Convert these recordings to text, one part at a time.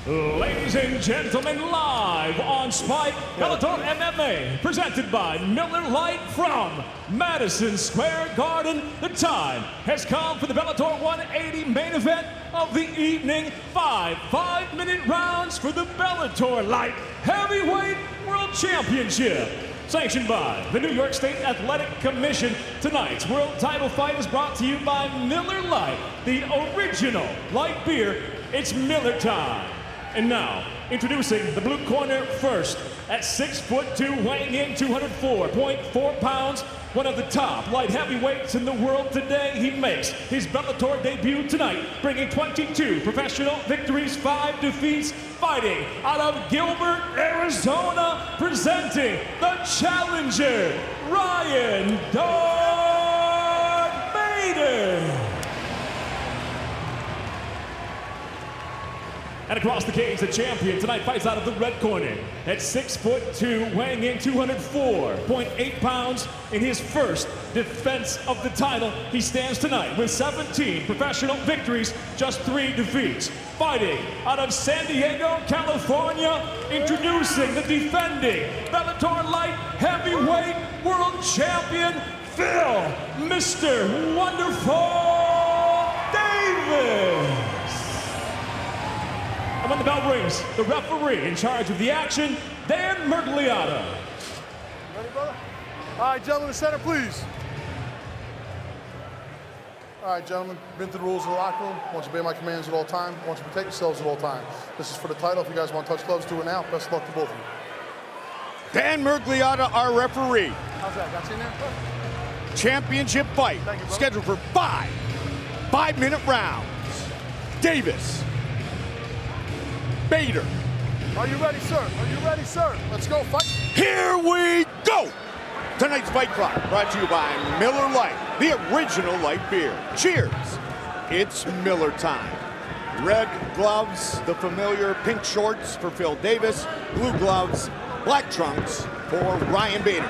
Ladies and gentlemen, live on Spike, Bellator MMA, presented by Miller Lite from Madison Square Garden. The time has come for the Bellator 180 main event of the evening. Five-minute rounds for the Bellator Light Heavyweight World Championship. Sanctioned by the New York State Athletic Commission. Tonight's world title fight is brought to you by Miller Lite, the original light beer. It's Miller time. And now, introducing the blue corner first, at 6'2", weighing in 204.4 pounds, one of the top light heavyweights in the world today. He makes his Bellator debut tonight, bringing 22 professional victories, 5 defeats, fighting out of Gilbert, Arizona, presenting the challenger, Ryan Darth Bader. And across the cage, the champion tonight fights out of the red corner at 6'2", weighing in 204.8 pounds. In his first defense of the title, he stands tonight with 17 professional victories, just 3 defeats. Fighting out of San Diego, California, introducing the defending Bellator Light Heavyweight World Champion, Phil, Mr. Wonderful Davis. And when the bell rings, the referee in charge of the action, Dan Mergliata. Ready, brother? All right, gentlemen, center, please. All right, gentlemen, been through the rules of the locker room. I want you to obey my commands at all times. I want you to protect yourselves at all times. This is for the title. If you guys want to touch gloves, do it now. Best of luck to both of you. Dan Mergliata, our referee. How's that? Got you in there? Championship fight. Thank you, brother. Scheduled for 5-minute rounds. Davis. Bader. Are you ready, sir? Are you ready, sir? Let's go, fight. Here we go! Tonight's fight clock brought to you by Miller Lite, the original light beer. Cheers! It's Miller time. Red gloves, the familiar pink shorts for Phil Davis, blue gloves, black trunks for Ryan Bader.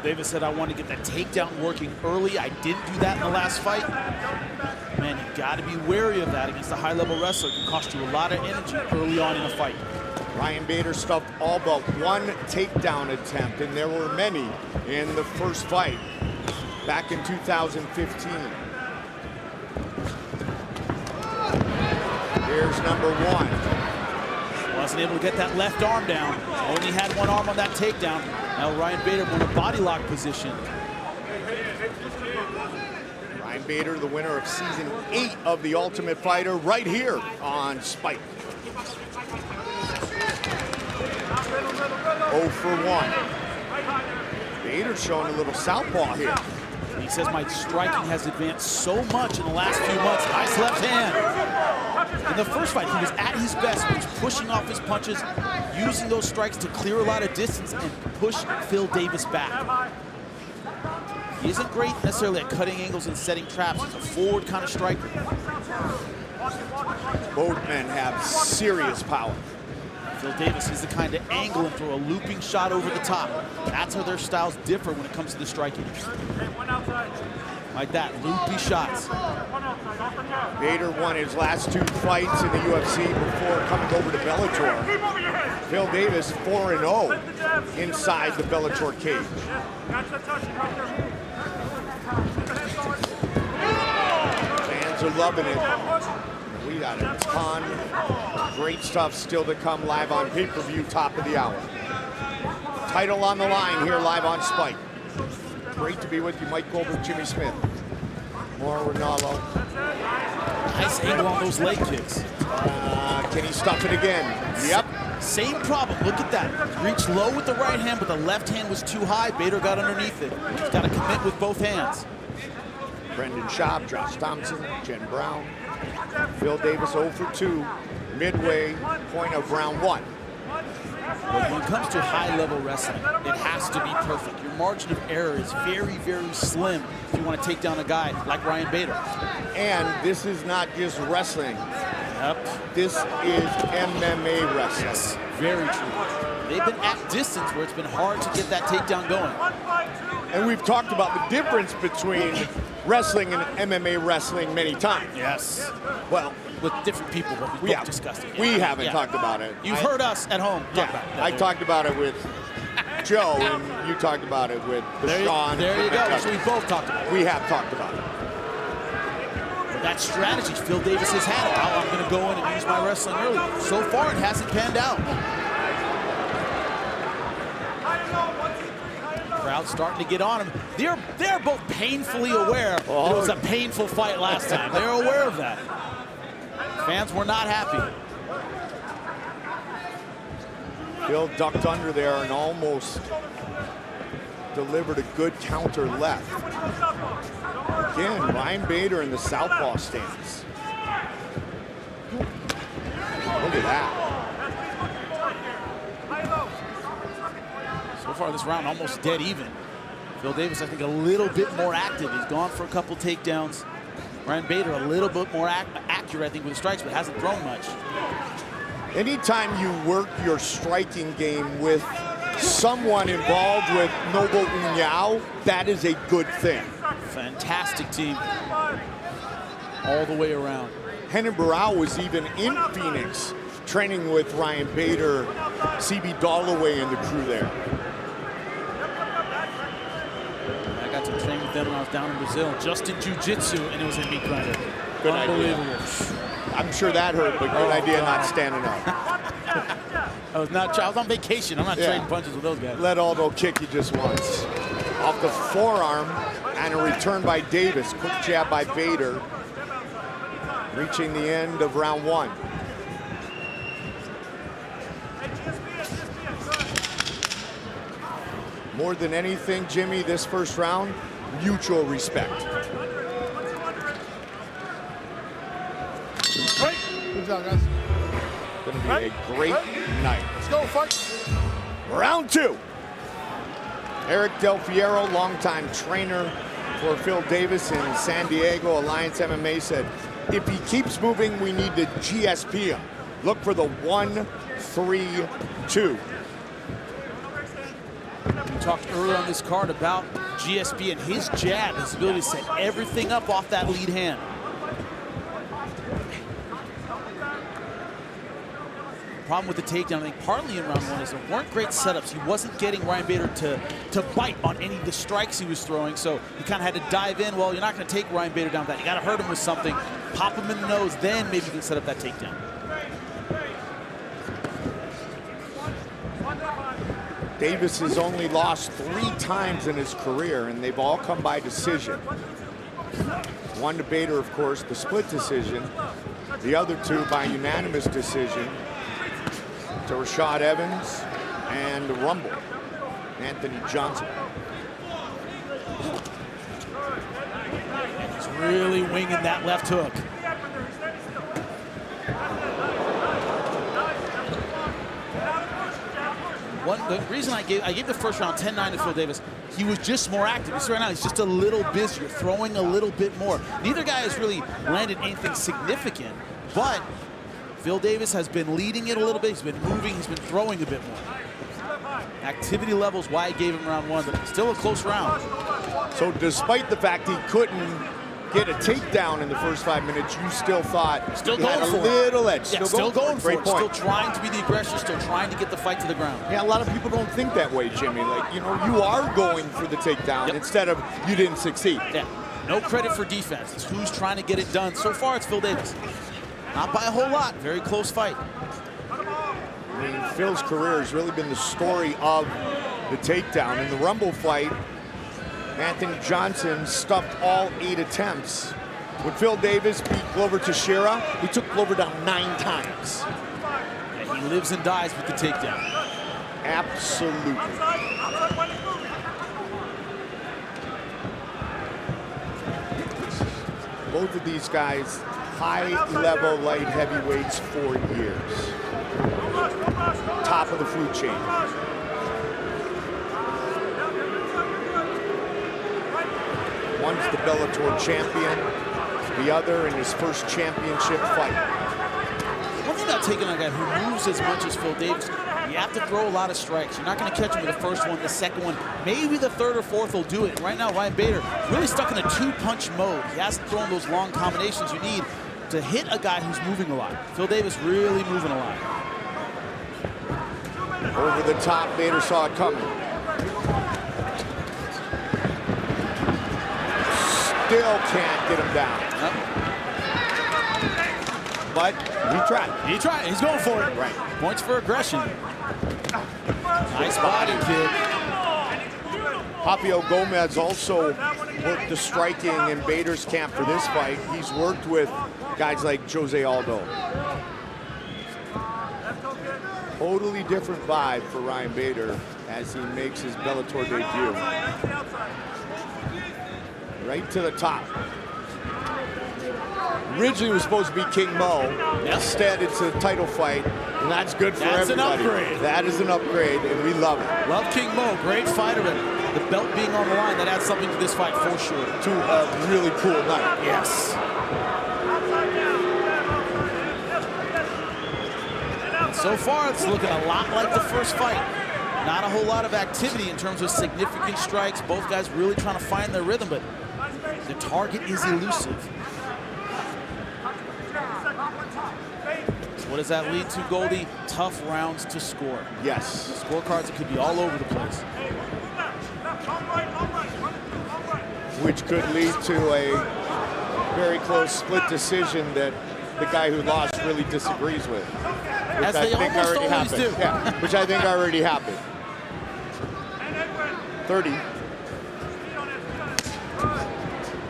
Davis said, I want to get that takedown working early. I didn't do that in the last fight. Man, you got to be wary of that against a high-level wrestler. It can cost you a lot of energy early on in a fight. Ryan Bader stuffed all but one takedown attempt, and there were many in the first fight back in 2015. Here's number 1. Wasn't able to get that left arm down. Only had one arm on that takedown. Now Ryan Bader in a body lock position. Ryan Bader, the winner of season 8 of The Ultimate Fighter, right here on Spike. 0 for 1. Bader showing a little southpaw here. He says my striking has advanced so much in the last few months. Nice left hand. In the first fight, he was at his best. He was pushing off his punches, using those strikes to clear a lot of distance and push Phil Davis back. He isn't great necessarily at cutting angles and setting traps. He's a forward kind of striker. Both men have serious power. Phil Davis is the kind to angle and throw a looping shot over the top. That's how their styles differ when it comes to the striking. Like that, loopy shots. Bader won his last 2 fights in the UFC before coming over to Bellator. Phil Davis 4-0 inside the Bellator cage. Fans are loving it. We got a ton of great stuff still to come live on pay-per-view, top of the hour. Title on the line here live on Spike. Great to be with you, Mike Goldberg, Jimmy Smith. More Ronaldo. Nice angle on those leg kicks. Can he stuff it again? Yep. Same problem, look at that. Reached low with the right hand, but the left hand was too high. Bader got underneath it. He's got to commit with both hands. Brendan Schaub, Josh Thompson, Jen Brown. Phil Davis 0 for 2, midway point of round 1. But when it comes to high-level wrestling, it has to be perfect. Your margin of error is very, very slim if you want to take down a guy like Ryan Bader. And this is not just wrestling. Yep. This is MMA wrestling. Yes, very true. They've been at distance where it's been hard to get that takedown going. And we've talked about the difference between wrestling and MMA wrestling many times. Yes. Well, with different people, but we both discussed it. We haven't talked about it. You've heard us at home talk about it. I talked about it with Joe, and you talked about it with Sean. There you go. So we both talked about it. We have talked about it. But that strategy Phil Davis has had, how I'm going to go in and use my wrestling early. So far, it hasn't panned out. Crowd starting to get on him. They're both painfully aware that it was a painful fight last time. They're aware of that. Fans were not happy. Phil ducked under there and almost delivered a good counter left. Again, Ryan Bader in the southpaw stance. Look at that. So far this round, almost dead even. Phil Davis, I think, a little bit more active. He's gone for a couple takedowns. Ryan Bader, a little bit more accurate, I think, with the strikes, but hasn't thrown much. Anytime you work your striking game with someone involved with Noble Unyao, that is a good thing. Fantastic team all the way around. Henan Barao was even in Phoenix training with Ryan Bader, CB Dalloway, and the crew there. I got to train with them when I was down in Brazil, just in Jiu-Jitsu, and it was a meat grinder. Good Unbelievable. Idea. I'm sure that hurt, but good idea not standing up. I was on vacation. I'm not trading punches with those guys. Let Aldo kick you just once. Off the forearm, and a return by Davis. Quick jab by Bader. Reaching the end of round one. More than anything, Jimmy, this first round, mutual respect. Good job, guys. Gonna be a great night. Let's go, fight. Round two. Eric Del Fiero, longtime trainer for Phil Davis in San Diego. Alliance MMA said, if he keeps moving, we need to GSP him. Look for the 1-3-2. We talked earlier on this card about GSP and his jab, his ability to set everything up off that lead hand. Problem with the takedown, I think, partly in round one is there weren't great setups. He wasn't getting Ryan Bader to bite on any of the strikes he was throwing, so he kind of had to dive in. Well, you're not going to take Ryan Bader down with that. You got to hurt him with something, pop him in the nose, then maybe you can set up that takedown. Davis has only lost 3 times in his career, and they've all come by decision. One to Bader, of course, the split decision. The other 2 by unanimous decision to Rashad Evans and Rumble, Anthony Johnson. He's really winging that left hook. The reason I gave the first round 10-9 to Phil Davis, he was just more active. You see right now, he's just a little busier, throwing a little bit more. Neither guy has really landed anything significant, but Phil Davis has been leading it a little bit. He's been moving, he's been throwing a bit more. Activity levels, why I gave him round one, but still a close round. So despite the fact he couldn't get a takedown in the first 5 minutes, you still thought still he going had a for little edge. Yeah, still going for Great it. point. Still trying to be the aggressor, still trying to get the fight to the ground. Yeah, a lot of people don't think that way, Jimmy. Like, you know, you are going for the takedown instead of you didn't succeed. Yeah, no credit for defense. It's who's trying to get it done. So far, it's Phil Davis. Not by a whole lot. Very close fight. I mean, Phil's career has really been the story of the takedown. In the Rumble fight, Anthony Johnson stuffed all 8 attempts. When Phil Davis beat Glover Teixeira, he took Glover down 9 times. And he lives and dies with the takedown. Absolutely. Both of these guys, high-level light heavyweights for years. Top of the food chain. One's the Bellator champion, the other in his first championship fight. One thing about taking on a guy who moves as much as Phil Davis, You have to throw a lot of strikes. You're not going to catch him with the first one, the second one. Maybe the third or fourth will do it. And right now, Ryan Bader really stuck in a two-punch mode. He hasn't thrown those long combinations you need to hit a guy who's moving a lot. Phil Davis really moving a lot. Over the top, Bader saw it coming. Still can't get him down. But he tried. He tried. He's going for it. Right. Points for aggression. Nice body kick. Papio Gomez also worked the striking in Bader's camp for this fight. He's worked with guys like Jose Aldo. Totally different vibe for Ryan Bader as he makes his Bellator debut. Right to the top. Originally it was supposed to be King Mo. Instead, it's a title fight, and that's good for everybody. That's an upgrade. That is an upgrade, and we love it. Love King Mo, great fighter, and the belt being on the line, that adds something to this fight for sure. To a really cool night. Yes. So far, it's looking a lot like the first fight. Not a whole lot of activity in terms of significant strikes. Both guys really trying to find their rhythm, but the target is elusive. What does that lead to, Goldie? Tough rounds to score. Yes. Scorecards that could be all over the place. Which could lead to a very close split decision that the guy who lost really disagrees with. Which As I they think almost already always happened. do. Yeah, which I think already happened. 30.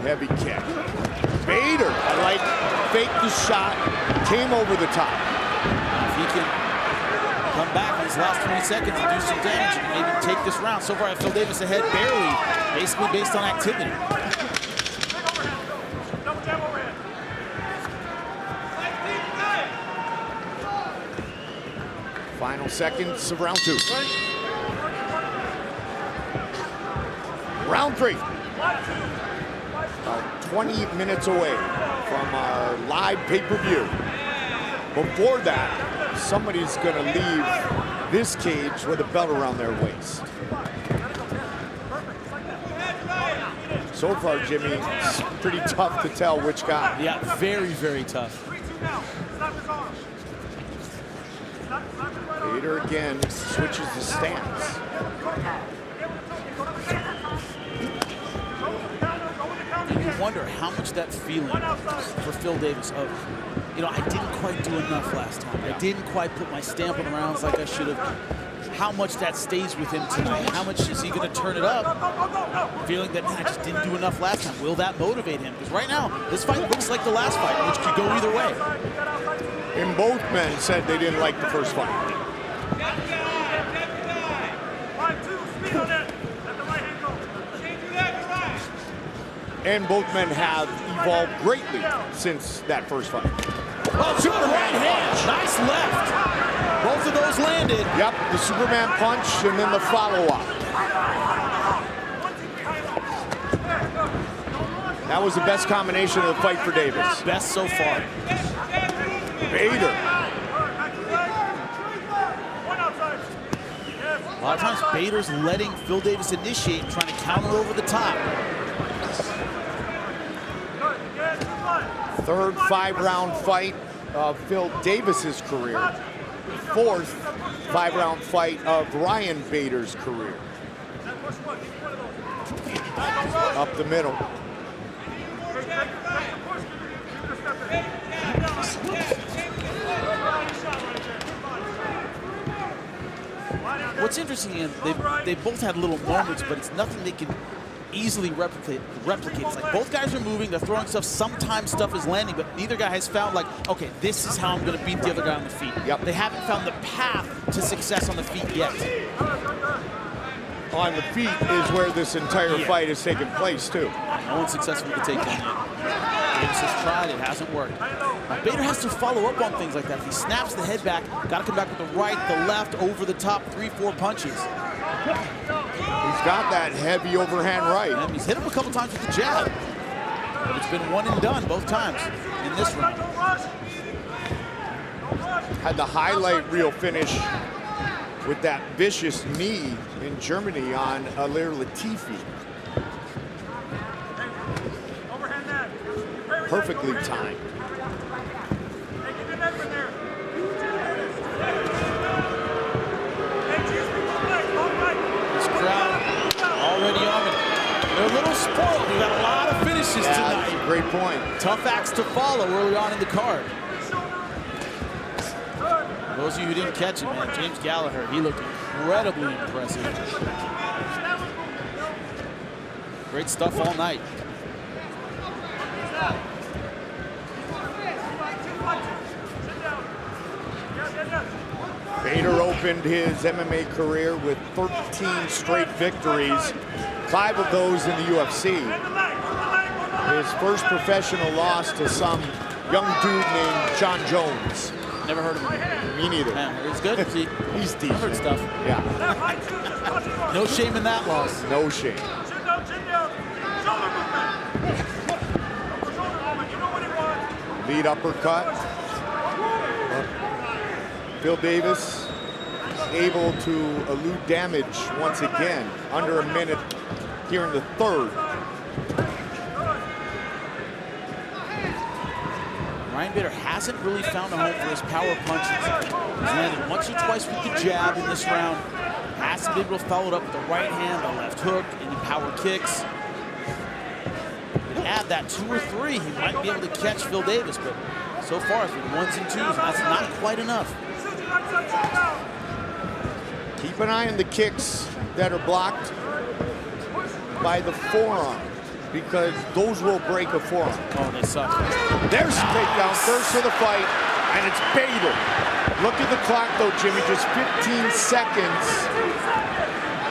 Heavy kick. Bader, I like, faked the shot, came over the top. If he can come back in his last 20 seconds and do some damage and maybe take this round. So far, Phil Davis ahead barely, basically based on activity. Final seconds of round 2. Round 3. About 20 minutes away from our live pay-per-view. Before that, somebody's gonna leave this cage with a belt around their waist. So far, Jimmy, it's pretty tough to tell which guy. Yeah, very, very tough. Bader again switches the stance. And you wonder how much that feeling for Phil Davis of, you know, I didn't quite do enough last time. I didn't quite put my stamp on the rounds like I should have. How much that stays with him tonight? How much is he going to turn it up? Feeling that, man, I just didn't do enough last time. Will that motivate him? Because right now, this fight looks like the last fight, which could go either way. And both men said they didn't like the first fight. And both men have evolved greatly since that first fight. Oh, Superman right hand. Nice left. Both of those landed. Yep, the Superman punch and then the follow-up. That was the best combination of the fight for Davis. Best so far. Bader. A lot of times, Bader's letting Phil Davis initiate and trying to counter over the top. Third 5-round fight of Phil Davis's career. Fourth 5-round fight of Ryan Bader's career. Up the middle. What's interesting is they both had little moments, but it's nothing they can easily replicate. It's like both guys are moving, they're throwing stuff. Sometimes stuff is landing, but neither guy has found, like, okay, this is how I'm going to beat the other guy on the feet. Yep. They haven't found the path to success on the feet yet. On the feet is where this entire fight has taken place, too. No one's successful with the takedown yet. Davis has tried, it hasn't worked. Now, Bader has to follow up on things like that. If he snaps the head back, got to come back with the right, the left, over the top, 3-4 punches. He's got that heavy overhand right. And he's hit him a couple times with the jab. But it's been one and done both times in this round. Had the highlight reel finish with that vicious knee in Germany on Alir Latifi. Perfectly timed. This crowd already on it. They're a little spoiled. We got a lot of finishes tonight. That's a great point. Tough acts to follow early on in the card. For those of you who didn't catch it, man, James Gallagher, he looked incredibly impressive. Great stuff all night. Fedor opened his MMA career with 13 straight victories, 5 of those in the UFC. His first professional loss to some young dude named John Jones. Never heard of him. Me neither. Man, he's good. He's decent. I've heard stuff. Yeah. No shame in that loss. No shame. Lead uppercut. Phil Davis able to elude damage once again. Under a minute here in the third. Ryan Bader hasn't really found a home for his power punches. He's landed once or twice with the jab in this round. Hasn't been able to follow it up with the right hand, the left hook, and the power kicks. Add that 2 or 3, he might be able to catch Phil Davis, but so far it's been 1s and 2s, and that's not quite enough. Keep an eye on the kicks that are blocked by the forearm, because those will break a forearm. Oh, they suck. There's a takedown, first for the fight, and it's Bader. Look at the clock though, Jimmy, just 15 seconds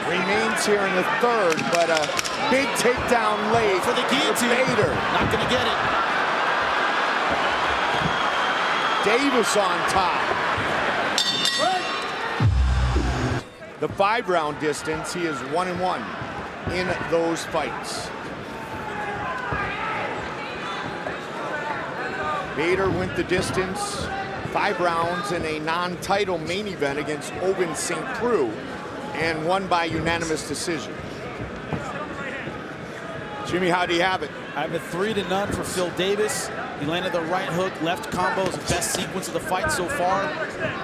remains here in the third, but a big takedown late for the guillotine. Bader. Not gonna get it. Davis on top. The 5-round distance, he is 1-1 in those fights. Bader went the distance, 5 rounds in a non-title main event against Owen St. Preux, and won by unanimous decision. Jimmy, how do you have it? I have a 3-0 for Phil Davis. He landed the right hook, left combo is the best sequence of the fight so far.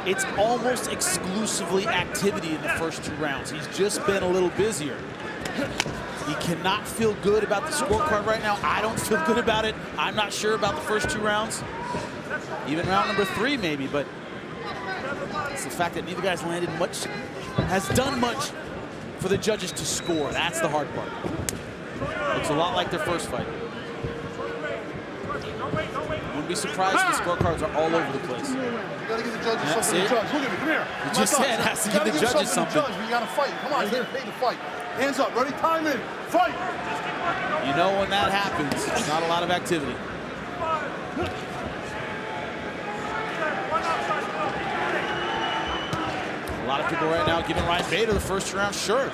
It's almost exclusively activity in the first 2 rounds. He's just been a little busier. He cannot feel good about the scorecard right now. I don't feel good about it. I'm not sure about the first 2 rounds. Even round number 3 maybe, but it's the fact that neither guy's landed much, has done much for the judges to score. That's the hard part. Looks a lot like their first fight. Wouldn't be surprised if the scorecards are all over the place. You gotta give the judges something to judge. Look at me, come here. You just said has to give the judges something. You gotta fight. Come on, you're paid to fight. Hands up, ready, time in, fight! You know when that happens, there's not a lot of activity. A lot of people right now giving Ryan Bader the first round, sure.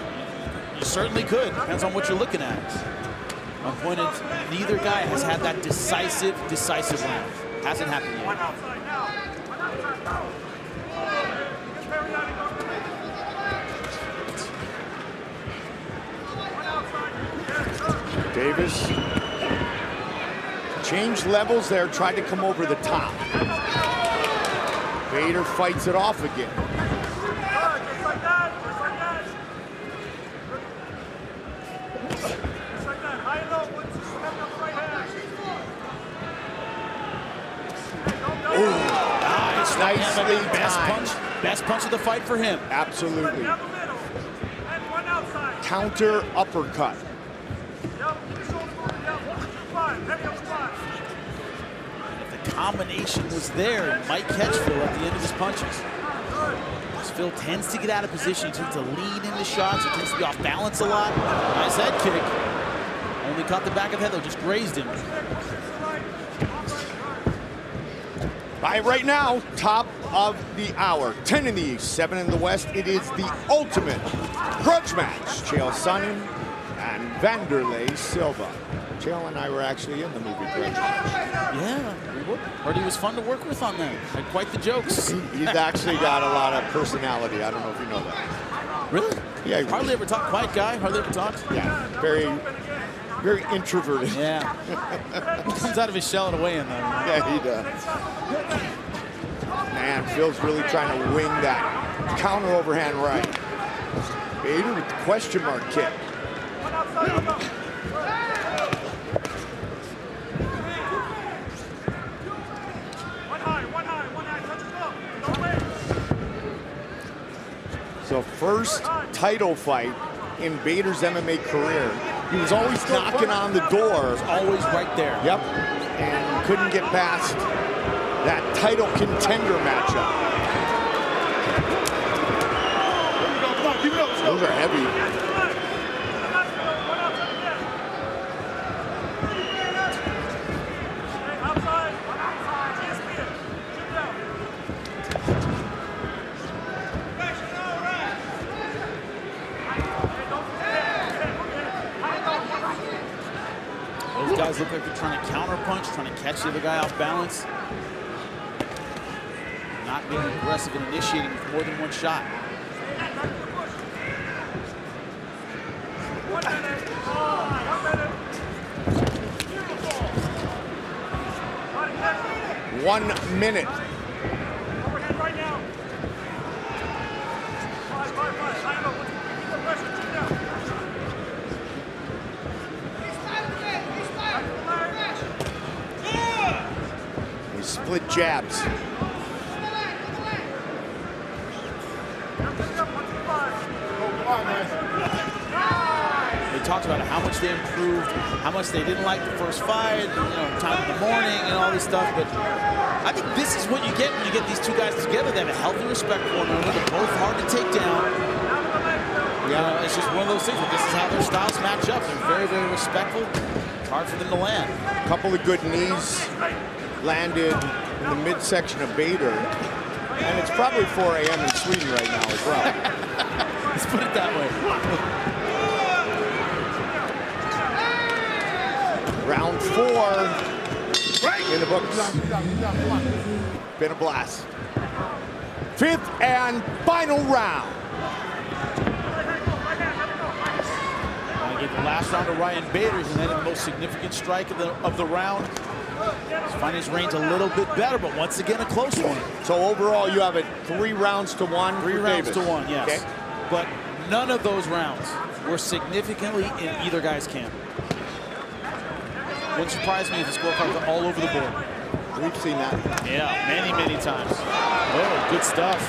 You certainly could, depends on what you're looking at. My point is, neither guy has had that decisive round. Hasn't happened yet. Davis changed levels there, tried to come over the top. Bader fights it off again. Nicely timed. Best punch of the fight for him. Absolutely. Counter uppercut. If the combination was there, he might catch Phil at the end of his punches. Because Phil tends to get out of position, he tends to lean into shots, he tends to be off balance a lot. Nice head kick. Only caught the back of the head though, just grazed him. Right now, top of the hour. 10 in the East, 7 in the West. It is the ultimate grudge match. Chael Sonnen and Wanderlei Silva. Chael and I were actually in the movie Grudge. Yeah, heard he was fun to work with on that. Had quite the jokes. He's actually got a lot of personality. I don't know if you know that. Really? Yeah. Hardly ever talked. Quiet guy. Hardly ever talks. Yeah. Very, very introverted. Yeah. He comes out of his shell in a way in though. Yeah, he does. Man, Phil's really trying to wing that counter overhand right. Bader with the question mark kick. So first title fight in Bader's MMA career. He was always knocking on the door. Always right there. Yep. And couldn't get past that title contender matchup. Those are heavy. Those guys look like they're trying to counter punch, trying to catch the other guy off balance. Not being aggressive and initiating with more than one shot. One minute. We split jabs. They talked about how much they improved, how much they didn't like the first fight, you know, time in the morning and all this stuff. But I think this is what you get when you get these two guys together. They have a healthy respect for one another. They're both hard to take down. Yeah, it's just one of those things. But this is how their styles match up. They're very, very respectful. It's hard for them to land. A couple of good knees landed in the midsection of Bader. And it's probably 4 a.m. in Sweden right now as well. Let's put it that way. Round 4 in the books. Been a blast. 5th and final round. I gave the last round to Ryan Bader, who had the most significant strike of the round. He's finding his range a little bit better, but once again, a close one. So overall, you have it 3 rounds to 1. 3 rounds to 1, yes. Okay. But none of those rounds were significantly in either guy's camp. Wouldn't surprise me if the scorecards are all over the board. We've seen that. Yeah, many, many times. Oh, good stuff.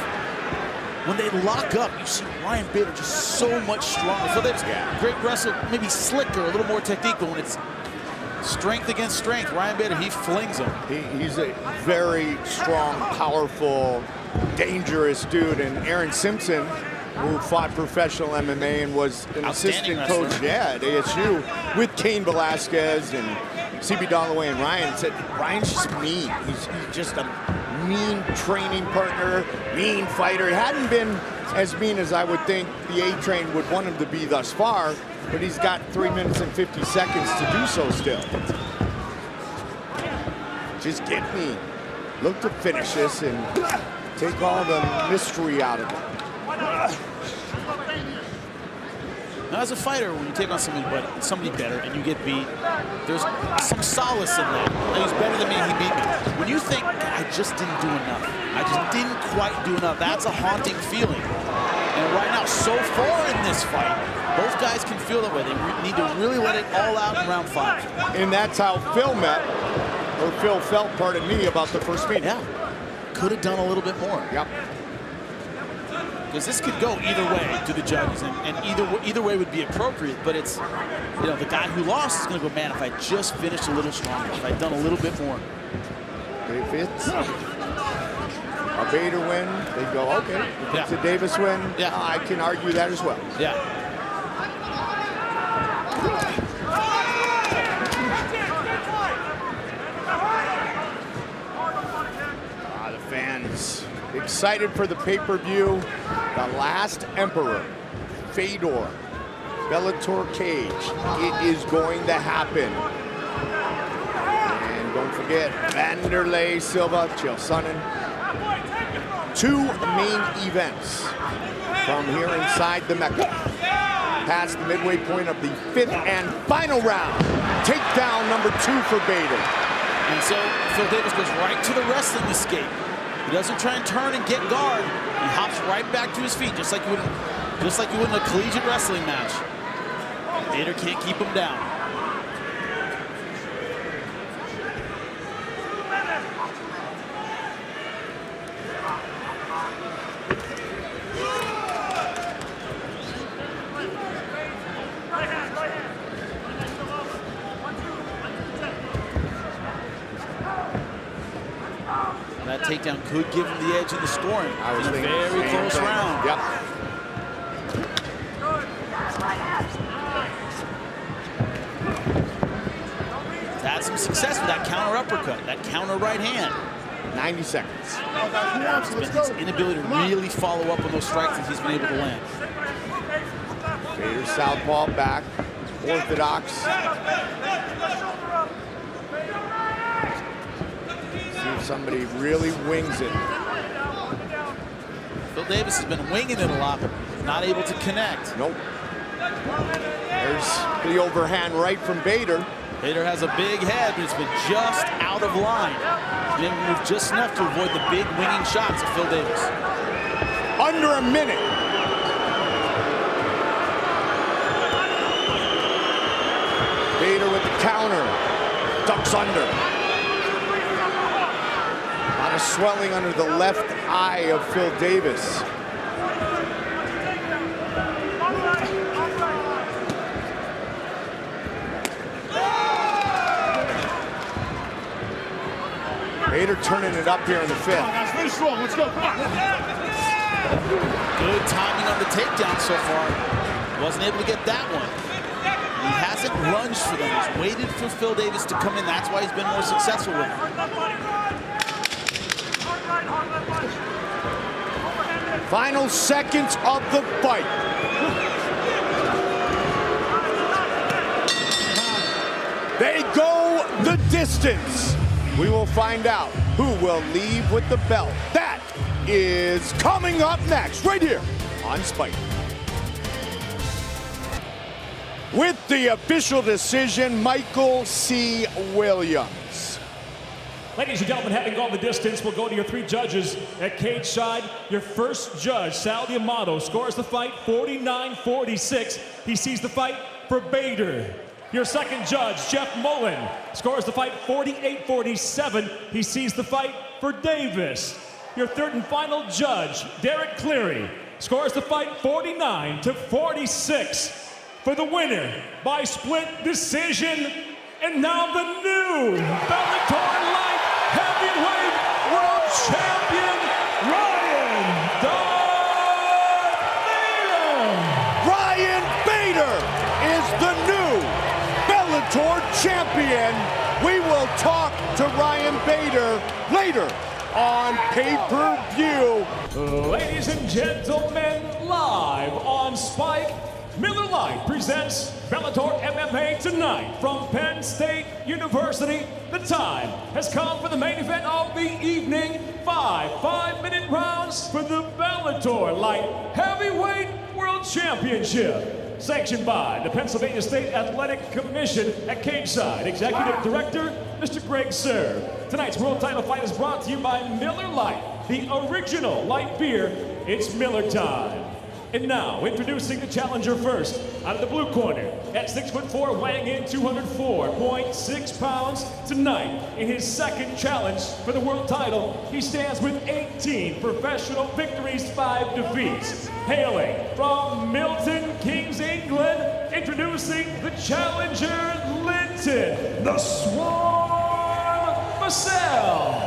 When they lock up, you see Ryan Bader just so much stronger. So that's great wrestle, maybe slicker, a little more technique, but when it's strength against strength, Ryan Bader, he flings them. He's a very strong, powerful, dangerous dude. And Aaron Simpson, who fought professional MMA and was an assistant coach at ASU with Cain Velasquez and CB Dalloway and Ryan, said Ryan's just mean. He's just a mean training partner, mean fighter. He hadn't been as mean as I would think the A-Train would want him to be thus far, but he's got 3 minutes and 50 seconds to do so still. Just get mean. Look to finish this and take all the mystery out of it. Now, as a fighter, when you take on somebody better and you get beat, there's some solace in that. He was better than me, he beat me. When you think, I just didn't do enough, I just didn't quite do enough, that's a haunting feeling. And right now, so far in this fight, both guys can feel that way. They need to really let it all out in round 5. And that's how Phil felt, pardon me, about the first meeting. Yeah, could have done a little bit more. Yep. Because this could go either way to the judges, and either way would be appropriate. But it's, you know, the guy who lost is going to go, man, if I just finished a little stronger, if I'd done a little bit more. If it's a Bader win, they go, okay. If it's a Davis win, I can argue that as well. Yeah. The fans excited for the pay-per-view. The last Emperor, Fedor, Bellator cage. It is going to happen. forget Vanderlei Silva, Chael Sonnen. 2 main events from here inside the Mecca. Past the midway point of the 5th and final round. Takedown number 2 for Bader. And so Phil Davis goes right to the wrestling escape. He doesn't try and turn and get guard. He hops right back to his feet, just like you would in a collegiate wrestling match. Bader can't keep him down. That takedown could give him the edge in the scoring. I was thinking very close round. Yep. He's had some success with that counter uppercut, that counter right hand. 90 seconds. It's been his inability to really follow up on those strikes that he's been able to land. Bader southpaw back, orthodox. See if somebody really wings it. Phil Davis has been winging it a lot, but not able to connect. Nope. There's the overhand right from Bader. Bader has a big head, but it's been just out of line. He's been able to move just enough to avoid the big winging shots of Phil Davis. Under a minute. Bader with the counter. Ducks under. A lot of swelling under the left eye of Phil Davis. Bader turning it up here in the 5th. Guys, finish strong. Let's go. Come on. Good timing on the takedown so far. Wasn't able to get that one. He hasn't lunged for them. He's waited for Phil Davis to come in. That's why he's been more successful with him. Final seconds of the fight. They go the distance. We will find out who will leave with the belt. That is coming up next, right here on Spike. With the official decision, Michael C. Williams. Ladies and gentlemen, having gone the distance, we'll go to your 3 judges at cage side. Your first judge, Sal D'Amato, scores the fight 49-46. He sees the fight for Bader. Your second judge, Jeff Mullen, scores the fight 48-47. He sees the fight for Davis. Your third and final judge, Derek Cleary, scores the fight 49-46 for the winner by split decision. And now the new Bellator Light Heavyweight World Champion, Ryan Bader. Ryan Bader is the new Bellator champion. We will talk to Ryan Bader later on pay-per-view. Ladies and gentlemen, live on Spike, Miller Lite presents Bellator MMA tonight from Penn State University. The time has come for the main event of the evening. 5 5-minute rounds for the Bellator Light Heavyweight World Championship. Sanctioned by the Pennsylvania State Athletic Commission at Cageside. Executive Director, Mr. Greg Serve. Tonight's world title fight is brought to you by Miller Lite, the original light beer. It's Miller time. And now, introducing the challenger first, out of the blue corner, at 6'4", weighing in 204.6 pounds. Tonight, in his second challenge for the world title, he stands with 18 professional victories, 5 defeats. Hailing from Milton Keynes, England, introducing the challenger, Linton, the Swarm, Vassell.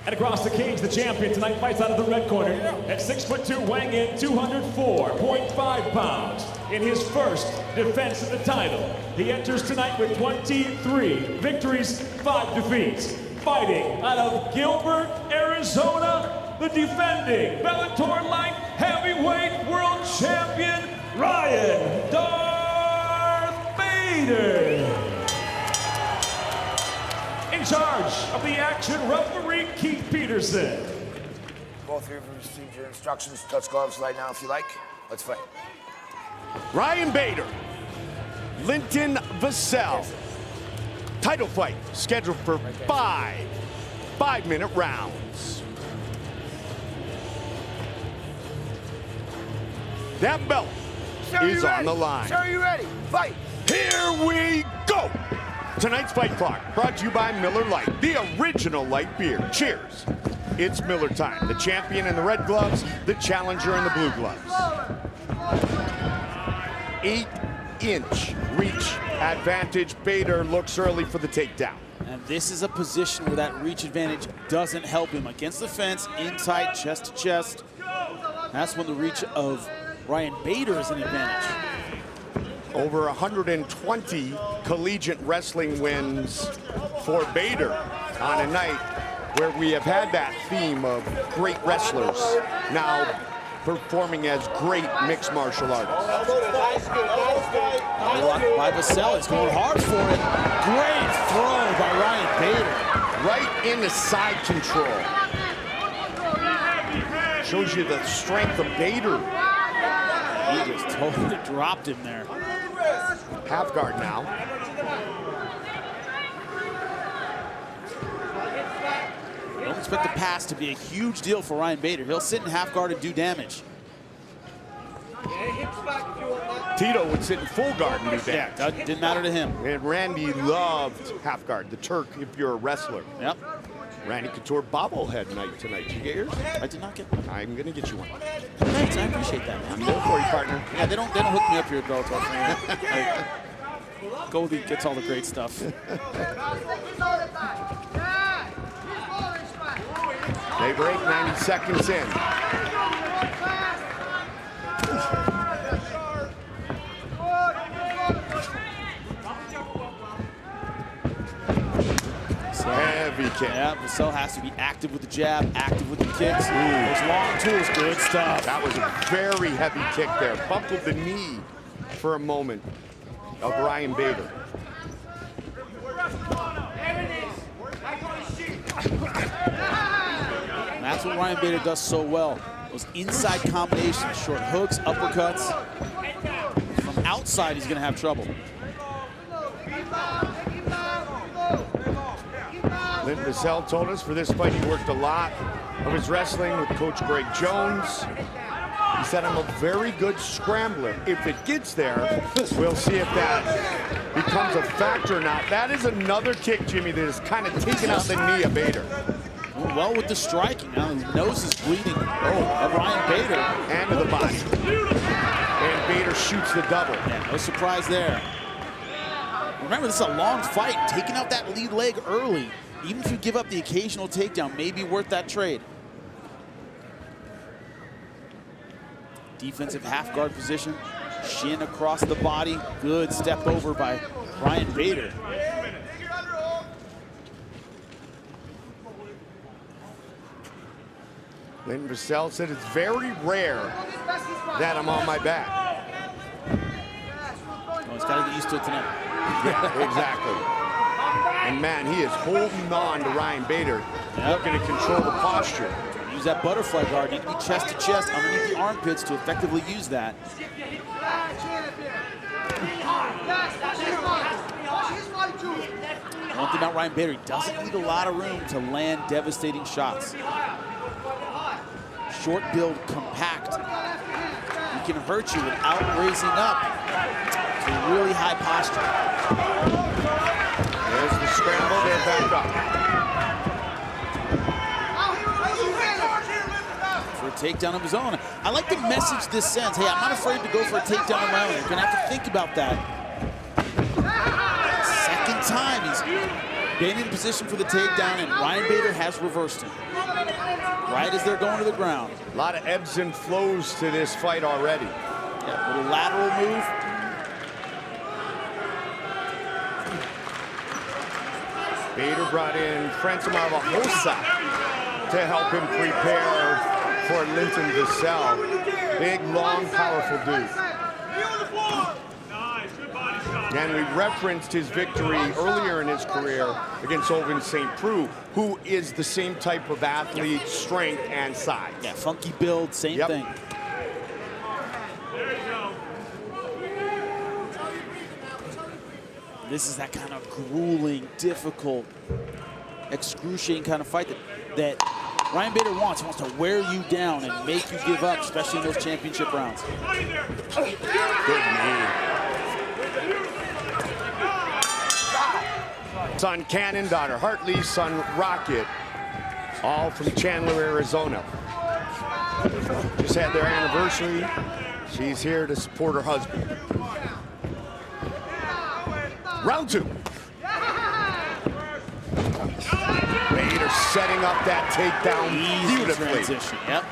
And across the cage, the champion tonight fights out of the red corner at 6'2", weighing in 204.5 pounds. In his first defense of the title, he enters tonight with 23 victories, 5 defeats. Fighting out of Gilbert, Arizona, the defending Bellator Light Heavyweight World Champion, Ryan Darth Bader. Bader. In charge of the action, referee Keith Peterson. Both of you have received your instructions. Touch gloves right now if you like. Let's fight. Ryan Bader, Linton Vassell. Title fight scheduled for 5 5-minute rounds. That belt is on the line. Sir, are you ready? Fight. Here we go. Tonight's fight clock brought to you by Miller Lite, the original light beer. Cheers. It's Miller time. The champion in the red gloves, the challenger in the blue gloves. 8-inch reach advantage. Bader looks early for the takedown. And this is a position where that reach advantage doesn't help him. Against the fence, inside, chest to chest. That's when the reach of Ryan Bader is an advantage. Over 120 collegiate wrestling wins for Bader on a night where we have had that theme of great wrestlers now performing as great mixed martial artists. By Vassell, he's going hard for it. Great throw by Ryan Bader. Right into side control. Shows you the strength of Bader. He just totally dropped him there. Half guard now. Don't expect the pass to be a huge deal for Ryan Bader. He'll sit in half guard and do damage. Tito would sit in full guard and do damage. Yeah, didn't matter to him. And Randy loved half guard, the Turk, if you're a wrestler. Yep. Randy Couture bobblehead night tonight. Did you get yours? I did not get one. I'm gonna get you one. Thanks, I appreciate that, man. I'm there for you, partner. Yeah, they don't hook me up here at Bellator. Goldie gets all the great stuff. They break 90 seconds in. Heavy kick. Yeah, Vassell has to be active with the jab, active with the kicks. Those long tools, good stuff. That was a very heavy kick there. Buckled the knee for a moment of Ryan Bader. And that's what Ryan Bader does so well. Those inside combinations, short hooks, uppercuts. From outside, he's gonna have trouble. Linton Vassell told us for this fight he worked a lot of his wrestling with Coach Greg Jones. He said, I'm a very good scrambler. If it gets there, we'll see if that becomes a factor or not. That is another kick, Jimmy, that is kind of taking out the knee of Bader. Well with the striking. Now his nose is bleeding. Of Ryan Bader. And to the body. And Bader shoots the double. Yeah, no surprise there. Remember, this is a long fight. Taking out that lead leg early, even if you give up the occasional takedown, may be worth that trade. Defensive half guard position. Shin across the body. Good step over by Ryan Bader. Linton Vassell said it's very rare that I'm on my back. Oh, he's got to get used to it tonight. Yeah, exactly. And man, he is holding on to Ryan Bader, looking to control the posture. Use that butterfly guard. Need to be chest to chest underneath the armpits to effectively use that. One thing about Ryan Bader, he doesn't need a lot of room to land devastating shots. Short build, compact. He can hurt you without raising up to really high posture. There's the scramble, they're back up. For a takedown of his own. I like the message this sends. Hey, I'm not afraid to go for a takedown of my own. You're gonna have to think about that. Second time he's been in position for the takedown, and Ryan Bader has reversed him. Right as they're going to the ground. A lot of ebbs and flows to this fight already. Yeah, little lateral move. Bader brought in Francimar Vahosa to help him prepare for Linton Vassell. Big, long, powerful dude. Nice, good body shot. And we referenced his victory earlier in his career against Owen St. Preux, who is the same type of athlete, strength and size. Yeah, funky build, same thing. This is that kind of grueling, difficult, excruciating kind of fight that Ryan Bader wants. He wants to wear you down and make you give up, especially in those championship rounds. Good knee. Son Cannon, daughter Hartley, son Rocket, all from Chandler, Arizona. Just had their anniversary. She's here to support her husband. Round 2. Bader setting up that takedown beautifully. Transition. Yep.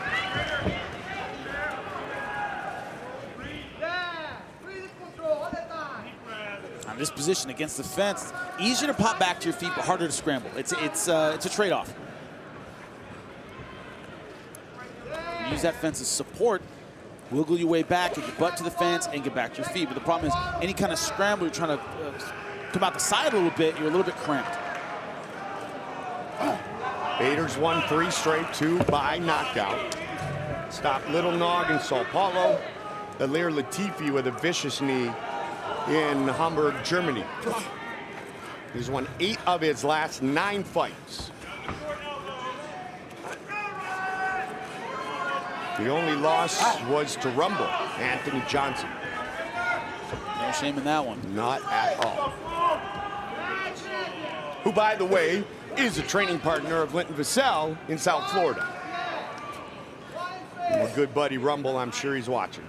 On this position against the fence, easier to pop back to your feet, but harder to scramble. It's a trade-off. Use that fence as support. Wiggle your way back, get your butt to the fence, and get back to your feet. But the problem is, any kind of scramble, you're trying to come out the side a little bit, you're a little bit cramped. Bader's won 3 straight, 2 by knockout. Stopped Little Nog in Sao Paulo. Ilir Latifi with a vicious knee in Hamburg, Germany. He's won 8 of his last 9 fights. The only loss was to Rumble, Anthony Johnson. No shame in that one. Not at all. Who, by the way, is a training partner of Linton Vassell in South Florida. My good buddy Rumble, I'm sure he's watching.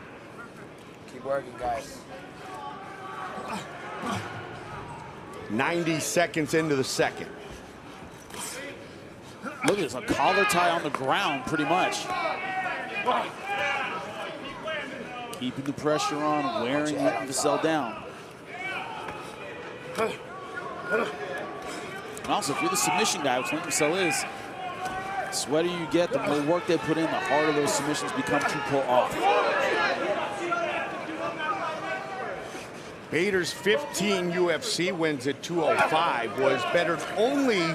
Keep working, guys. 90 seconds into the second. Look at this, a collar tie on the ground, pretty much. Keeping the pressure on, wearing Vassell down. And also, if you're the submission guy, which Vassell is, the sweater you get, the more work they put in, the harder those submissions become to pull off. Bader's 15 UFC wins at 205 was bettered only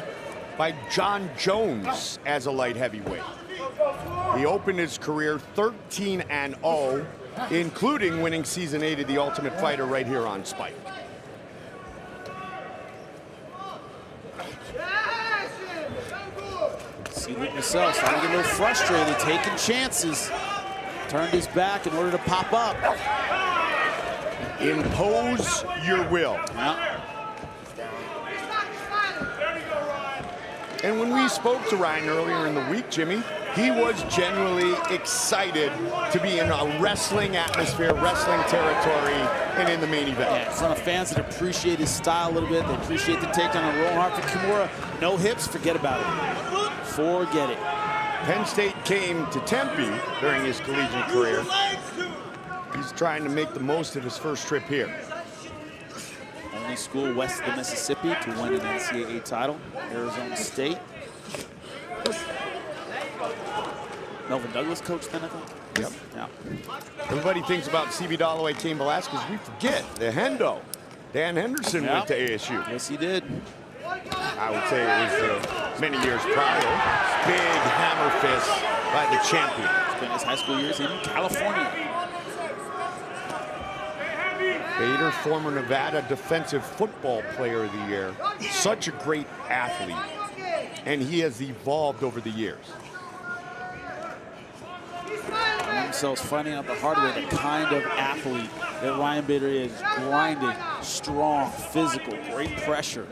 by John Jones as a light heavyweight. He opened his career 13-0, including winning season 8 of The Ultimate Fighter right here on Spike. See Vassell starting to get a little frustrated, taking chances. Turned his back in order to pop up. Impose your will. Yeah. And when we spoke to Ryan earlier in the week, Jimmy, he was genuinely excited to be in a wrestling atmosphere, wrestling territory, and in the main event. Yeah, in front of fans that appreciate his style a little bit. They appreciate the takedown on rolling hard for Kimura. No hips, forget about it. Forget it. Penn State came to Tempe during his collegiate career. He's trying to make the most of his first trip here. Only school west of the Mississippi to win an NCAA title, Arizona State. Melvin Douglas coached then, I think. Yep. Yeah. Everybody thinks about CB Dalloway, Cain Velasquez. We forget the Hendo. Dan Henderson went to ASU. Yes, he did. I would say it was many years prior. Big hammer fist by the champion. Spent his high school years in California. Bader, former Nevada Defensive Football Player of the Year. Such a great athlete. And he has evolved over the years. Themselves finding out the hard way the kind of athlete that Ryan Bader is. Grinding, strong, physical, great pressure.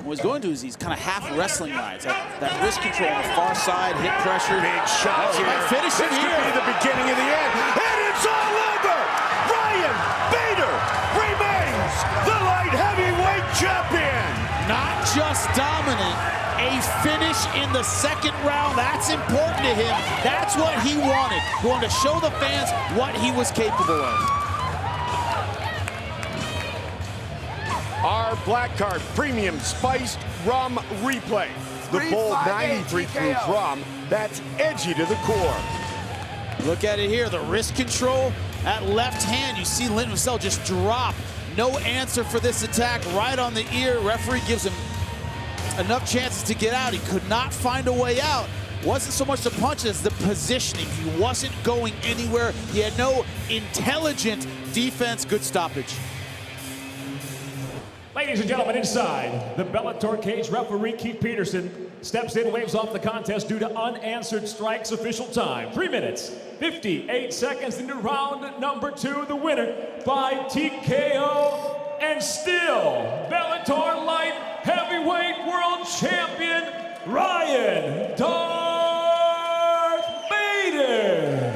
What he's going to is these kind of half wrestling rides. That wrist control on the far side, hit pressure. Big shots here. Finish it This here. could be the beginning of the end. And it's all over! Ryan Bader remains the light heavyweight champion! Not just dominant, a finish in the second round. That's important to him. That's what he wanted. He wanted to show the fans what he was capable of. Our Black Card Premium Spiced Rum Replay. The bold 93 proof rum that's edgy to the core. Look at it here, the wrist control at left hand. You see Vassell just drop. No answer for this attack, right on the ear. Referee gives him enough chances to get out. He could not find a way out. Wasn't so much the punch as the positioning. He wasn't going anywhere. He had no intelligent defense. Good stoppage. Ladies and gentlemen, inside the Bellator cage, referee Keith Peterson steps in, waves off the contest due to unanswered strikes. Official time, 3 minutes, 58 seconds into round number 2. The winner by TKO and still Bellator light heavyweight world champion, Ryan Darth Bader.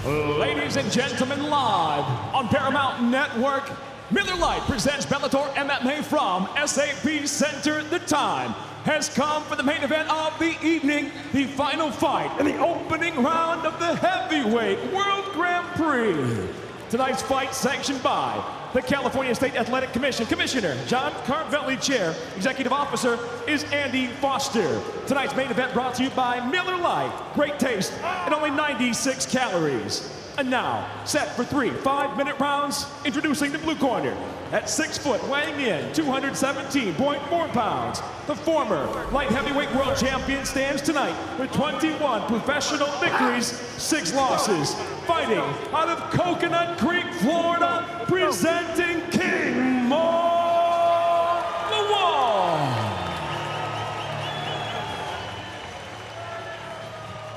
Ladies and gentlemen, live on Paramount Network, Miller Lite presents Bellator MMA from SAP Center. The time has come for the main event of the evening, the final fight in the opening round of the Heavyweight World Grand Prix. Tonight's fight sanctioned by the California State Athletic Commission. Commissioner John Carvelli, Chair. Executive Officer is Andy Foster. Tonight's main event brought to you by Miller Lite. Great taste and only 96 calories. And now, set for 3 5-minute rounds, introducing the blue corner. At 6 foot, weighing in 217.4 pounds, the former light heavyweight world champion stands tonight with 21 professional victories, 6 losses. Fighting out of Coconut Creek, Florida, presenting King Mo Lawal.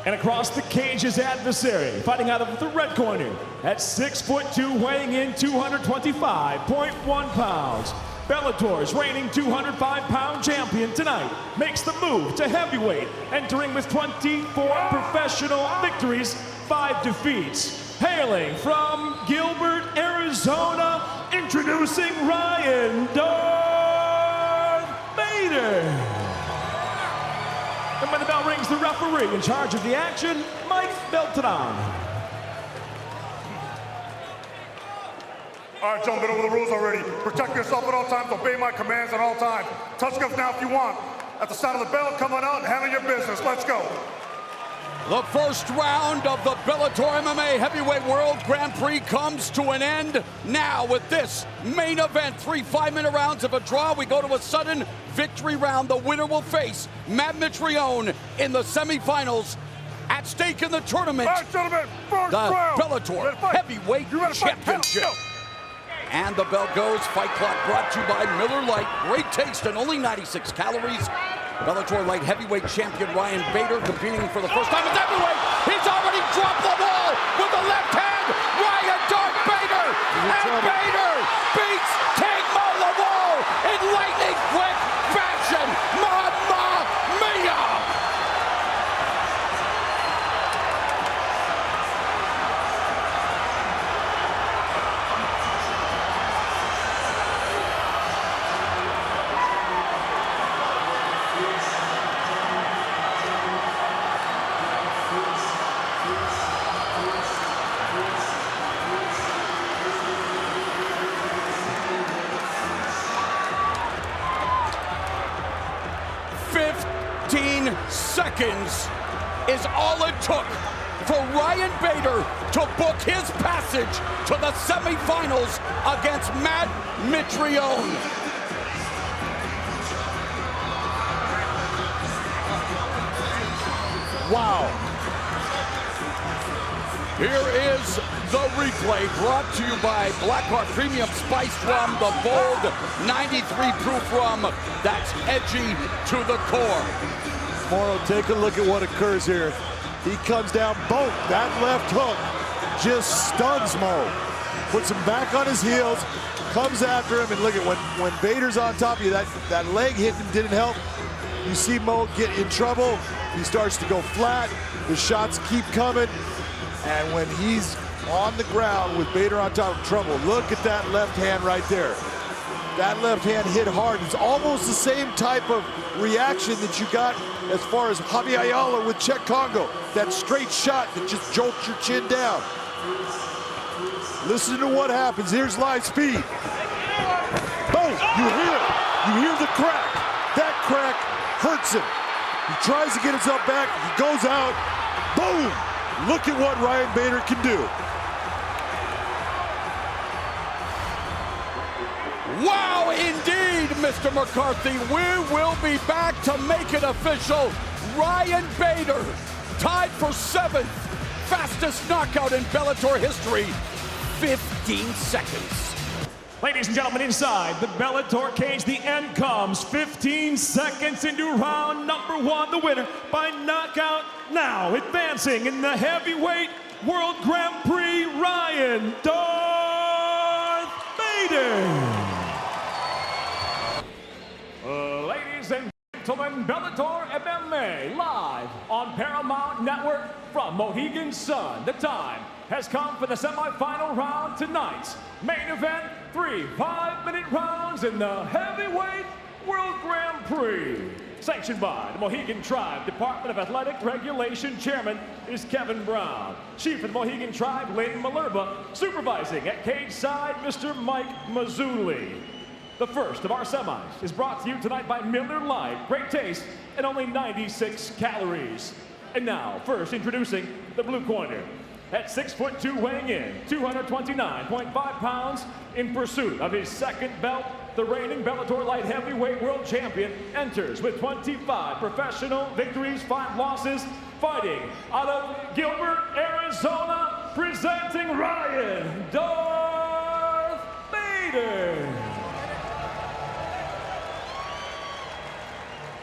And across the cage, his adversary, fighting out of the red corner, at 6'2", weighing in 225.1 pounds. Bellator's reigning 205-pound champion tonight makes the move to heavyweight, entering with 24 professional victories, 5 defeats. Hailing from Gilbert, Arizona, introducing Ryan Darth Bader. And when the bell rings, the referee in charge of the action, Mike Beltran. All right, gentlemen, over the rules already. Protect yourself at all times, obey my commands at all times. Touch gloves now if you want. At the sound of the bell, come on out and handle your business. Let's go. The first round of the Bellator MMA Heavyweight World Grand Prix comes to an end. Now with this main event, 3 5-minute rounds of a draw, we go to a sudden victory round. The winner will face Matt Mitrione in the semifinals. At stake in the tournament, all right, gentlemen, first the round. Bellator Heavyweight Championship. And the bell goes. Fight clock brought to you by Miller Lite. Great taste and only 96 calories. Bellator light heavyweight champion Ryan Bader competing for the first time at heavyweight. He's already dropped the wall with the left hand. Ryan Darth Bader. And Bader beats King Mo Lawal in lightning quick fashion. Mamma mia! Seconds is all it took for Ryan Bader to book his passage to the semifinals against Matt Mitrione. Wow. Here is the replay brought to you by Blackheart Premium Spiced Rum, the bold 93 proof rum that's edgy to the core. Moro, take a look at what occurs here. He comes down, boom, that left hook just stuns Mo. Puts him back on his heels, comes after him, and look at when Bader's on top of you, that leg hit him didn't help. You see Mo get in trouble, he starts to go flat, the shots keep coming, and when he's on the ground with Bader on top of trouble, look at that left hand right there. That left hand hit hard. It's almost the same type of reaction that you got as far as Javi Ayala with Czech Kongo. That straight shot that just jolts your chin down. Listen to what happens. Here's live speed. Boom, you hear it. You hear the crack. That crack hurts him. He tries to get himself back. He goes out. Boom! Look at what Ryan Bader can do. Wow, indeed, Mr. McCarthy. We will be back to make it official. Ryan Bader, tied for 7th fastest knockout in Bellator history, 15 seconds. Ladies and gentlemen, inside the Bellator cage, the end comes. 15 seconds into round number 1. The winner by knockout, now advancing in the heavyweight World Grand Prix, Ryan Darth Bader. Ladies and gentlemen, Bellator MMA live on Paramount Network from Mohegan Sun. The time has come for the semifinal round tonight's main event. 3 5-minute rounds in the heavyweight World Grand Prix. Sanctioned by the Mohegan Tribe Department of Athletic Regulation. Chairman is Kevin Brown. Chief of the Mohegan Tribe, Lynn Malerba. Supervising at cage side, Mr. Mike Mazzulli. The first of our semis is brought to you tonight by Miller Lite. Great taste and only 96 calories. And now, first introducing the blue corner. At 6'2", weighing in 229.5 pounds, in pursuit of his second belt, the reigning Bellator light heavyweight world champion enters with 25 professional victories, 5 losses, fighting out of Gilbert, Arizona, presenting Ryan Darth Bader.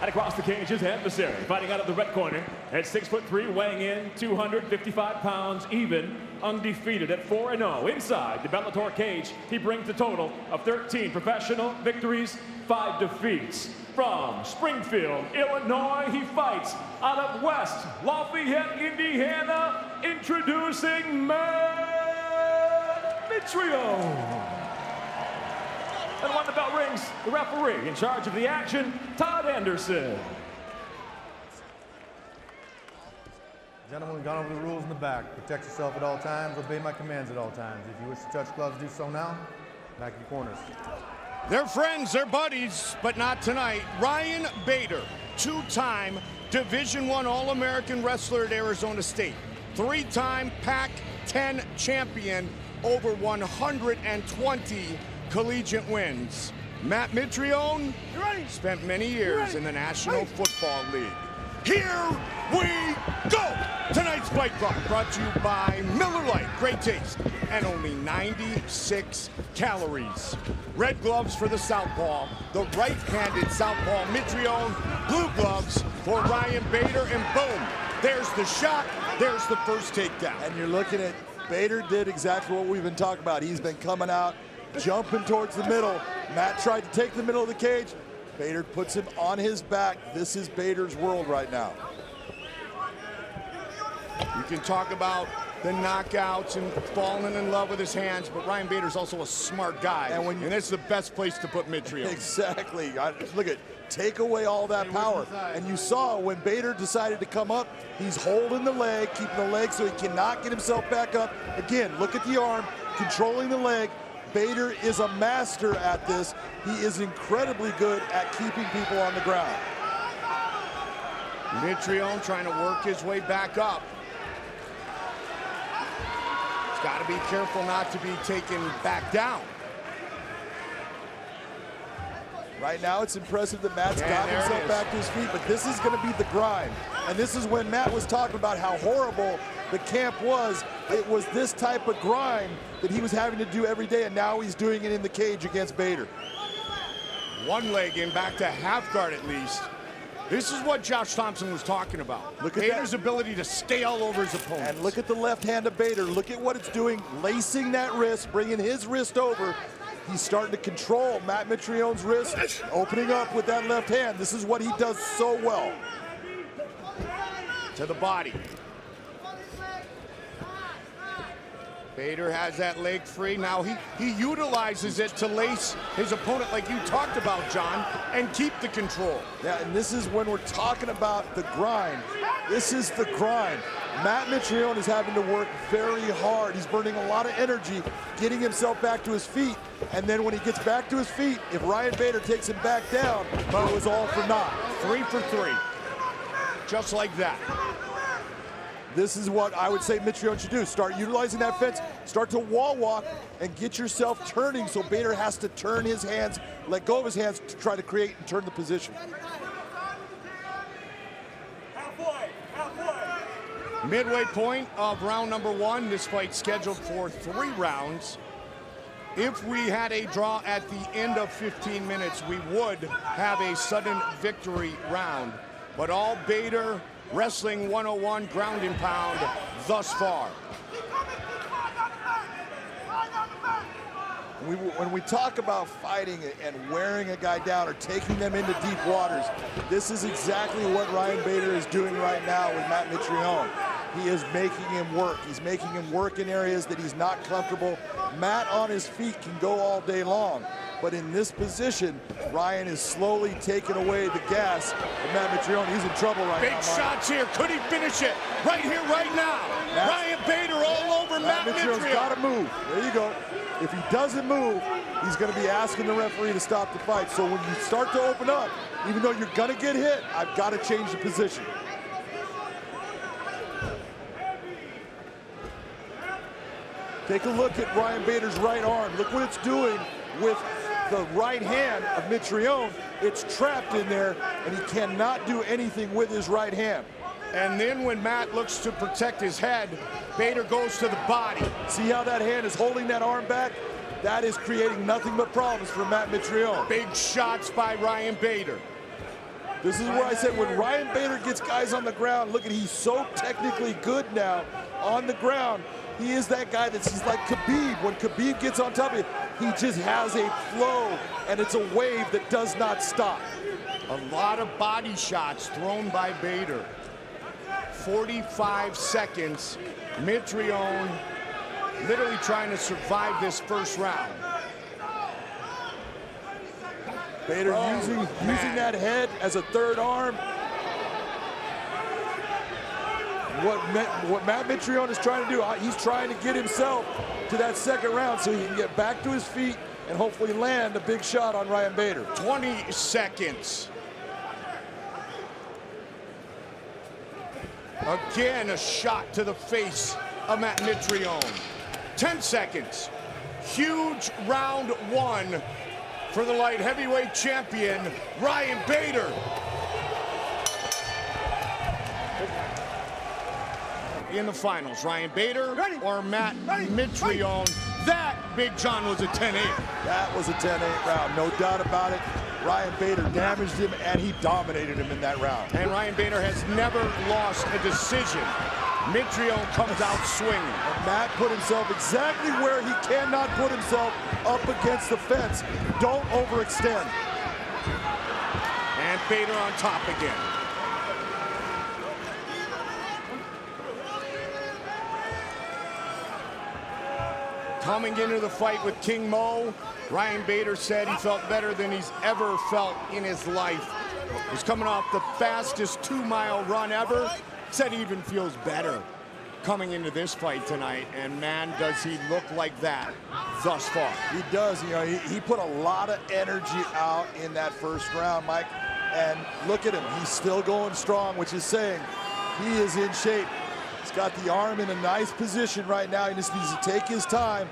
And across the cage, his adversary, fighting out of the red corner at 6'3", weighing in 255 pounds, even, undefeated at 4-0. Inside the Bellator cage, he brings a total of 13 professional victories, 5 defeats. From Springfield, Illinois, he fights out of West Lafayette, Indiana, introducing Mitrione. And when the bell rings, the referee in charge of the action, Todd Anderson. Gentlemen, we've gone over the rules in the back. Protect yourself at all times. Obey my commands at all times. If you wish to touch gloves, do so now. Back in your corners. They're friends, they're buddies, but not tonight. Ryan Bader, 2-time Division I All-American wrestler at Arizona State. 3-time Pac-10 champion, over 120 collegiate wins. Matt Mitrione spent many years in the National Football League. Here we go! Tonight's Fight Club brought to you by Miller Lite. Great taste and only 96 calories. Red gloves for the southpaw, the right-handed southpaw Mitrione, blue gloves for Ryan Bader, and boom, there's the shot, there's the first takedown. And you're looking at Bader did exactly what we've been talking about. He's been coming out, jumping towards the middle. Matt tried to take the middle of the cage. Bader puts him on his back. This is Bader's world right now. You can talk about the knockouts and falling in love with his hands, but Ryan Bader's also a smart guy, and that's the best place to put Mitrione. Exactly. Look at, take away all that power. And you saw when Bader decided to come up, he's holding the leg, keeping the leg so he cannot get himself back up. Again, look at the arm, controlling the leg. Bader is a master at this. He is incredibly good at keeping people on the ground. Mitrione trying to work his way back up. He's got to be careful not to be taken back down. Right now, it's impressive that Matt's got himself back to his feet, but this is going to be the grind. And this is when Matt was talking about how horrible the camp was. It was this type of grind that he was having to do every day, and now he's doing it in the cage against Bader. One leg in, back to half guard at least. This is what Josh Thompson was talking about. Look at Bader's ability to stay all over his opponent. And look at the left hand of Bader. Look at what it's doing, lacing that wrist, bringing his wrist over. He's starting to control Matt Mitrione's wrist, opening up with that left hand. This is what he does so well. To the body. Bader has that leg free. Now he utilizes it to lace his opponent like you talked about, John, and keep the control. Yeah, and this is when we're talking about the grind. This is the grind. Matt Mitrione is having to work very hard. He's burning a lot of energy, getting himself back to his feet. And then when he gets back to his feet, if Ryan Bader takes him back down, it was all for naught. 3 for 3. Just like that. This is what I would say Mitrione should do. Start utilizing that fence, start to wall walk, and get yourself turning so Bader has to turn his hands, let go of his hands to try to create and turn the position. Midway point of round number 1. This fight scheduled for 3 rounds. If we had a draw at the end of 15 minutes, we would have a sudden victory round. But all Bader, Wrestling 101, ground and pound thus far. When we talk about fighting and wearing a guy down or taking them into deep waters, this is exactly what Ryan Bader is doing right now with Matt Mitrione. He is making him work. He's making him work in areas that he's not comfortable. Matt on his feet can go all day long, but in this position, Ryan is slowly taking away the gas. And Matt Mitrione, he's in trouble right now. Big shots here. Could he finish it? Right here, right now. Ryan Bader all over Matt Mitrione. Mitrione's got to move. There you go. If he doesn't move, he's going to be asking the referee to stop the fight. So when you start to open up, even though you're going to get hit, I've got to change the position. Take a look at Ryan Bader's right arm. Look what it's doing with the right hand of Mitrione. It's trapped in there, and he cannot do anything with his right hand. And then when Matt looks to protect his head, Bader goes to the body. See how that hand is holding that arm back? That is creating nothing but problems for Matt Mitrione. Big shots by Ryan Bader. This is where I said when Ryan Bader gets guys on the ground, look at, he's so technically good now on the ground. He is that guy he's like Khabib. When Khabib gets on top of you, he just has a flow, and it's a wave that does not stop. A lot of body shots thrown by Bader. 45 seconds. Mitrione literally trying to survive this first round. Bader using that head as a third arm. What Matt Mitrione is trying to do, he's trying to get himself to that second round so he can get back to his feet and hopefully land a big shot on Ryan Bader. 20 seconds. Again, a shot to the face of Matt Mitrione. 10 seconds. Huge round 1 for the light heavyweight champion, Ryan Bader. In the finals, Ryan Bader or Matt Mitrione. That, Big John, was a 10-8. That was a 10-8 round, no doubt about it. Ryan Bader damaged him, and he dominated him in that round. And Ryan Bader has never lost a decision. Mitrione comes out swinging. And Matt put himself exactly where he cannot put himself, up against the fence. Don't overextend. And Bader on top again. Coming into the fight with King Mo, Ryan Bader said he felt better than he's ever felt in his life. He's coming off the fastest 2-mile run ever. Said he even feels better coming into this fight tonight. And man, does he look like that thus far. He does. You know, he put a lot of energy out in that first round, Mike. And look at him. He's still going strong, which is saying he is in shape. He's got the arm in a nice position right now. He just needs to take his time.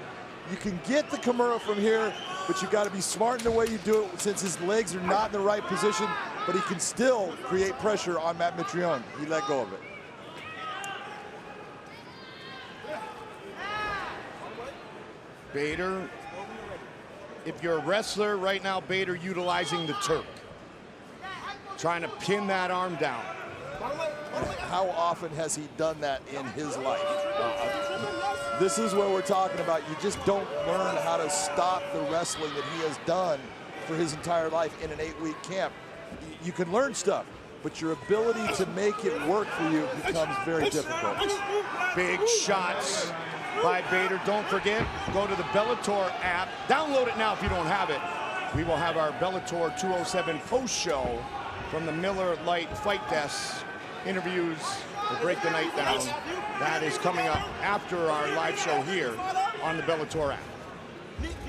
You can get the Kimura from here, but you got to be smart in the way you do it since his legs are not in the right position, but he can still create pressure on Matt Mitrione. He let go of it. Bader, if you're a wrestler right now, Bader utilizing the Turk. Trying to pin that arm down. How often has he done that in his life? This is what we're talking about. You just don't learn how to stop the wrestling that he has done for his entire life in an 8-week camp. You can learn stuff, but your ability to make it work for you becomes very difficult. Big shots by Bader. Don't forget, go to the Bellator app. Download it now if you don't have it. We will have our Bellator 207 post show from the Miller Lite Fight Desk. Interviews to break the night down. That is coming up after our live show here on the Bellator app.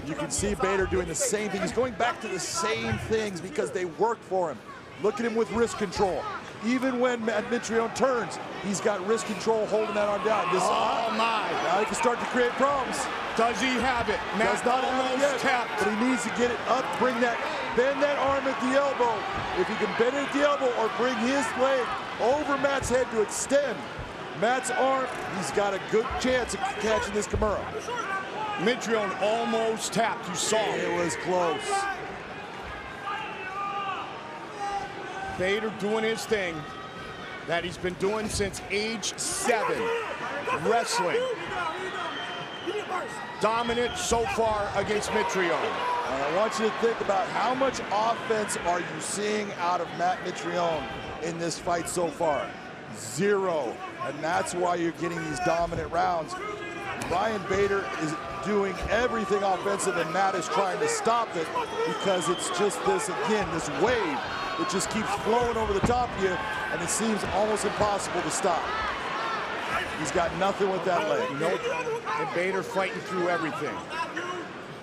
You can see Bader doing the same thing. He's going back to the same things because they work for him. Look at him with wrist control. Even when Mitrione turns, he's got wrist control holding that arm down. This, oh my! Now he can start to create problems. Does he have it? Does not have it yet, tapped. but he needs to get it up, bend that arm at the elbow. If he can bend it at the elbow or bring his leg over Matt's head to extend Matt's arm, he's got a good chance of catching this Kimura. Mitrione almost tapped. You saw it. It was close. Bader doing his thing that he's been doing since age 7, wrestling. Dominant so far against Mitrione. And I want you to think about how much offense are you seeing out of Matt Mitrione in this fight so far? 0. And that's why you're getting these dominant rounds. Ryan Bader is doing everything offensive, and Matt is trying to stop it because it's just this, again, this wave that just keeps flowing over the top of you, and it seems almost impossible to stop. He's got nothing with that leg. Nope. And Bader fighting through everything.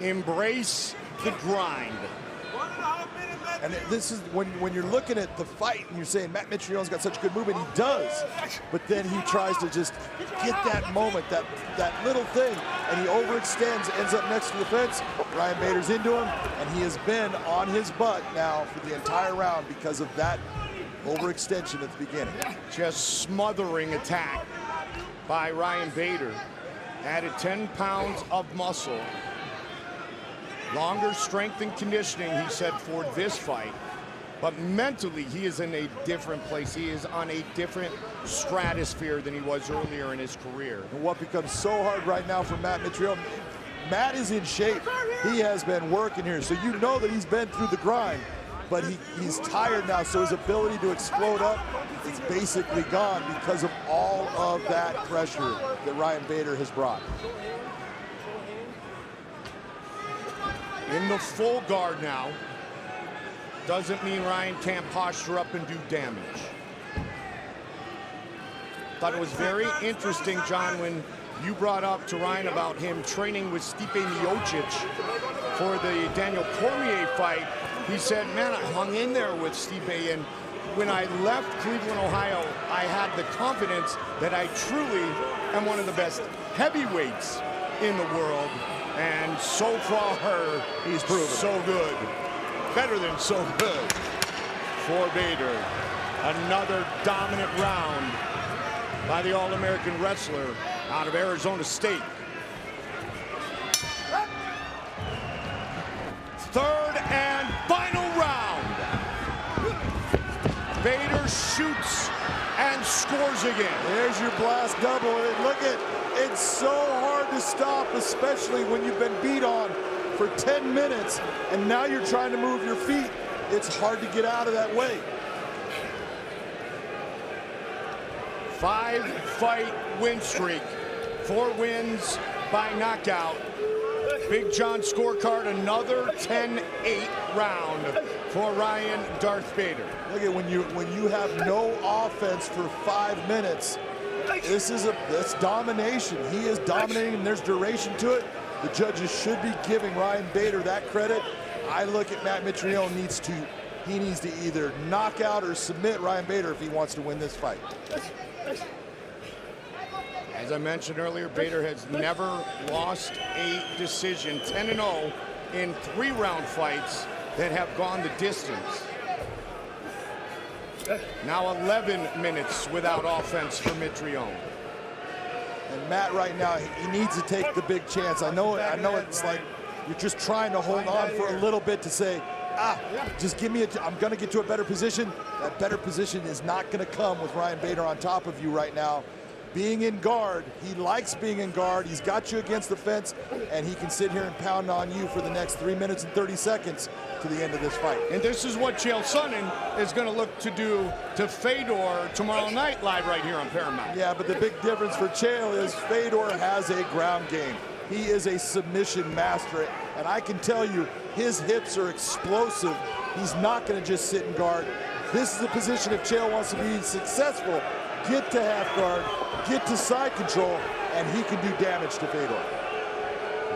Embrace the grind. And this is when you're looking at the fight and you're saying Matt Mitrione's got such good movement, he does. But then he tries to just get that moment, that little thing, and he overextends, ends up next to the fence. Ryan Bader's into him, and he has been on his butt now for the entire round because of that overextension at the beginning. Just smothering attack by Ryan Bader. Added 10 pounds of muscle. Longer strength and conditioning, he said, for this fight. But mentally, he is in a different place. He is on a different stratosphere than he was earlier in his career. And what becomes so hard right now for Matt Mitrione, Matt is in shape. He has been working here, so you know that he's been through the grind, but he's tired now, so his ability to explode up is basically gone because of all of that pressure that Ryan Bader has brought. In the full guard now. Doesn't mean Ryan can't posture up and do damage. Thought it was very interesting, John, when you brought up to Ryan about him training with Stipe Miocic for the Daniel Cormier fight. He said, man, I hung in there with Stipe, and when I left Cleveland, Ohio, I had the confidence that I truly am one of the best heavyweights in the world. And so far, he's proven so good. Better than so good for Bader. Another dominant round by the All-American wrestler out of Arizona State. Third and final round. Bader shoots and scores again. There's your blast double. And look at, it's so hard to stop, especially when you've been beat on for 10 minutes, and now you're trying to move your feet. It's hard to get out of that way. 5-fight win streak. 4 wins by knockout. Big John scorecard, another 10-8 round for Ryan Darth Bader. Look at when you have no offense for 5 minutes. That's domination. He is dominating, and there's duration to it. The judges should be giving Ryan Bader that credit. I look at Matt Mitrione he needs to either knock out or submit Ryan Bader if he wants to win this fight. As I mentioned earlier, Bader has never lost a decision. 10-0 in 3-round fights that have gone the distance. Now 11 minutes without offense for Mitrione. And Matt right now, he needs to take the big chance. I know it's like you're just trying to hold on for a little bit to say, just give me I'm gonna get to a better position. That better position is not gonna come with Ryan Bader on top of you right now. Being in guard, he likes being in guard. He's got you against the fence, and he can sit here and pound on you for the next 3 minutes and 30 seconds to the end of this fight. And this is what Chael Sonnen is going to look to do to Fedor tomorrow night, live right here on Paramount. Yeah, but the big difference for Chael is Fedor has a ground game. He is a submission master, and I can tell you, his hips are explosive. He's not going to just sit in guard. This is a position, if Chael wants to be successful, get to half guard, get to side control, and he can do damage to Fedor.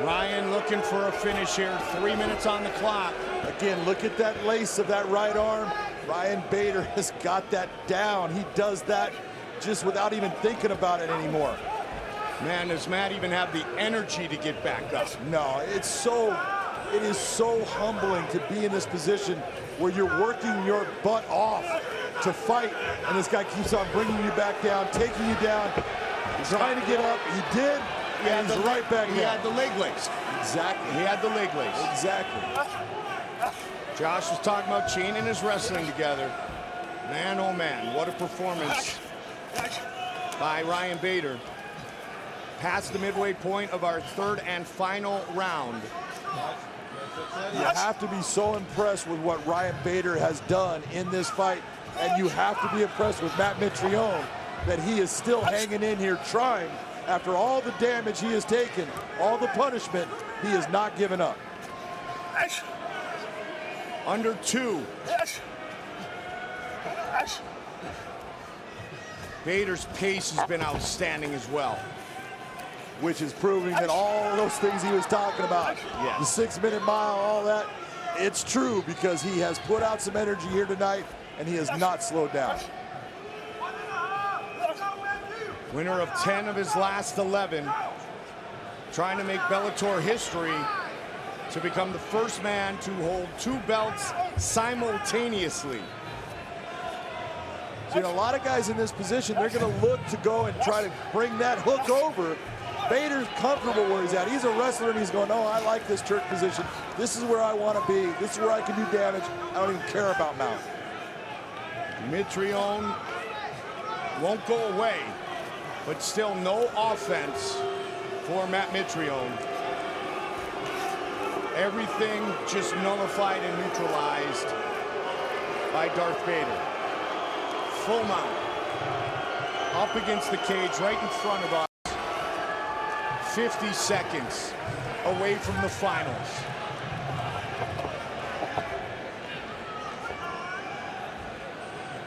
Ryan looking for a finish here. 3 minutes on the clock. Again, look at that lace of that right arm. Ryan Bader has got that down. He does that just without even thinking about it anymore. Man, does Matt even have the energy to get back up? No, it is so humbling to be in this position where you're working your butt off to fight, and this guy keeps on bringing you back down, taking you down, trying to get up. He did, and he's right back down. He had the leg lace. Exactly. He had the leg lace. Exactly. Josh was talking about chaining his wrestling together. Man, oh man, what a performance by Ryan Bader. Past the midway point of our third and final round. You have to be so impressed with what Ryan Bader has done in this fight, and you have to be impressed with Matt Mitrione that he is still hanging in here trying. After all the damage he has taken, all the punishment, he is not giving up. Under 2. Bader's pace has been outstanding as well. Which is proving that all those things he was talking about, the 6-minute mile, all that, it's true because he has put out some energy here tonight and he has not slowed down. Winner of 10 of his last 11, trying to make Bellator history to become the first man to hold 2 belts simultaneously. So, you know, a lot of guys in this position, they're going to look to go and try to bring that hook over. Bader's comfortable where he's at. He's a wrestler and he's going, oh, I like this Turk position. This is where I want to be. This is where I can do damage. I don't even care about mount. Mitrione won't go away, but still no offense for Matt Mitrione. Everything just nullified and neutralized by Darth Bader. Full mount. Up against the cage right in front of us. 50 seconds away from the finals.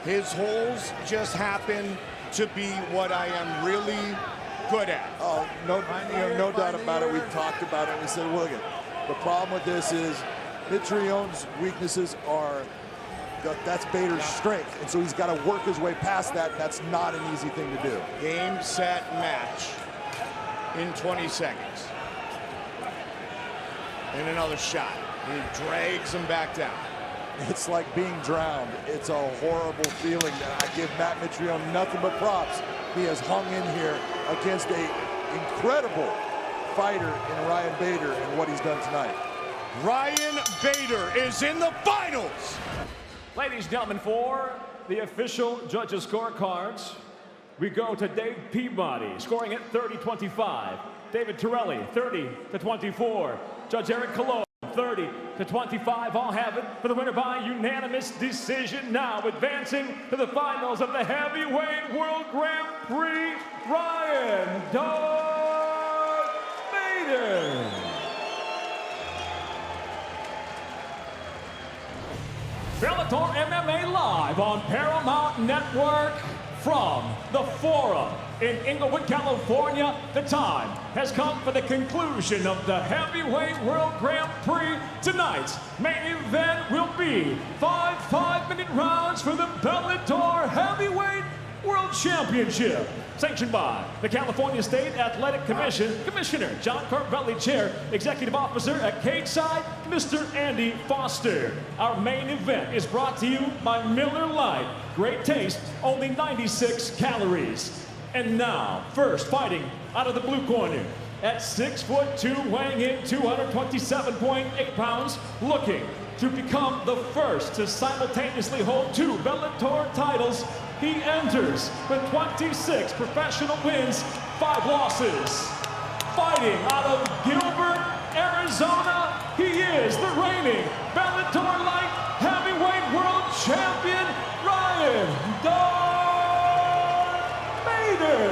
His holes just happen to be what I am really good at. Oh, no doubt about it. We've talked about it. We said, well, look, the problem with this is Mitrione's weaknesses are, that's Bader's strength. And so he's got to work his way past that. That's not an easy thing to do. Game, set, match in 20 seconds. And another shot. And he drags him back down. It's like being drowned. It's a horrible feeling that I give Matt Mitrione nothing but props. He has hung in here against an incredible fighter in Ryan Bader and what he's done tonight. Ryan Bader is in the finals. Ladies and gentlemen, for the official judges' scorecards, we go to Dave Peabody, scoring at 30-25. David Torelli, 30-24. Judge Eric Cologne, 30-25. All have it for the winner by unanimous decision. Now advancing to the finals of the Heavyweight World Grand Prix, Ryan Darth Bader. Bellator MMA live on Paramount Network from the Forum in Inglewood, California. The time has come for the conclusion of the Heavyweight World Grand Prix. Tonight's main event will be 5 5-minute rounds for the Bellator Heavyweight World Championship. Sanctioned by the California State Athletic Commission, Commissioner John Carvelli, Chair, Executive Officer at Cageside, Mr. Andy Foster. Our main event is brought to you by Miller Lite. Great taste, only 96 calories. And now, first fighting out of the blue corner, at 6'2", weighing in 227.8 pounds, looking to become the first to simultaneously hold 2 Bellator titles. He enters with 26 professional wins, 5 losses. Fighting out of Gilbert, Arizona, he is the reigning Bellator Light Heavyweight World Champion, Ryan Darth Bader.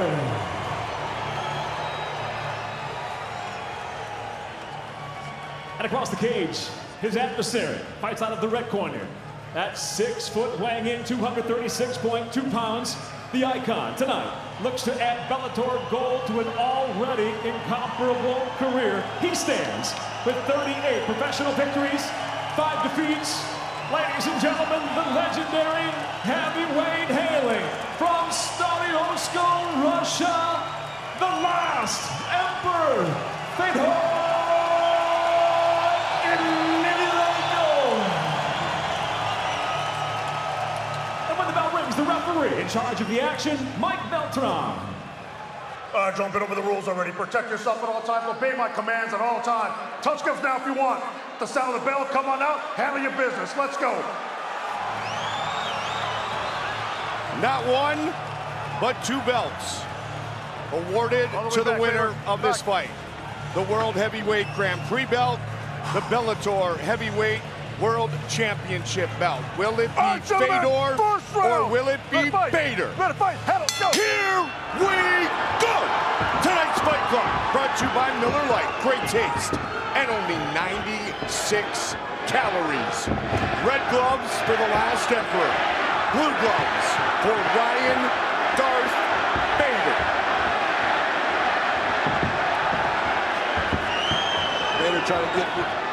And across the cage, his adversary fights out of the red corner. At 6 foot, weighing in 236.2 pounds, The icon tonight looks to add Bellator gold to an already incomparable career. He stands with 38 professional victories, 5 defeats. Ladies and gentlemen, the legendary heavyweight hailing from Stalinovsko, Russia, the last Emperor, Fedor I. And when the bell rings, the referee in charge of the action, Mike Beltran. John, been over the rules already. Protect yourself at all times. Obey my commands at all times. Touch gloves now if you want. The sound of the bell, come on out. Handle your business. Let's go. Not one, but 2 belts awarded to the winner of this fight. The World Heavyweight Grand Prix belt, the Bellator Heavyweight World Championship belt. Will it be Fedor or will it be Bader? Ready to fight. Handle, go. Here we go! Tonight's Fight Club brought to you by Miller Lite. Great taste and only 96 calories. Red gloves for the last Emperor. Blue gloves for Ryan Darth Bader. Bader trying to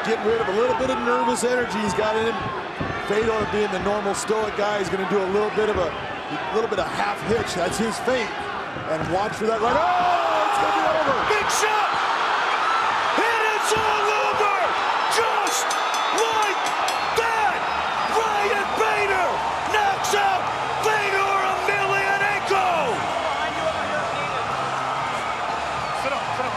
get rid of a little bit of nervous energy he's got in him. Fedor, being the normal stoic guy, is going to do a little bit of half hitch. That's his feint. And watch for that right. Oh, it's going to be over. Big shot! And it's all over! Just like that! Ryan Bader knocks out Fedor Emelianenko! Sit up, sit up.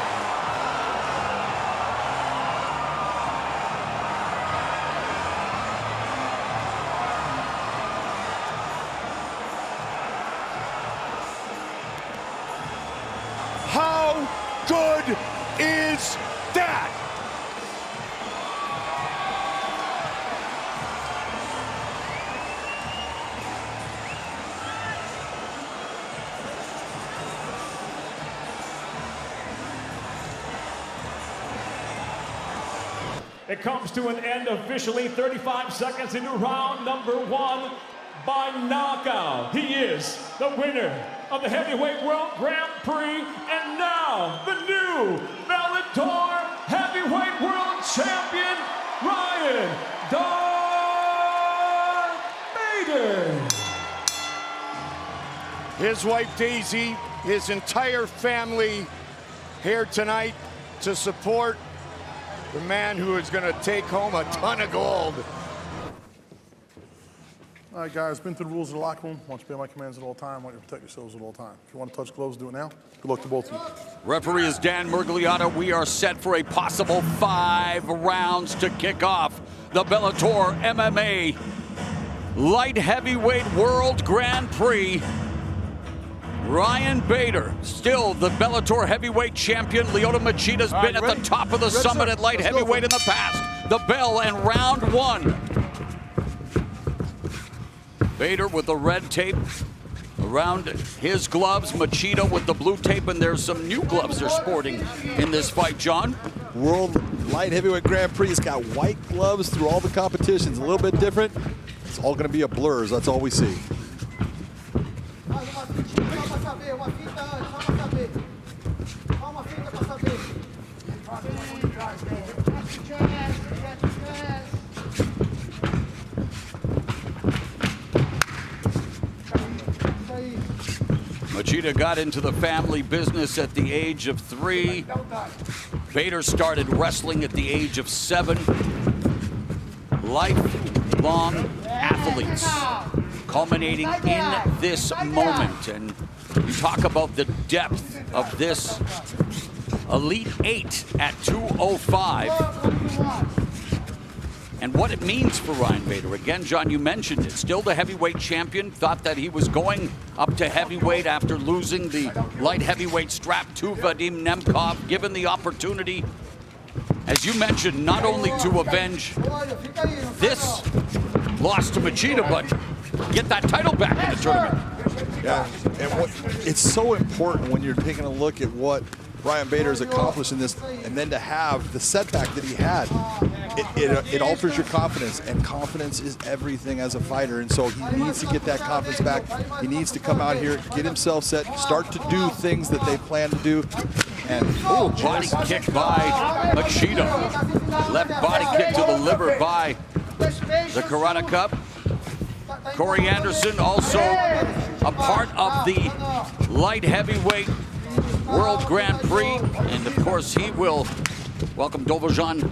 How good is that? It comes to an end officially 35 seconds into round number 1 by knockout. He is the winner of the Heavyweight World Grand Prix and now the new Bellator Heavyweight World Champion, Ryan Darth Bader. His wife Daisy, his entire family here tonight to support the man who is going to take home a ton of gold. All right, guys, been through the rules of the locker room. I want you to obey my commands at all times. I want you to protect yourselves at all times. If you want to touch gloves, do it now. Good luck to both of you. Referee is Dan Murgliata. We are set for a possible 5 rounds to kick off the Bellator MMA Light Heavyweight World Grand Prix. Ryan Bader, still the Bellator Heavyweight Champion. Lyoto Machida's been at the top of the summit at light heavyweight in the past. The bell and round 1. Bader with the red tape around his gloves. Machida with the blue tape, and there's some new gloves they're sporting in this fight, John. World Light Heavyweight Grand Prix has got white gloves through all the competitions. A little bit different. It's all going to be a blur, so that's all we see. Machida got into the family business at the age of 3. Bader started wrestling at the age of 7. Lifelong athletes culminating in this moment. And you talk about the depth of this Elite 8 at 205. And what it means for Ryan Bader. Again, John, you mentioned it. Still the heavyweight champion. Thought that he was going up to heavyweight after losing the light heavyweight strap to Vadim Nemkov. Given the opportunity, as you mentioned, not only to avenge this loss to Machida, but get that title back in the tournament. Yeah, and it's so important when you're taking a look at what Ryan Bader has accomplished in this, and then to have the setback that he had, it alters your confidence, and confidence is everything as a fighter. And so he needs to get that confidence back. He needs to come out here, get himself set, start to do things that they plan to do. And body kick by Machida. Left body kick to the liver by the Karate Cup. Corey Anderson, also a part of the light heavyweight World Grand Prix. And of course, he will welcome Dovojan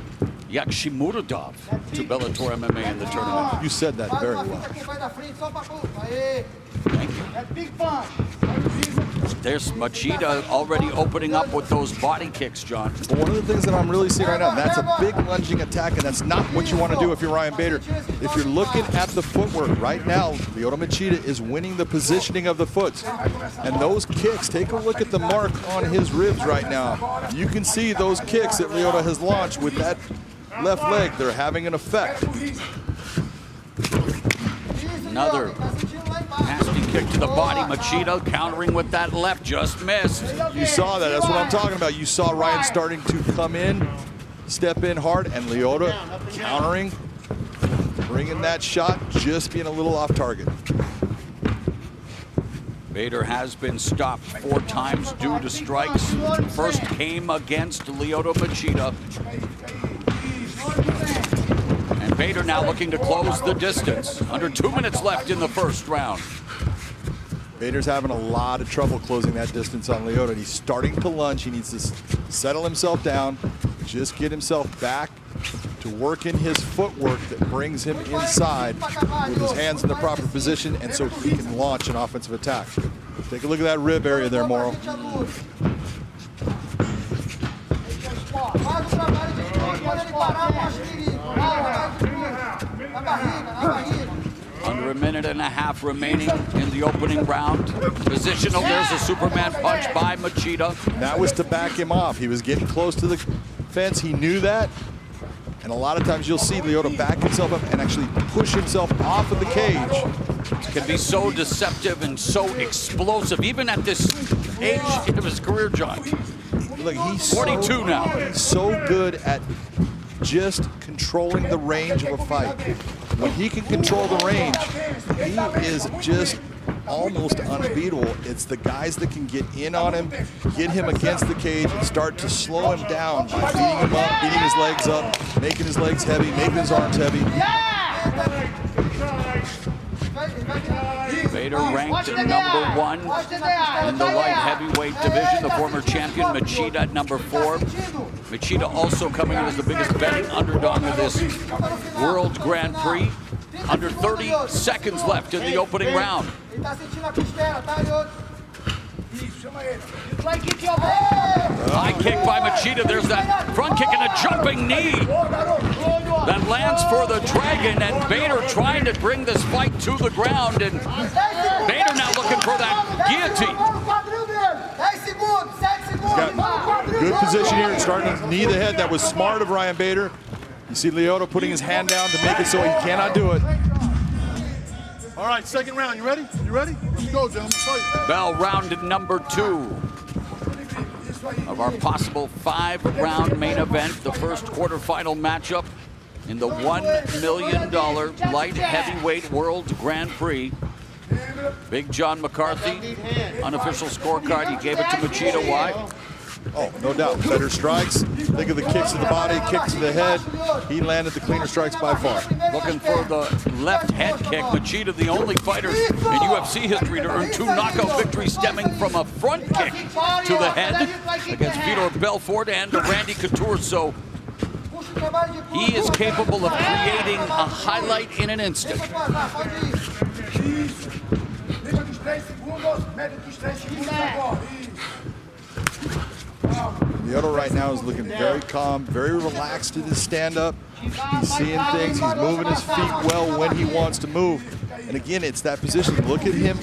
Yakshimuradov to Bellator MMA in the tournament. You said that very well. Thank you. There's Machida already opening up with those body kicks, John. But one of the things that I'm really seeing right now, that's a big lunging attack, and that's not what you want to do if you're Ryan Bader. If you're looking at the footwork right now, Lyoto Machida is winning the positioning of the foot. And those kicks, take a look at the mark on his ribs right now. You can see those kicks that Lyoto has launched with that left leg. They're having an effect. Another nasty kick to the body. Machida countering with that left, just missed. You saw that. That's what I'm talking about. You saw Ryan starting to come in, step in hard, and Lyoto countering, bringing that shot, just being a little off target. Bader has been stopped 4 times due to strikes. First came against Lyoto Machida. And Bader now looking to close the distance. Under 2 minutes left in the first round. Bader's having a lot of trouble closing that distance on Lyoto. He's starting to lunge. He needs to settle himself down, just get himself back to work in his footwork that brings him inside with his hands in the proper position, and so he can launch an offensive attack. Take a look at that rib area there, Morrow. Under 1.5 minutes remaining in the opening round. Positional, there's a Superman punch by Machida. That was to back him off. He was getting close to the fence. He knew that. And a lot of times you'll see Lyoto back himself up and actually push himself off of the cage. Can be so deceptive and so explosive, even at this age of his career, John. Look, he's 42 now. He's so good at just controlling the range of a fight. When he can control the range, he is just almost unbeatable. It's the guys that can get in on him, get him against the cage, and start to slow him down by beating him up, beating his legs up, making his legs heavy, making his arms heavy. Bader ranked at #1 in the light heavyweight division. The former champion Machida at #4. Machida also coming in as the biggest betting underdog of this World Grand Prix. Under 30 seconds left in the opening round. High kick by Machida. There's that front kick and a jumping knee that lands for the Dragon, and Bader trying to bring this fight to the ground, and Bader now looking for that guillotine. He's got good position here, starting to knee the head. That was smart of Ryan Bader. You see Lyoto putting his hand down to make it so he cannot do it. All right, second round. You ready? You ready? Let's go, gentlemen. Bell round #2 of our possible 5-round main event, the first quarterfinal matchup in the $1 million light heavyweight World Grand Prix. Big John McCarthy, unofficial scorecard. He gave it to Machida. Why? Oh, no doubt. Better strikes. Think of the kicks to the body, kicks to the head. He landed the cleaner strikes by far. Looking for the left head kick. Machida, the only fighter in UFC history to earn 2 knockout victories stemming from a front kick to the head against Fedor Belfort and Randy Couture. So he is capable of creating a highlight in an instant. Lyoto right now is looking very calm, very relaxed in his stand-up. He's seeing things. He's moving his feet well when he wants to move. And again, it's that position. Look at him.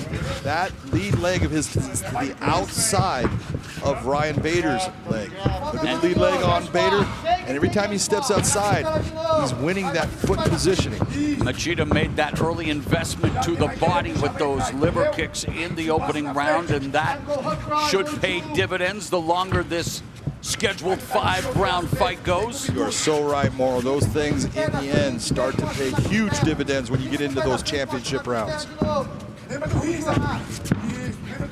That lead leg of his is the outside of Ryan Bader's leg. Look at the lead leg on Bader, and every time he steps outside, he's winning that foot positioning. Machida made that early investment to the body with those liver kicks in the opening round, and that should pay dividends the longer this scheduled 5-round fight goes. You are so right, Mauro. Those things in the end start to pay huge dividends when you get into those championship rounds.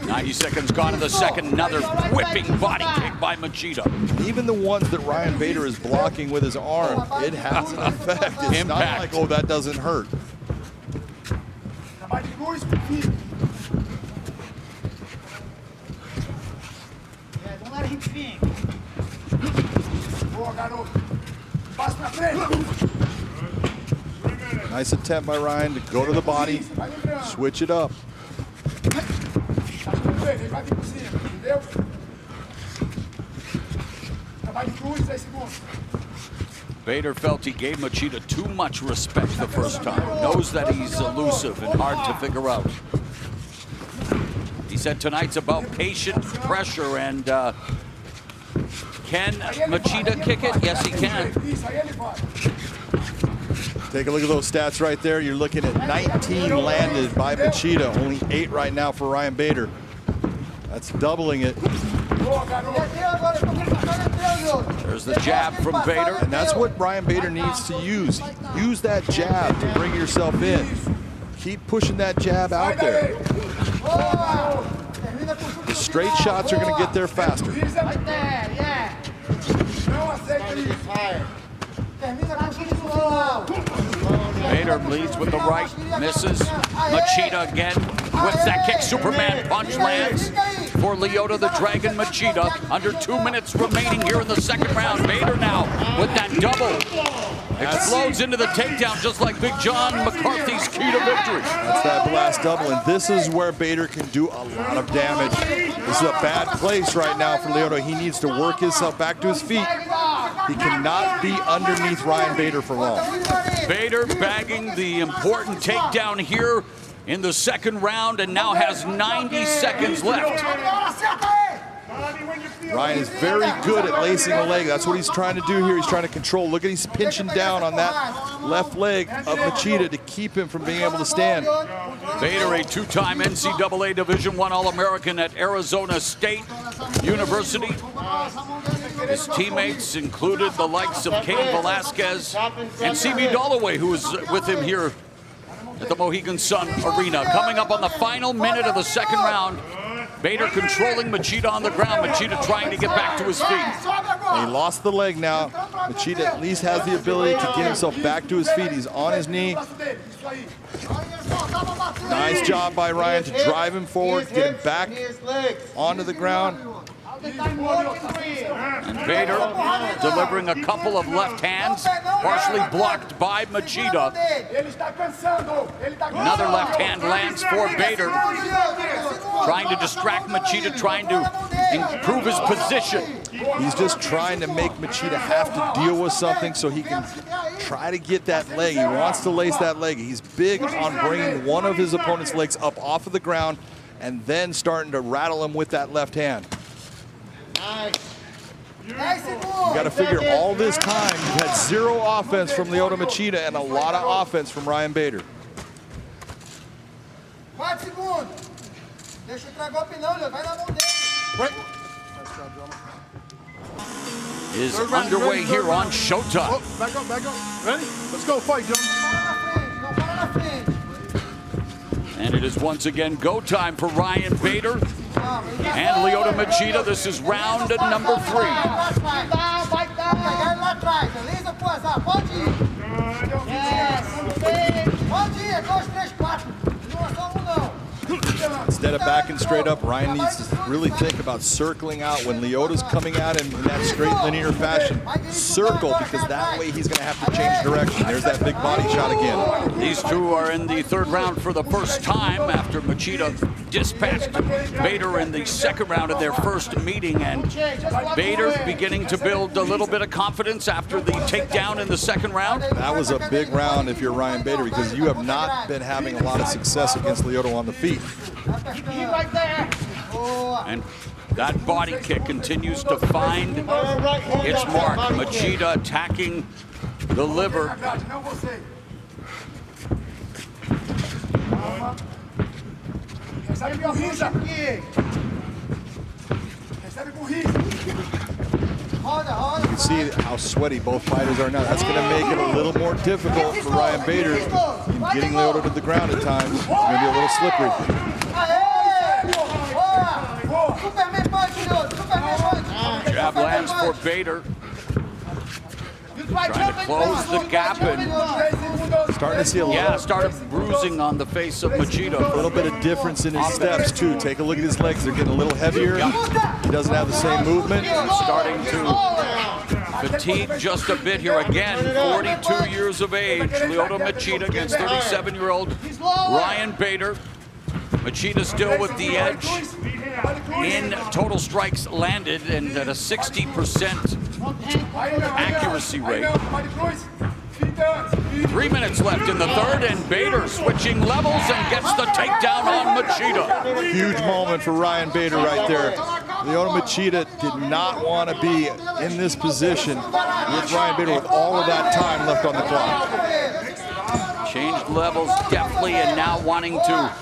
90 seconds gone in the second. Another whipping body kick by Machida. Even the ones that Ryan Bader is blocking with his arm, it has an effect. It's not like, oh, that doesn't hurt. Nice attempt by Ryan to go to the body, switch it up. Bader felt he gave Machida too much respect the first time. Knows that he's elusive and hard to figure out. He said tonight's about patient pressure, and can Machida kick it? Yes, he can. Take a look at those stats right there. You're looking at 19 landed by Machida, only 8 right now for Ryan Bader. That's doubling it. There's the jab from Bader. And that's what Ryan Bader needs to use. Use that jab to bring yourself in. Keep pushing that jab out there. The straight shots are going to get there faster. Bader leads with the right, misses. Machida again whips that kick. Superman punch lands for Lyoto the Dragon Machida. Under 2 minutes remaining here in the second round. Bader now with that double. Explodes into the takedown just like Big John McCarthy's key to victory. That's that blast double, and this is where Bader can do a lot of damage. This is a bad place right now for Lyoto. He needs to work himself back to his feet. He cannot be underneath Ryan Bader for long. Bader bagging the important takedown here in the second round and now has 90 seconds left. Ryan is very good at lacing a leg. That's what he's trying to do here. He's trying to control. Look at he's pinching down on that left leg of Machida to keep him from being able to stand. Bader, a 2-time NCAA Division I All-American at Arizona State University. His teammates included the likes of Cain Velasquez and C.B. Dalloway, who was with him here at the Mohegan Sun Arena. Coming up on the final minute of the second round, Bader controlling Machida on the ground. Machida trying to get back to his feet. He lost the leg now. Machida at least has the ability to get himself back to his feet. He's on his knee. Nice job by Ryan to drive him forward, get him back onto the ground. And Bader delivering a couple of left hands, partially blocked by Machida. Another left hand lands for Bader, trying to distract Machida, trying to improve his position. He's just trying to make Machida have to deal with something so he can try to get that leg. He wants to lace that leg. He's big on bringing one of his opponent's legs up off of the ground and then starting to rattle him with that left hand. You got to figure all this time you had 0 offense from Lyoto Machida and a lot of offense from Ryan Bader. Is underway here on Showtime. Oh, back up. Ready? Let's go fight, gentlemen. And it is once again go time for Ryan Bader and Lyoto Machida. This is round number 3. Instead of backing straight up, Ryan needs to really think about circling out when Lyoto's coming at him in that straight linear fashion. Circle, because that way he's going to have to change direction. There's that big body shot again. These two are in the third round for the first time after Machida dispatched Bader in the second round of their first meeting, and Bader beginning to build a little bit of confidence after the takedown in the second round. That was a big round if you're Ryan Bader, because you have not been having a lot of success against Lyoto on the feet. And That body kick continues to find its mark. Machida attacking the liver. You can see how sweaty both fighters are now. That's going to make it a little more difficult for Ryan Bader in getting Lyoto to the ground at times. It's going to be a little slippery. Jab lands for Bader. Trying to close the gap and starting to see a little, started bruising on the face of Machida. A little bit of difference in his steps too. Take a look at his legs; they're getting a little heavier. He doesn't have the same movement. He's starting to fatigue just a bit here again. 42 years of age, Lyoto Machida against 37-year-old Ryan Bader. Machida still with the edge in total strikes landed and at a 60% accuracy rate. 3 minutes left in the third, and Bader switching levels and gets the takedown on Machida. Huge moment for Ryan Bader right there. Lyoto Machida did not want to be in this position with Ryan Bader with all of that time left on the clock. Changed levels deftly and now wanting to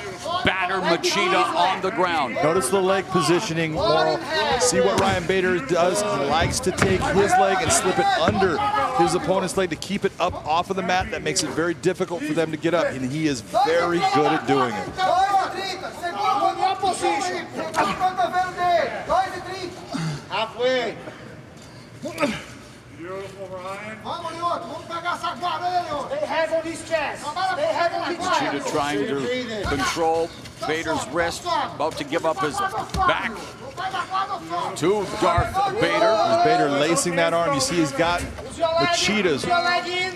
batter Machida on the ground. Notice the leg positioning, Morrow. See what Ryan Bader does. He likes to take his leg and slip it under his opponent's leg to keep it up off of the mat. That makes it very difficult for them to get up, and he is very good at doing it. Halfway. Beautiful, Ryan. Stay heavy on his chest. Stay heavy on his chest. Machida trying to control Bader's wrist, about to give up his back to Darth Bader. Bader lacing that arm. You see he's got Machida's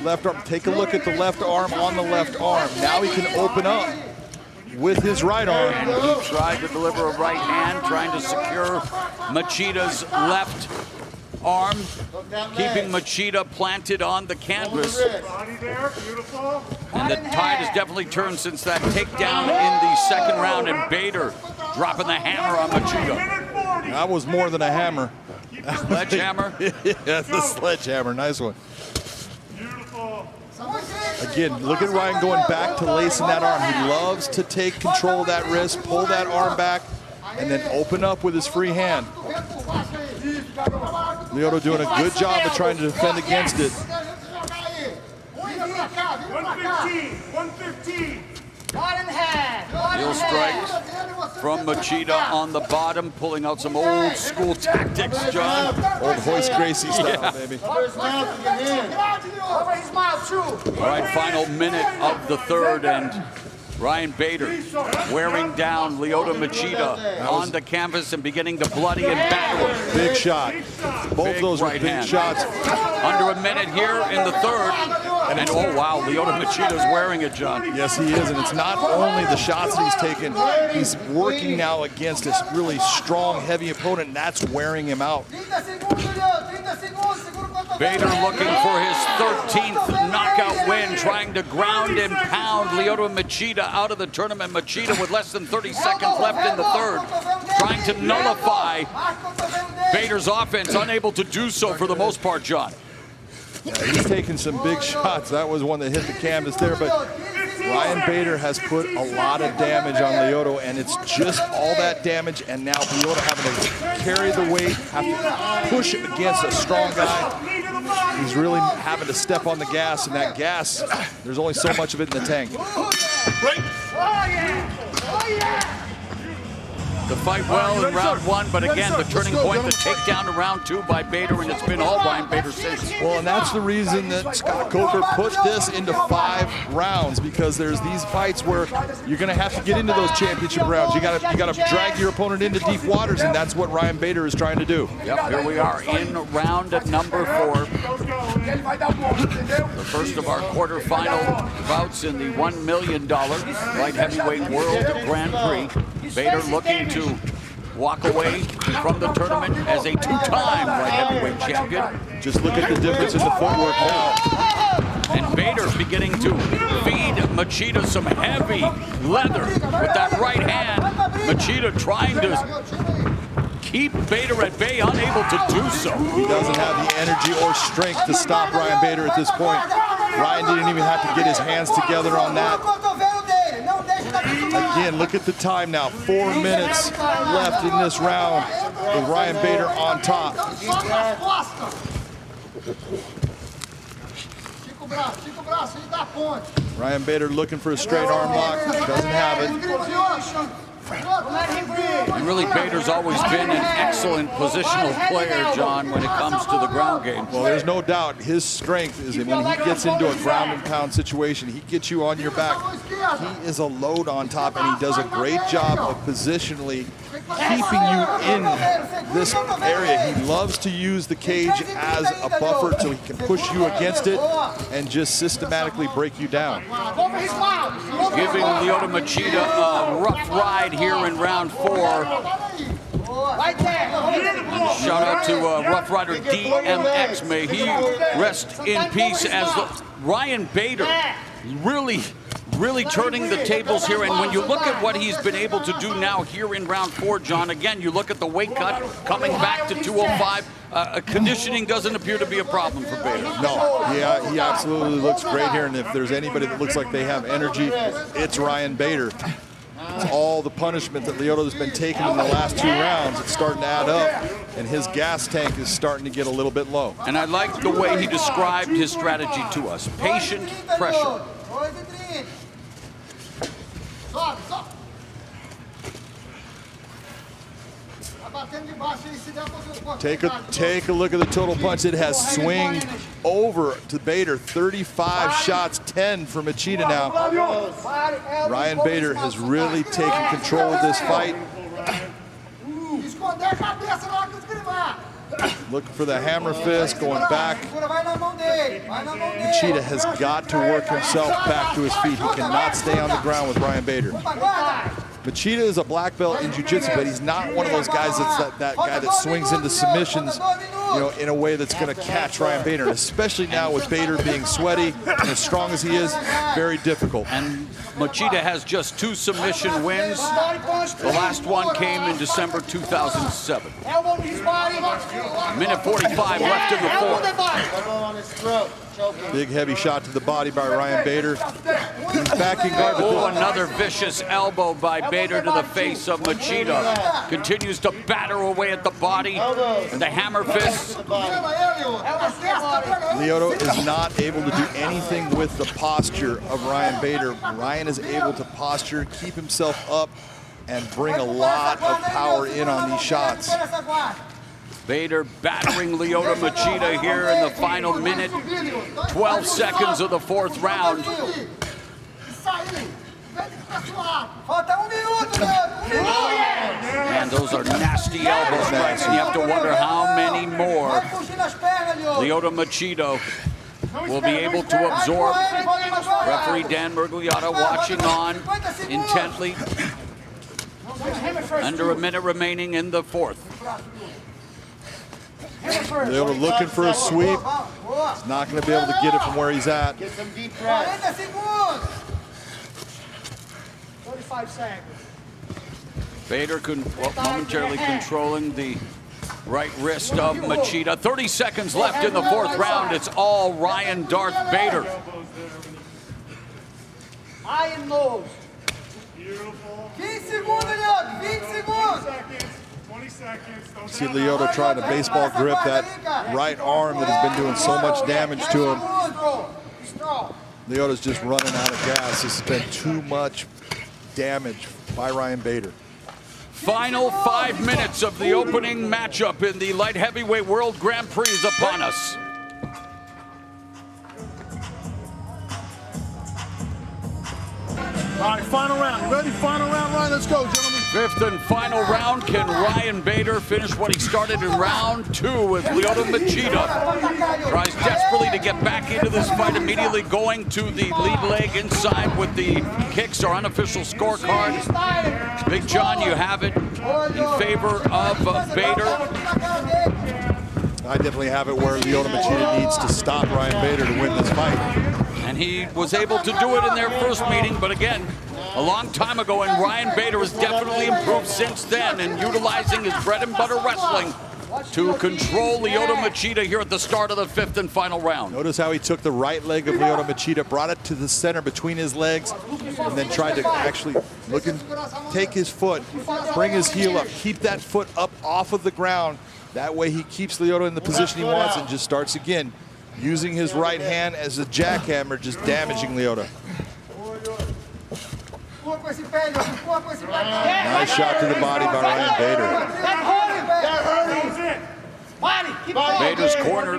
left arm. Take a look at the left arm on the left arm. Now he can open up with his right arm. And he tried to deliver a right hand, trying to secure Machida's left arm, keeping Machida planted on the canvas. Body there, beautiful. And the tide has definitely turned since that takedown in the second round, and Bader dropping the hammer on Machida. That was more than a hammer. Sledgehammer? Yeah, the sledgehammer. Nice one. Beautiful. Again, look at Ryan going back to lacing that arm. He loves to take control of that wrist, pull that arm back, and then open up with his free hand. Lyoto doing a good job of trying to defend against it. 115. Heel strikes from Machida on the bottom, pulling out some old school tactics, John. Old Hoist Gracie style, baby. All right, final minute of the third, and Ryan Bader wearing down Lyoto Machida on the canvas and beginning to bloody and batter him. Big shot. Both of those were big shots. Under a minute here in the third. And oh wow, Lyoto Machida's wearing it, John. Yes, he is, and it's not only the shots that he's taken, he's working now against this really strong, heavy opponent, and that's wearing him out. Bader looking for his 13th knockout win, trying to ground and pound Lyoto Machida out of the tournament. Machida with less than 30 seconds left in the third, trying to nullify Bader's offense, unable to do so for the most part, John. Yeah, he's taking some big shots. That was one that hit the canvas there, but Ryan Bader has put a lot of damage on Lyoto, and it's just all that damage, and now Lyoto having to carry the weight, have to push it against a strong guy. He's really having to step on the gas, and that gas, there's only so much of it in the tank. The fight well in round one, but again, the turning point, the takedown in round two by Bader, and it's been all Ryan Bader since. Well, and that's the reason that Scott Coker put this into 5 rounds, because there's these fights where you're going to have to get into those championship rounds. You got to drag your opponent into deep waters, and that's what Ryan Bader is trying to do. Yep, here we are in round number 4. The first of our quarterfinal bouts in the $1 million light heavyweight world Grand Prix. Bader looking to walk away from the tournament as a 2-time light heavyweight champion. Just look at the difference in the footwork now. And Bader beginning to feed Machida some heavy leather with that right hand. Machida trying to keep Bader at bay, unable to do so. He doesn't have the energy or strength to stop Ryan Bader at this point. Ryan didn't even have to get his hands together on that. Again, look at the time now. 4 minutes left in this round with Ryan Bader on top. Ryan Bader looking for a straight arm lock. Doesn't have it. And really, Bader's always been an excellent positional player, John, when it comes to the ground game. Well, there's no doubt his strength is when he gets into a ground and pound situation, he gets you on your back. He is a load on top, and he does a great job of positionally keeping you in this area. He loves to use the cage as a buffer so he can push you against it and just systematically break you down. Giving Lyoto Machida a rough ride here in round 4. Shout out to Rough Rider DMX. May he rest in peace, as Ryan Bader really turning the tables here. And when you look at what he's been able to do now here in round 4, John, again, you look at the weight cut coming back to 205. Conditioning doesn't appear to be a problem for Bader. No, yeah, he absolutely looks great here. And if there's anybody that looks like they have energy, it's Ryan Bader. It's all the punishment that Lyoto's been taking in the last 2 rounds. It's starting to add up, and his gas tank is starting to get a little bit low. And I like the way he described his strategy to us. Patient pressure. Take a look at the total punch. It has swinged over to Bader. 35 shots, 10 for Machida now. Ryan Bader has really taken control of this fight. Looking for the hammer fist, going back. Machida has got to work himself back to his feet. He cannot stay on the ground with Ryan Bader. Machida is a black belt in Jiu-Jitsu, but he's not one of those guys that's that guy that swings into submissions, you know, in a way that's going to catch Ryan Bader. And especially now with Bader being sweaty and as strong as he is, very difficult. And Machida has just 2 submission wins. The last one came in December 2007. Minute 45 left in the 4th. Big heavy shot to the body by Ryan Bader. He's backing guard. Oh, another vicious elbow by Bader to the face of Machida. Continues to batter away at the body. And the hammer fists. Lyoto is not able to do anything with the posture of Ryan Bader. Ryan is able to posture, keep himself up, and bring a lot of power in on these shots. Bader battering Lyoto Machida here in the final minute, 12 seconds of the 4th round. And those are nasty elbow strikes, and you have to wonder how many more Lyoto Machida will be able to absorb. Referee Dan Mergliata watching on intently. Under a minute remaining in the 4th. Lyoto looking for a sweep. He's not going to be able to get it from where he's at. Get some deep breaths. 45 seconds. Bader momentarily controlling the right wrist of Machida. 30 seconds left in the 4th round. It's all Ryan Darth Bader. High and lows. Beautiful. 20 segundos, Lyoto. 20 segundos. 20 seconds. See Lyoto trying to baseball grip that right arm that has been doing so much damage to him. Lyoto's just running out of gas. This has been too much damage by Ryan Bader. Final 5 minutes of the opening matchup in the light heavyweight World Grand Prix is upon us. All right, final round. You ready? Final round, Ryan. Let's go, gentlemen. 5th and final round. Can Ryan Bader finish what he started in round 2 with Lyoto Machida? Tries desperately to get back into this fight, immediately going to the lead leg inside with the kicks, our unofficial scorecard. Big John, you have it in favor of Bader. I definitely have it where Lyoto Machida needs to stop Ryan Bader to win this fight. And he was able to do it in their first meeting, but again, a long time ago, and Ryan Bader has definitely improved since then in utilizing his bread and butter wrestling to control Lyoto Machida here at the start of the 5th and final round. Notice how he took the right leg of Lyoto Machida, brought it to the center between his legs, and then tried to actually take his foot, bring his heel up, keep that foot up off of the ground. That way he keeps Lyoto in the position he wants and just starts again, using his right hand as a jackhammer, just damaging Lyoto. Nice shot to the body by Ryan Bader. Bader's corner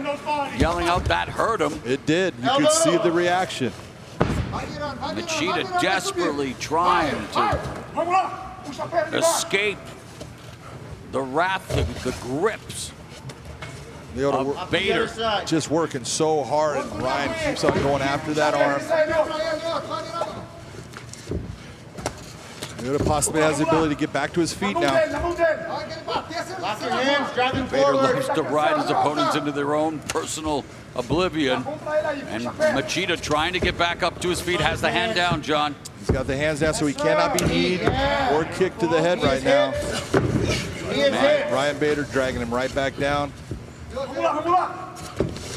yelling out, "That hurt him." It did. You could see the reaction. Machida desperately trying to escape the wrath, the grips of Bader. Just working so hard, and Ryan keeps on going after that arm. Lyoto possibly has the ability to get back to his feet now. Bader loves to ride his opponents into their own personal oblivion. And Machida trying to get back up to his feet, has the hand down, John. He's got the hands down so he cannot be kneed or kicked to the head right now. Ryan Bader dragging him right back down.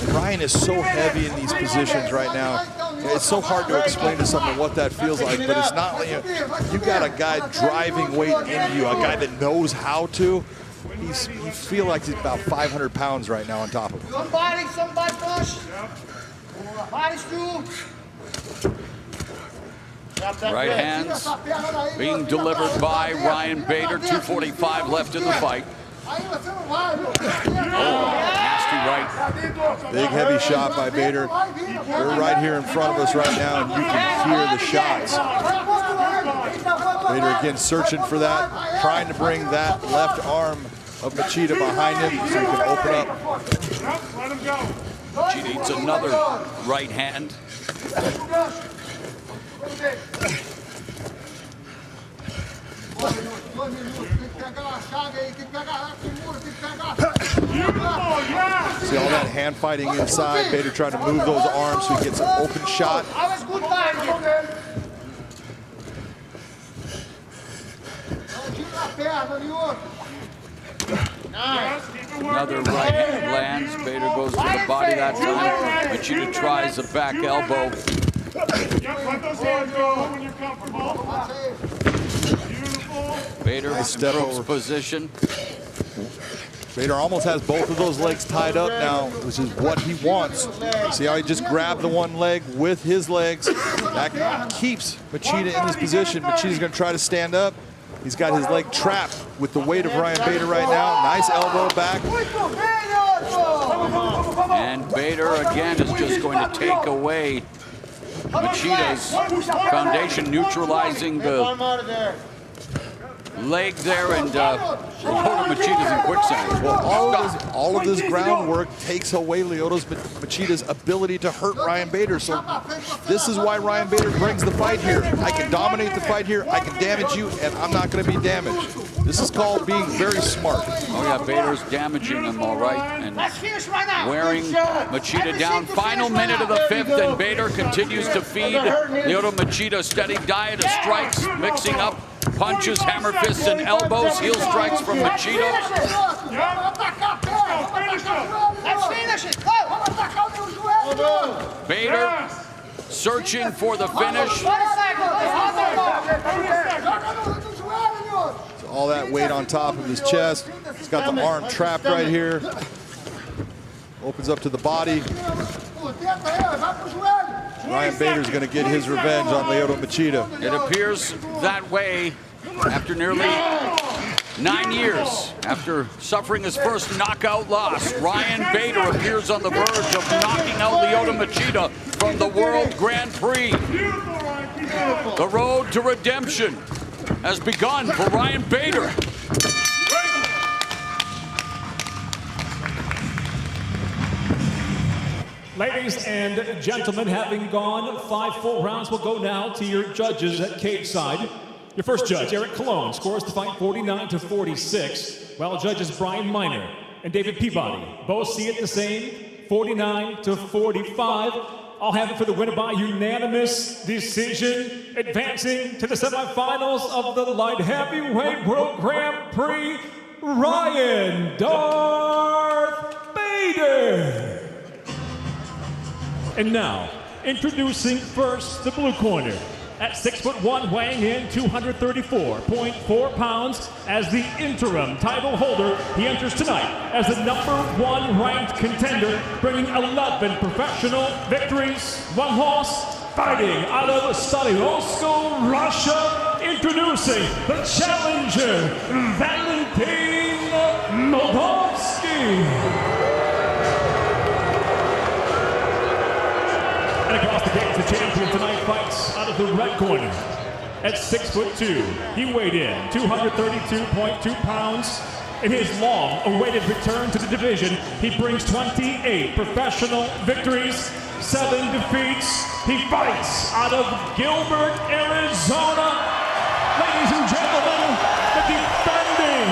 And Ryan is so heavy in these positions right now. It's so hard to explain to someone what that feels like, but it's not like you got a guy driving weight into you, a guy that knows how to. You feel like he's about 500 pounds right now on top of him. Somebody push. Body screw. Right hands being delivered by Ryan Bader. 2:45 left in the fight. Nasty right. Big heavy shot by Bader. They're right here in front of us right now, and you can hear the shots. Bader again searching for that, trying to bring that left arm of Machida behind him so he can open up. Machida eats another right hand. See all that hand fighting inside. Bader trying to move those arms so he gets an open shot. Another right hand lands. Bader goes to the body that time. Machida tries a back elbow. Bader improves position. Bader almost has both of those legs tied up now, which is what he wants. See how he just grabbed the one leg with his legs? That keeps Machida in this position. Machida's going to try to stand up. He's got his leg trapped with the weight of Ryan Bader right now. Nice elbow back. And Bader again is just going to take away Machida's foundation, neutralizing the leg there, and Lyoto Machida's in quicksand. Well, all of this groundwork takes away Machida's ability to hurt Ryan Bader. So this is why Ryan Bader brings the fight here. I can dominate the fight here, I can damage you, and I'm not going to be damaged. This is called being very smart. Oh yeah, Bader's damaging him all right, and wearing Machida down. Final minute of the 5th, and Bader continues to feed Lyoto Machida a steady diet of strikes, mixing up punches, hammer fists, and elbows. Heel strikes from Machida. Let's finish it. Go. Bader searching for the finish. So all that weight on top of his chest. He's got the arm trapped right here. Opens up to the body. Ryan Bader's going to get his revenge on Lyoto Machida. It appears that way after nearly 9 years. After suffering his first knockout loss, Ryan Bader appears on the verge of knocking out Lyoto Machida from the World Grand Prix. The road to redemption has begun for Ryan Bader. Ladies and gentlemen, having gone 5 full rounds, we'll go now to your judges at cage side. Your first judge, Eric Colon, scores the fight 49-46, while judges Brian Miner and David Peabody both see it the same, 49-45. I'll have it for the winner by unanimous decision, advancing to the semifinals of the light heavyweight World Grand Prix, Ryan Darth Bader. And now, introducing first the blue corner. At 6'1", weighing in 234.4 pounds, as the interim title holder, he enters tonight as the #1 ranked contender, bringing 11 professional victories, 1 loss, fighting out of Stalinovsko, Russia, introducing the challenger, Valentin Moldovsky. And across the cage, the champion tonight fights out of the red corner. At 6'2", he weighed in 232.2 pounds. In his long-awaited return to the division, he brings 28 professional victories, 7 defeats. He fights out of Gilbert, Arizona. Ladies and gentlemen, the defending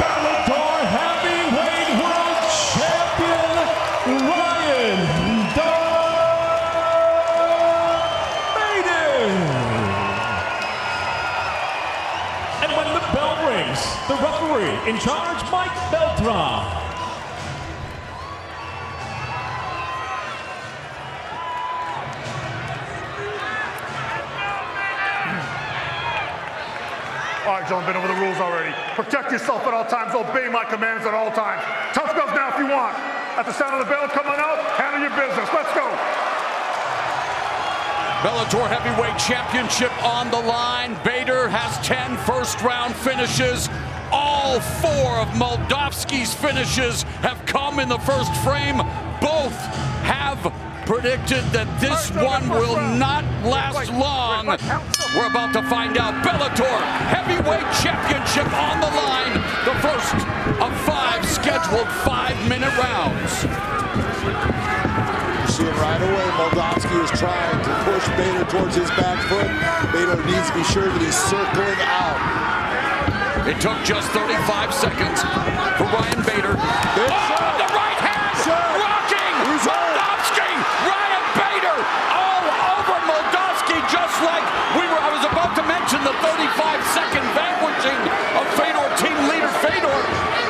Bellator heavyweight world champion, Ryan Darth. And when the bell rings, the referee in charge, Mike Beltran. All right, gentlemen, been over the rules already. Protect yourself at all times. Obey my commands at all times. Tough gloves now if you want. At the sound of the bell, come on out. Handle your business. Let's go. Bellator Heavyweight Championship on the line. Bader has 10 first-round finishes. All 4 of Moldovsky's finishes have come in the first frame. Both have predicted that this one will not last long. We're about to find out. Bellator Heavyweight Championship on the line. The first of 5 scheduled 5-minute rounds. See it right away. Moldovsky is trying to push Bader towards his back foot. Bader needs to be sure that he's circling out. It took just 35 seconds for Ryan Bader. The right hand! Rocking! Moldovsky! Ryan Bader! All over Moldovsky, just like I was about to mention the 35-second vanquishing of Fedor team leader Fedor.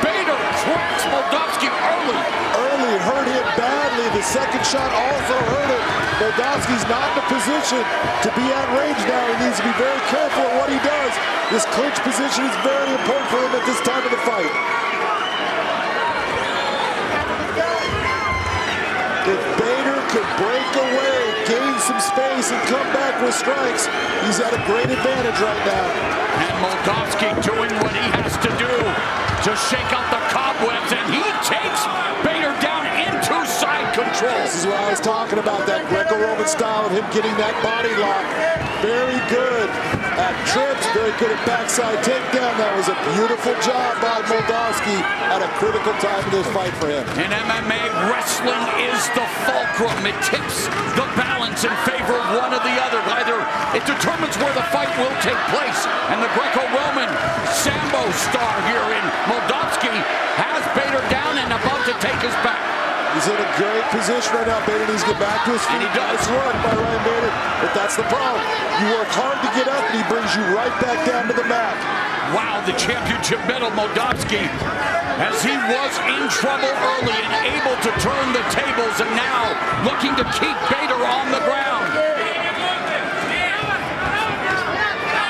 Bader cracks Moldovsky early. Hurt him badly. The second shot also hurt him. Moldovsky's not in a position to be at range now. He needs to be very careful at what he does. This clinch position is very important for him at this time of the fight. If Bader could break away, gain some space, and come back with strikes, he's at a great advantage right now. And Moldovsky doing what he has to do to shake out the cobwebs, and he takes Bader down into side control. This is what I was talking about, that Greco-Roman style of him getting that body lock. Very good at trips, very good at backside takedown. That was a beautiful job by Moldovsky at a critical time in this fight for him. In MMA, wrestling is the fulcrum. It tips the balance in favor of one or the other. Either it determines where the fight will take place, and the Greco-Roman Sambo star here in Moldovsky has Bader down and about to take his back. He's in a great position right now. Bader needs to get back to his feet. And he does. Nice run by Ryan Bader, but that's the problem. You work hard to get up, and he brings you right back down to the mat. Wow, the championship medal, Moldovsky, as he was in trouble early and able to turn the tables, and now looking to keep Bader on the ground.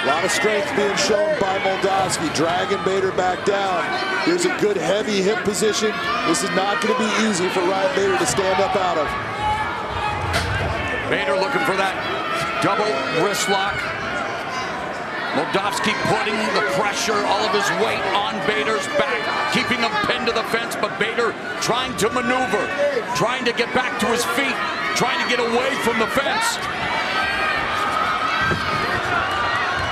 A lot of strength being shown by Moldovsky, dragging Bader back down. Here's a good heavy hip position. This is not going to be easy for Ryan Bader to stand up out of. Bader looking for that double wrist lock. Moldovsky putting the pressure, all of his weight on Bader's back, keeping him pinned to the fence, but Bader trying to maneuver, trying to get back to his feet, trying to get away from the fence.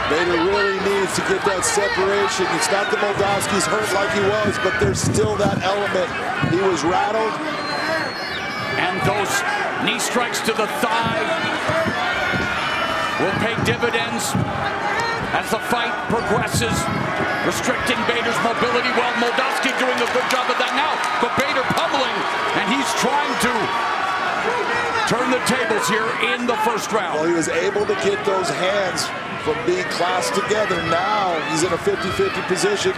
Bader really needs to get that separation. It's not that Moldovsky's hurt like he was, but there's still that element. He was rattled. And those knee strikes to the thigh will pay dividends as the fight progresses, restricting Bader's mobility. Well, Moldovsky doing a good job of that now, but Bader pummeling, and he's trying to turn the tables here in the first round. Well, he was able to get those hands from being clasped together. Now he's in a 50-50 position.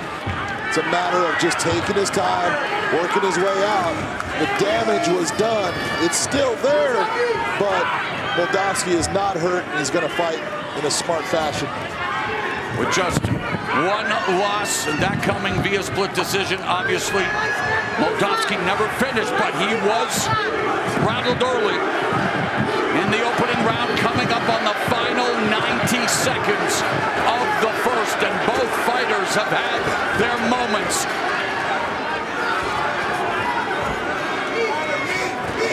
It's a matter of just taking his time, working his way out. The damage was done. It's still there, but Moldovsky is not hurt, and he's going to fight in a smart fashion. With just one loss, and that coming via split decision, obviously. Moldovsky never finished, but he was rattled early in the opening round, coming up on the final 90 seconds of the first, and both fighters have had their moments.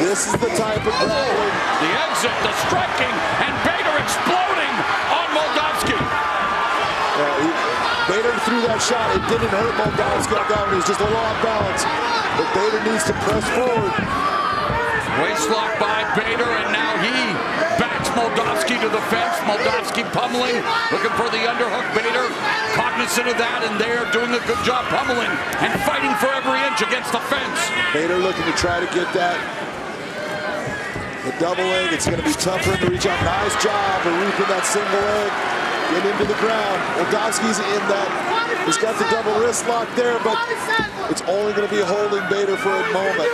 This is the type of grappling. The exit, the striking, and Bader exploding on Moldovsky. Bader threw that shot. It didn't hurt Moldovsky down. He was just a little off balance. But Bader needs to press forward. Waist lock by Bader, and now he backs Moldovsky to the fence. Moldovsky pummeling, looking for the underhook. Bader cognizant of that, and they're doing a good job pummeling and fighting for every inch against the fence. Bader looking to try to get that. The double leg, it's going to be tough for him to reach out. Nice job of reaping that single leg. Get into the ground. Moldovsky's in that. He's got the double wrist lock there, but it's only going to be holding Bader for a moment.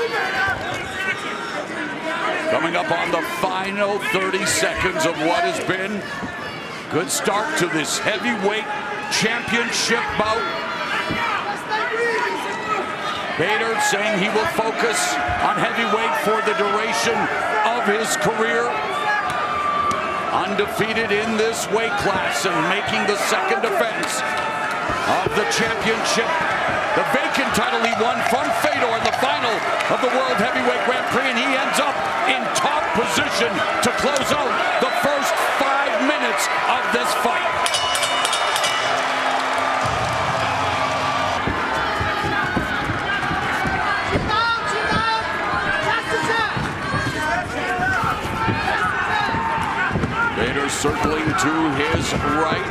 Coming up on the final 30 seconds of what has been a good start to this heavyweight championship bout. Bader saying he will focus on heavyweight for the duration of his career. Undefeated in this weight class and making the second defense of the championship. The vacant title he won from Fedor in the final of the World Heavyweight Grand Prix, and he ends up in top position to close out the first 5 minutes of this fight. Bader circling to his right.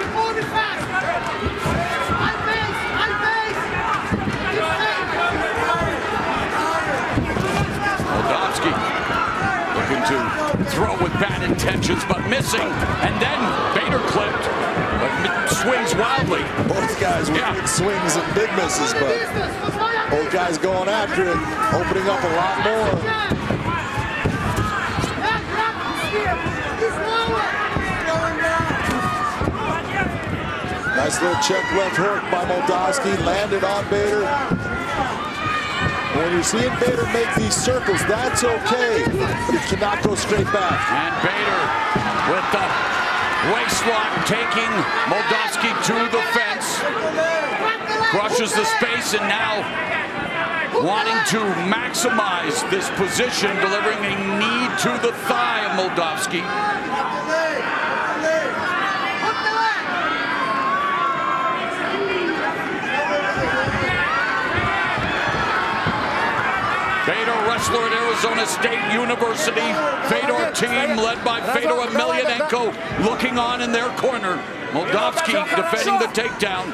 Moldovsky looking to throw with bad intentions, but missing. And then Bader clipped, but swings wildly. Both guys with big swings and big misses, but both guys going after it, opening up a lot more. Nice little check left hook by Moldovsky, landed on Bader. When you're seeing Bader make these circles, that's okay, but he cannot go straight back. And Bader with the waist lock taking Moldovsky to the fence. Crushes the space, and now wanting to maximize this position, delivering a knee to the thigh of Moldovsky. Fedor, wrestler at Arizona State University. Fedor team led by Fedor Emelianenko looking on in their corner. Moldovsky defending the takedown,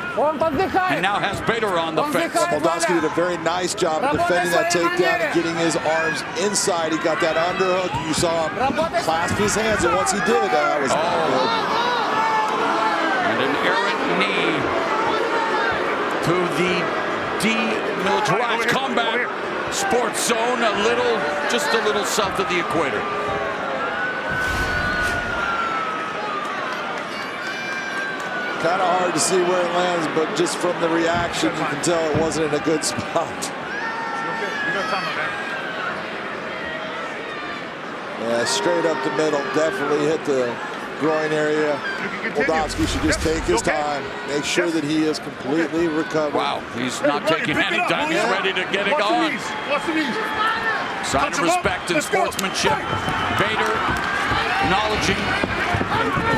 and now has Bader on the fence. Moldovsky did a very nice job of defending that takedown and getting his arms inside. He got that underhook. You saw him clasp his hands, and once he did, that was not good. And an errant knee to the demilitarized combat sports zone, just a little south of the equator. Kind of hard to see where it lands, but just from the reaction, you can tell it wasn't in a good spot. Yeah, straight up the middle, definitely hit the groin area. Moldovsky should just take his time, make sure that he is completely recovered. Wow, he's not taking any time. He's ready to get it on. Sign of respect and sportsmanship. Bader acknowledging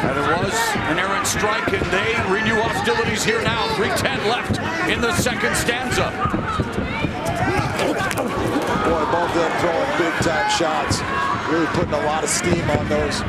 that it was an errant strike, and they renew hostilities here now. 3:10 left in the second stanza. Boy, both of them throwing big-time shots. Really putting a lot of steam on those.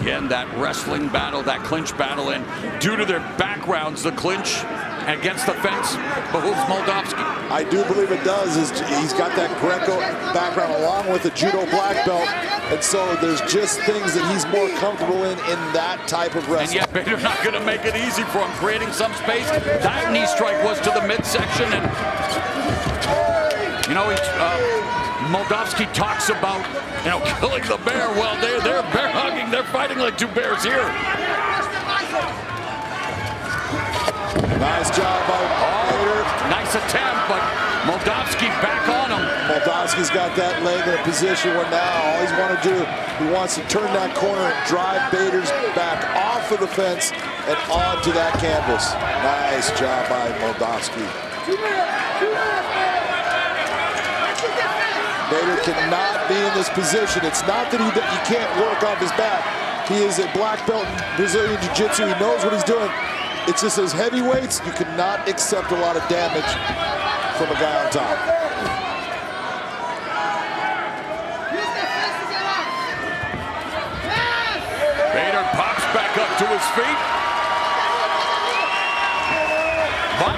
Again, that wrestling battle, that clinch battle, and due to their backgrounds, the clinch against the fence behooves Moldovsky? I do believe it does. He's got that Greco background along with a judo black belt, and so there's just things that he's more comfortable in that type of wrestling. And yet Bader's not going to make it easy for him, creating some space. That knee strike was to the midsection, and you know, Moldovsky talks about, you know, killing the bear. Well, they're bear hugging. They're fighting like two bears here. Nice job by Bader. Nice attempt, but Moldovsky back on him. Moldovsky's got that leg in a position where now all he's want to do, he wants to turn that corner and drive Bader's back off of the fence and onto that canvas. Nice job by Moldovsky. Bader cannot be in this position. It's not that he can't work off his back. He is a black belt in Brazilian Jiu-Jitsu. He knows what he's doing. It's just as heavyweights, you cannot accept a lot of damage from a guy on top. Bader pops back up to his feet. But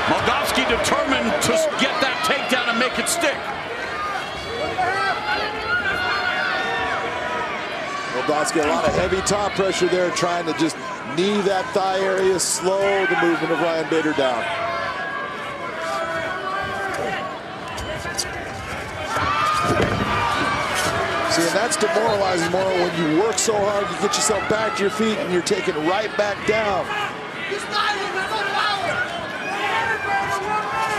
Moldovsky determined to get that takedown and make it stick. Moldovsky, a lot of heavy top pressure there, trying to just knee that thigh area, slow the movement of Ryan Bader down. See, and that's demoralizing more when you work so hard, you get yourself back to your feet, and you're taken right back down.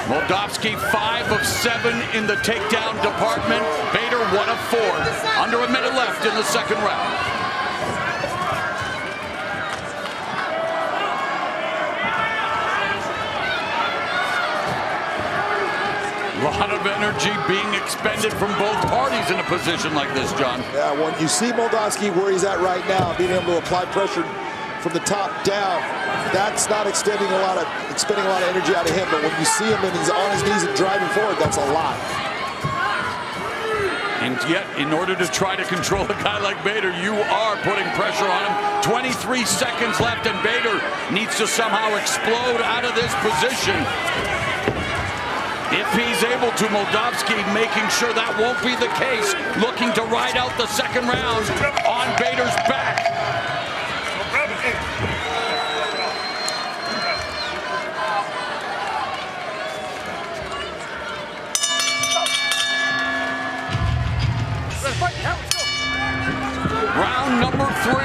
Moldovsky 5 of 7 in the takedown department. Bader 1 of 4. Under a minute left in the second round. A lot of energy being expended from both parties in a position like this, John. Yeah, when you see Moldovsky where he's at right now, being able to apply pressure from the top down, that's not expending a lot of energy out of him. But when you see him and he's on his knees and driving forward, that's a lot. And yet, in order to try to control a guy like Bader, you are putting pressure on him. 23 seconds left, and Bader needs to somehow explode out of this position. If he's able to, Moldovsky making sure that won't be the case, looking to ride out the second round on Bader's back. Round number 3.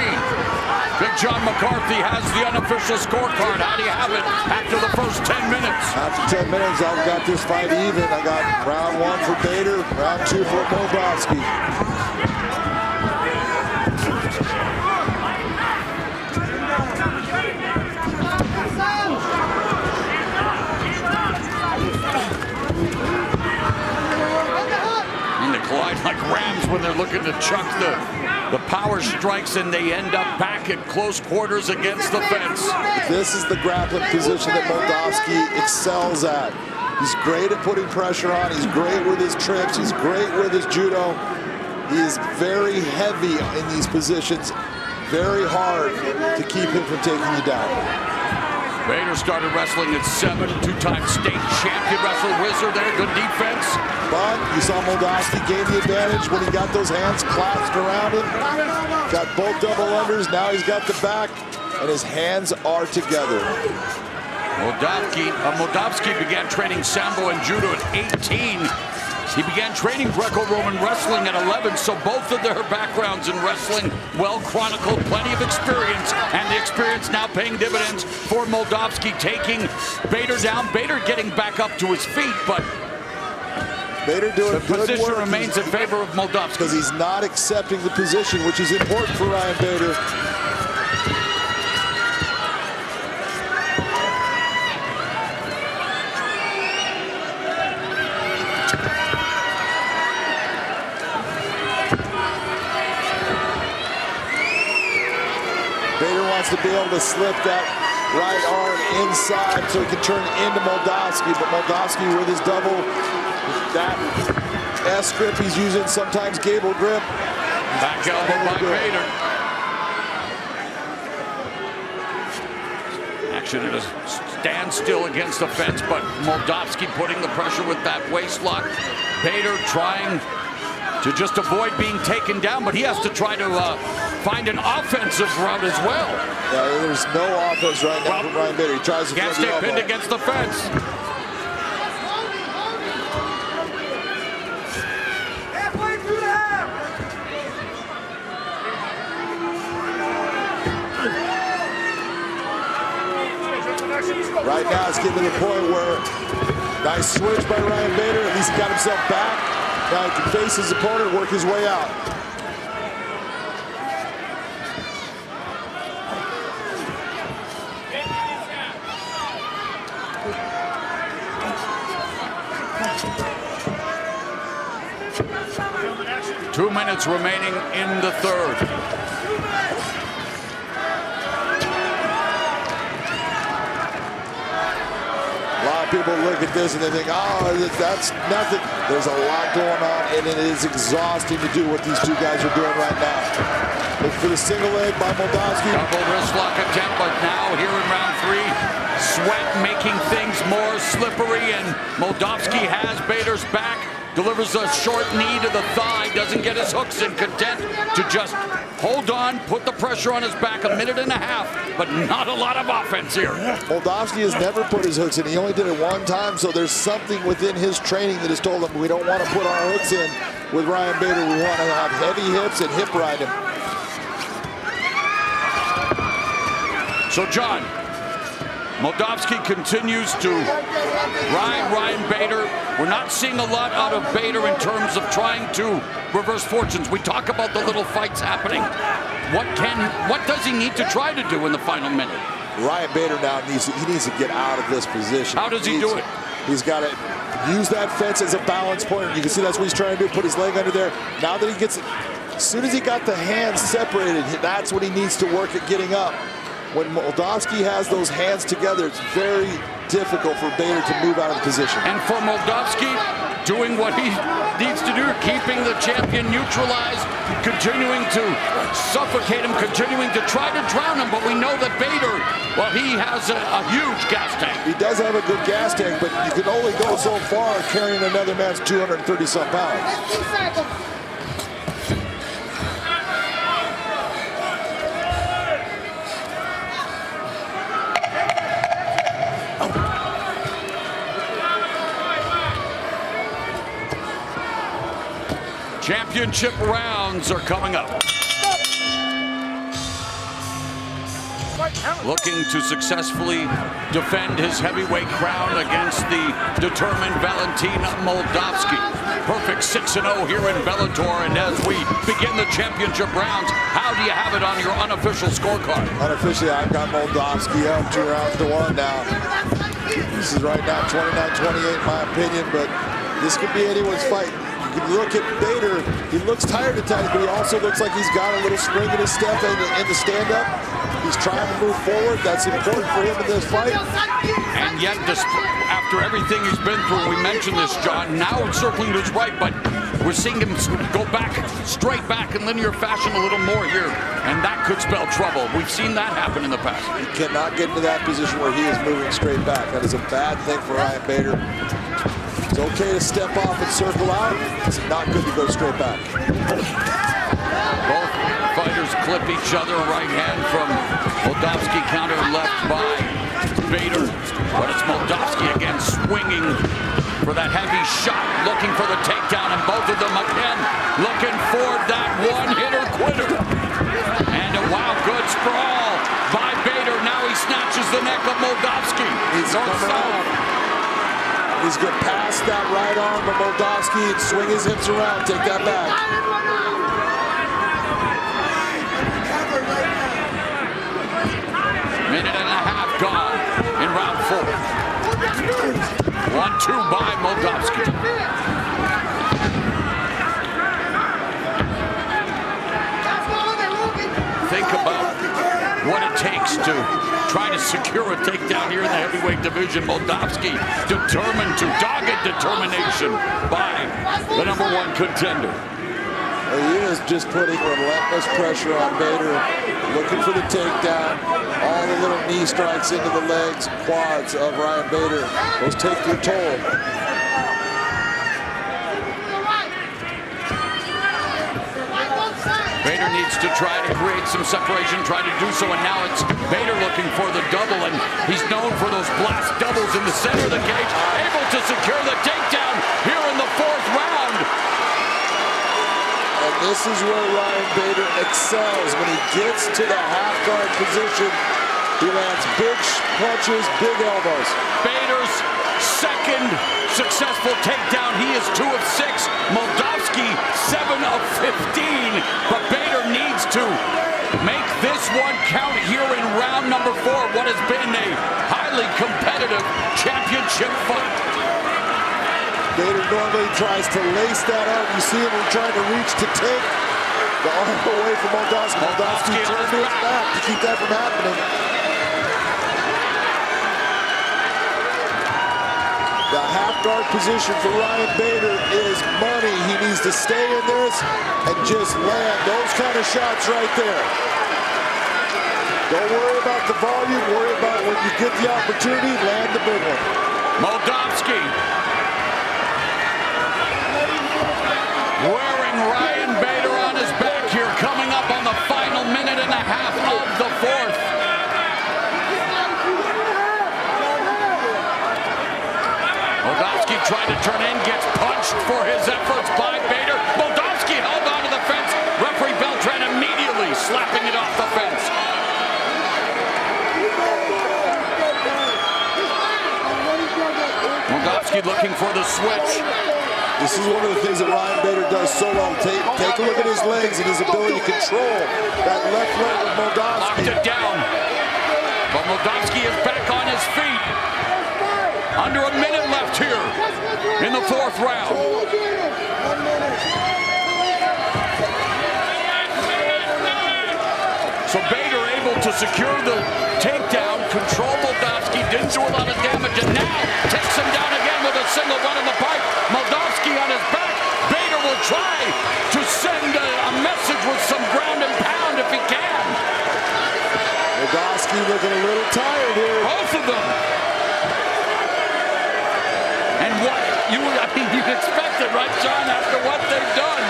Big John McCarthy has the unofficial scorecard. How do you have it after the first 10 minutes? After 10 minutes, I've got this fight even. I got round 1 for Bader, round 2 for Moldovsky. And they collide like rams when they're looking to chuck the power strikes, and they end up back at close quarters against the fence. This is the grappling position that Moldovsky excels at. He's great at putting pressure on. He's great with his trips. He's great with his judo. He is very heavy in these positions. Very hard to keep him from taking you down. Bader started wrestling at 7, 2-time state champion wrestler. Wizard there, good defense. But you saw Moldovsky gain the advantage when he got those hands clasped around him. Got both double unders, now he's got the back, and his hands are together. Moldovsky began training Sambo and Judo at 18. He began training Greco-Roman wrestling at 11, so both of their backgrounds in wrestling well chronicled, plenty of experience, and the experience now paying dividends for Moldovsky, taking Bader down. Bader getting back up to his feet, but Bader doing the good position work. remains in favor of Moldovsky. Because he's not accepting the position, which is important for Ryan Bader. Bader wants to be able to slip that right arm inside so he can turn into Moldovsky, but Moldovsky with his double, that S grip he's using, sometimes gable grip. Back elbow by Bader. Action in a standstill against the fence, but Moldovsky putting the pressure with that waist lock. Bader trying to just avoid being taken down, but he has to try to find an offensive route as well. Yeah, there's no offense right now from Ryan Bader. He tries to can't stay pinned against the fence. Right now, it's getting to the point where nice switch by Ryan Bader. At least he got himself back. Now he can face his opponent, work his way out. Two minutes remaining in the third. A lot of people look at this and they think, oh, that's nothing. There's a lot going on, and it is exhausting to do what these two guys are doing right now. Look for the single leg by Moldovsky. Double wrist lock attempt, but now here in round three, sweat making things more slippery, and Moldovsky has Bader's back. Delivers a short knee to the thigh, doesn't get his hooks in, content to just hold on, put the pressure on his back, a minute and a half, but not a lot of offense here. Moldovsky has never put his hooks in. He only did it one time, so there's something within his training that has told him we don't want to put our hooks in with Ryan Bader. We want to have heavy hips and hip ride him. So, John, Moldovsky continues to ride Ryan Bader. We're not seeing a lot out of Bader in terms of trying to reverse fortunes. We talk about the little fights happening. What does he need to try to do in the final minute? Ryan Bader now needs to get out of this position. How does he do it? He's got to use that fence as a balance point. You can see that's what he's trying to do, put his leg under there. Now that he gets it, as soon as he got the hands separated, that's what he needs to work at getting up. When Moldovsky has those hands together, it's very difficult for Bader to move out of the position. And for Moldovsky, doing what he needs to do, keeping the champion neutralized, continuing to suffocate him, continuing to try to drown him. But we know that Bader, well, he has a huge gas tank. He does have a good gas tank, but you can only go so far carrying another man's 230-some pounds. Championship rounds are coming up. Looking to successfully defend his heavyweight crown against the determined Valentin Moldovsky. Perfect 6-0 here in Bellator, and as we begin the championship rounds, how do you have it on your unofficial scorecard? Unofficially, I've got Moldovsky up 2 rounds to 1 now. This is right now 29-28 in my opinion, but this could be anyone's fight. You can look at Bader, he looks tired at times, but he also looks like he's got a little spring in his step in the stand-up. He's trying to move forward. That's important for him in this fight. And yet, after everything he's been through, we mentioned this, John, now it's circling to his right, but we're seeing him go back, straight back in linear fashion a little more here, and that could spell trouble. We've seen that happen in the past. He cannot get into that position where he is moving straight back. That is a bad thing for Ryan Bader. It's okay to step off and circle out. It's not good to go straight back. Both fighters clip each other. Right hand from Moldovsky, counter left by Bader. But it's Moldovsky again swinging for that heavy shot, looking for the takedown, and both of them again looking for that one-hitter quitter. And a wow, good sprawl by Bader. Now he snatches the neck of Moldovsky. He's coming out. He's going to pass that right arm of Moldovsky and swing his hips around, take that back. Minute and a half gone in round 4. 1-2 by Moldovsky. Think about what it takes to try to secure a takedown here in the heavyweight division. Moldovsky determined to, dogged determination by the #1 contender. He is just putting relentless pressure on Bader, looking for the takedown. All the little knee strikes into the legs, quads of Ryan Bader. Those take their toll. Bader needs to try to create some separation, try to do so, and now it's Bader looking for the double, and he's known for those blast doubles in the center of the cage, able to secure the takedown here in the 4th round. And this is where Ryan Bader excels. When he gets to the half guard position, he lands big punches, big elbows. Bader's second successful takedown. He is 2 of 6. Moldovsky 7 of 15. But Bader needs to make this one count here in round number 4. What has been a highly competitive championship fight. Bader normally tries to lace that up. You see him trying to reach to take the arm away from Moldovsky. Moldovsky turns to his back to keep that from happening. The half guard position for Ryan Bader is money. He needs to stay in this and just land those kind of shots right there. Don't worry about the volume. Worry about when you get the opportunity, land the big one. Moldovsky wearing Ryan Bader on his back here, coming up on the final minute and a half of the 4th. Moldovsky trying to turn in, gets punched for his efforts by Bader. Moldovsky held onto the fence. Referee Beltran immediately slapping it off the fence. Moldovsky looking for the switch. This is one of the things that Ryan Bader does so well. Take a look at his legs and his ability to control that left leg of Moldovsky. Locked it down. But Moldovsky is back on his feet. Under a minute left here in the 4th round. So Bader able to secure the takedown, control Moldovsky, didn't do a lot of damage, and now takes him down again with a single run in the pipe. Moldovsky on his back. Bader will try to send a message with some ground and pound if he can. Moldovsky looking a little tired here. Both of them. And what you'd expect it, right, John, after what they've done.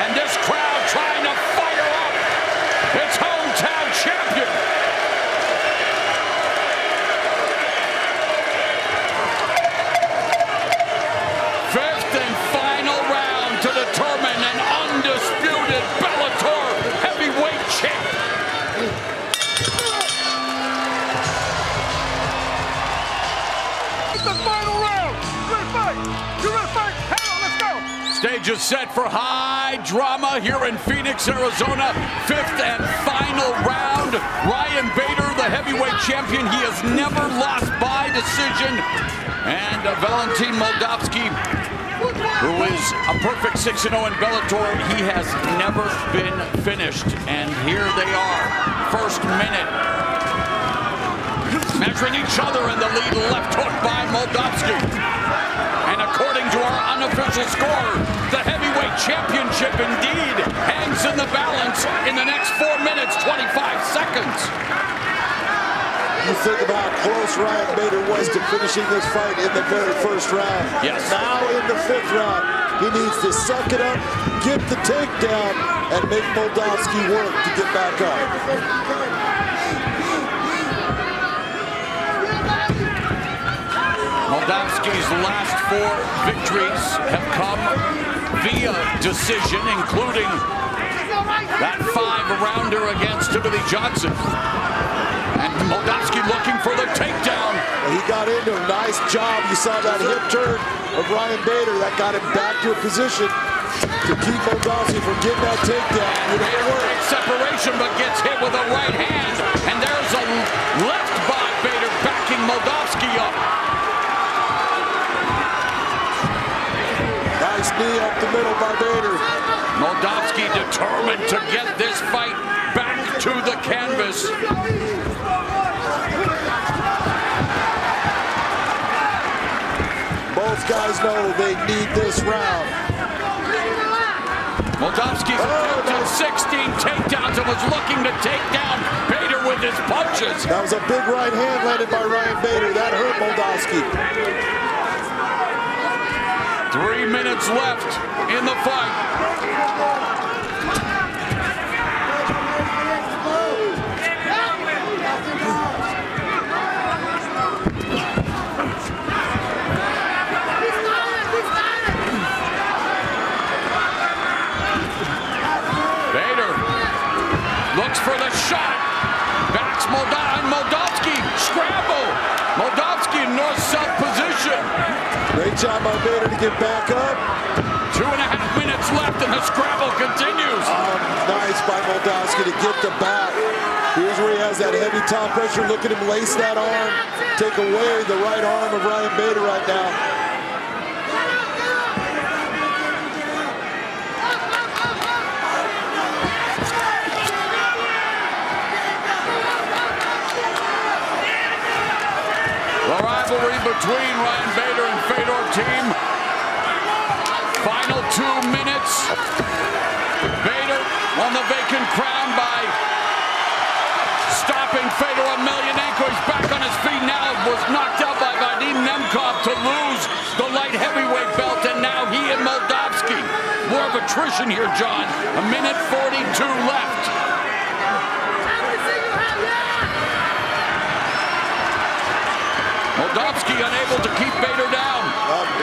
And this crowd trying to fire up its hometown champion. Fifth and final round to determine an undisputed Bellator heavyweight champ. It's the final round. You ready to fight? You ready to fight? Hang on, let's go. Stage is set for high drama here in Phoenix, Arizona. 5th and final round. Ryan Bader, the heavyweight champion. He has never lost by decision. And Valentin Moldovsky, who is a perfect 6-0 in Bellator, he has never been finished. And here they are, first minute. Measuring each other in the lead, left hook by Moldovsky. And according to our unofficial score, the heavyweight championship indeed hangs in the balance in the next 4 minutes, 25 seconds. You think about how close Ryan Bader was to finishing this fight in the very first round. Yes. Now in the 5th round, he needs to suck it up, get the takedown, and make Moldovsky work to get back up. Moldovsky's last 4 victories have come via decision, including that 5-rounder against Timothy Johnson. And Moldovsky looking for the takedown. He got into a nice job. You saw that hip turn of Ryan Bader. That got him back to a position to keep Moldovsky from getting that takedown. And Bader breaks separation, but gets hit with a right hand. And there's a left by Bader, backing Moldovsky up. Nice knee up the middle by Bader. Moldovsky determined to get this fight back to the canvas. Both guys know they need this round. Moldovsky's attempted 16 takedowns and was looking to take down Bader with his punches. That was a big right hand landed by Ryan Bader. That hurt Moldovsky. 3 minutes left in the fight. Bader looks for the shot. Backs Moldovsky. Scramble. Moldovsky in north-south position. Great job by Bader to get back up. 2.5 minutes left and the scramble continues. Nice by Moldovsky to get the back. Here's where he has that heavy top pressure. Look at him lace that arm. Take away the right arm of Ryan Bader right now. The rivalry between Ryan Bader and Fedor team. Final 2 minutes. Bader won the vacant crown by stopping Fedor Emelianenko. He's back on his feet now. Was knocked out by Vadim Nemkov to lose the light heavyweight belt, and now he and Moldovsky. More of attrition here, John. 1:42 left. Moldovsky unable to keep Bader down.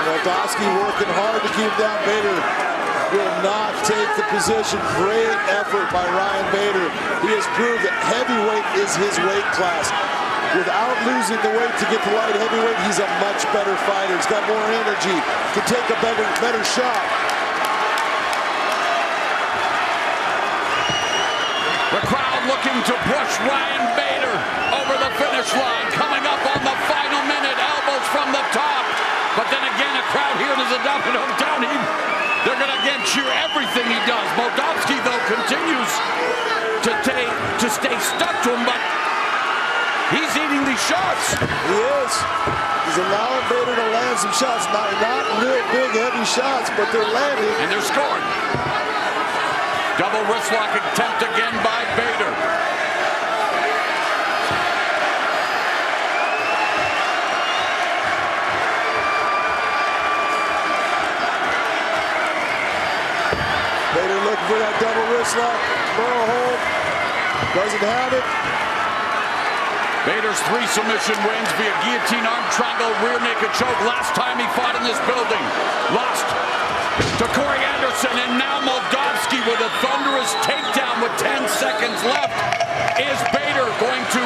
Moldovsky working hard to keep down Bader. Will not take the position. Great effort by Ryan Bader. He has proved that heavyweight is his weight class. Without losing the weight to get to light heavyweight, he's a much better fighter. He's got more energy, can take a better shot. The crowd looking to push Ryan Bader over the finish line. Coming up on the final minute, elbows from the top. But then again, a crowd here in his adopted hometown, they're going to again cheer everything he does. Moldovsky, though, continues to stay stuck to him, but he's eating these shots. He is. He's allowing Bader to land some shots. Not real big, heavy shots, but they're landing. And they're scoring. Double wrist lock attempt again by Bader. Bader looking for that double wrist lock. Burrow hold. Doesn't have it. Bader's 3 submission wins via guillotine, arm triangle, rear naked choke. Last time he fought in this building. Lost to Corey Anderson, and now Moldovsky with a thunderous takedown with 10 seconds left. Is Bader going to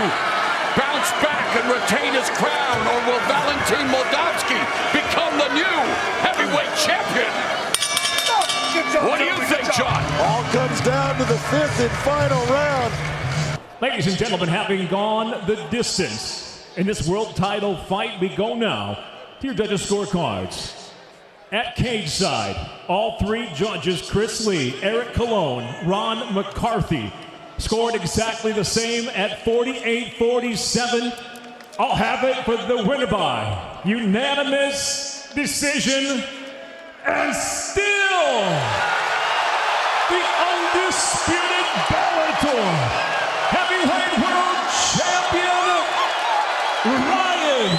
bounce back and retain his crown, or will Valentin Moldovsky become the new heavyweight champion? What do you think, John? All comes down to the 5th and final round. Ladies and gentlemen, having gone the distance in this world title fight, we go now to your judges' scorecards. At cage side, all 3 judges, Chris Lee, Eric Colon, Ron McCarthy, scored exactly the same at 48-47. I'll have it for the winner by unanimous decision, and still the undisputed Bellator heavyweight world champion, Ryan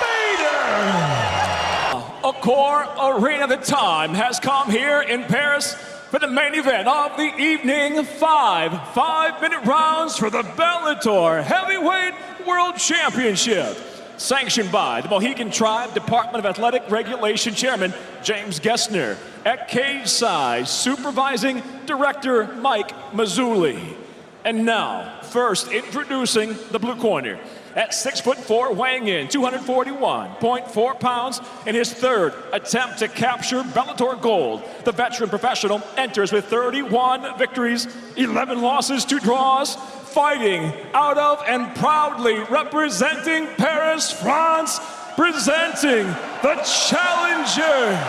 Bader. Accor Arena, the time has come here in Paris for the main event of the evening. 5-minute rounds for the Bellator heavyweight world championship. Sanctioned by the Mohegan Tribe Department of Athletic Regulation Chairman James Gessner. At cage side, supervising director Mike Mazzulli. And now, first introducing the blue corner. At 6'4", weighing in 241.4 pounds in his 3rd attempt to capture Bellator gold. The veteran professional enters with 31 victories, 11 losses, 2 draws, fighting out of and proudly representing Paris, France, presenting the challenger,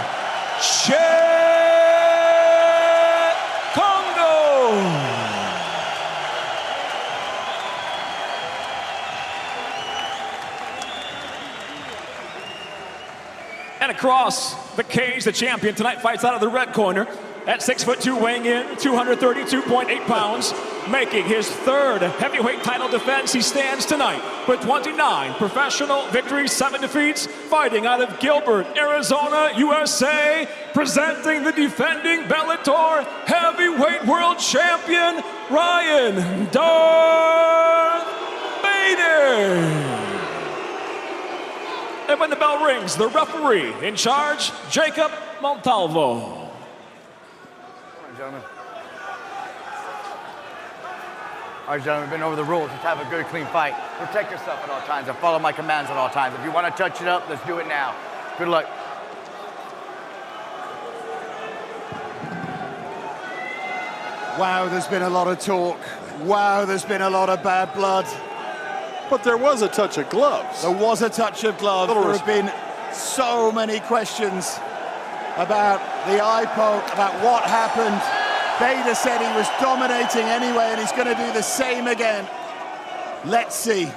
Kongo. And across the cage, the champion tonight fights out of the red corner at 6'2", weighing in 232.8 pounds, making his third heavyweight title defense. He stands tonight with 29 professional victories, 7 defeats, fighting out of Gilbert, Arizona, USA, presenting the defending Bellator heavyweight world champion, Ryan "Darth" Bader. And when the bell rings, the referee in charge, Jacob Montalvo. All right, gentlemen. All right, gentlemen, we've been over the rules. Let's have a good, clean fight. Protect yourself at all times and follow my commands at all times. If you want to touch it up, let's do it now. Good luck. Wow, there's been a lot of talk. Wow, there's been a lot of bad blood. But there was a touch of gloves. There was a touch of gloves. There have been so many questions about the eye poke, about what happened. Bader said he was dominating anyway, and he's going to do the same again. Let's see. It's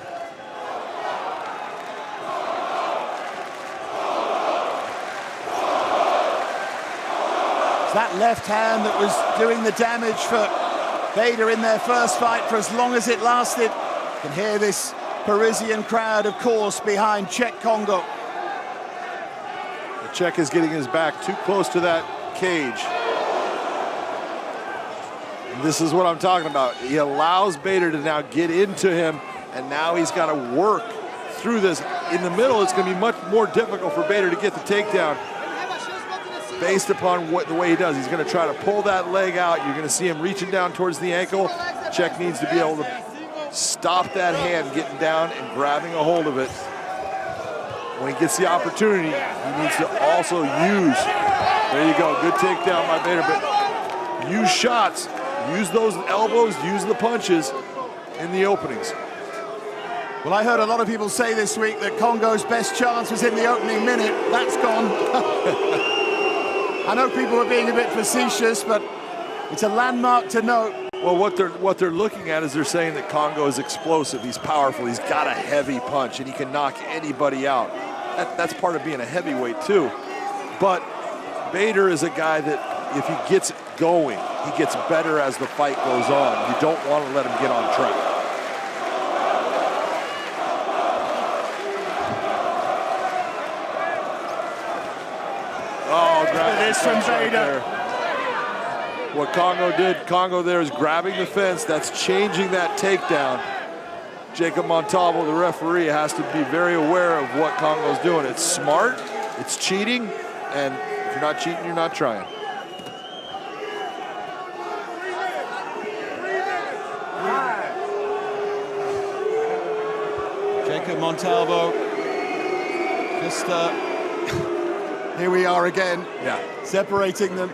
that left hand that was doing the damage for Bader in their first fight for as long as it lasted. You can hear this Parisian crowd, of course, behind Czech Kongo. The Czech is getting his back too close to that cage. And this is what I'm talking about. He allows Bader to now get into him, and now he's got to work through this. In the middle, it's going to be much more difficult for Bader to get the takedown based upon the way he does. He's going to try to pull that leg out. You're going to see him reaching down towards the ankle. Czech needs to be able to stop that hand getting down and grabbing a hold of it. When he gets the opportunity, he needs to also use, there you go, good takedown by Bader, but use shots, use those elbows, use the punches in the openings. Well, I heard a lot of people say this week that Kongo's best chance was in the opening minute. That's gone. I know people are being a bit facetious, but it's a landmark to note. Well, what they're looking at is they're saying that Kongo is explosive, he's powerful, he's got a heavy punch, and he can knock anybody out. That's part of being a heavyweight too. But Bader is a guy that if he gets going, he gets better as the fight goes on. You don't want to let him get on track. Oh, grab this from Bader. What Kongo there is grabbing the fence. That's changing that takedown. Jacob Montalvo, the referee, has to be very aware of what Kongo's doing. It's smart, it's cheating, and if you're not cheating, you're not trying. Jacob Montalvo, just here we are again. Yeah, separating them.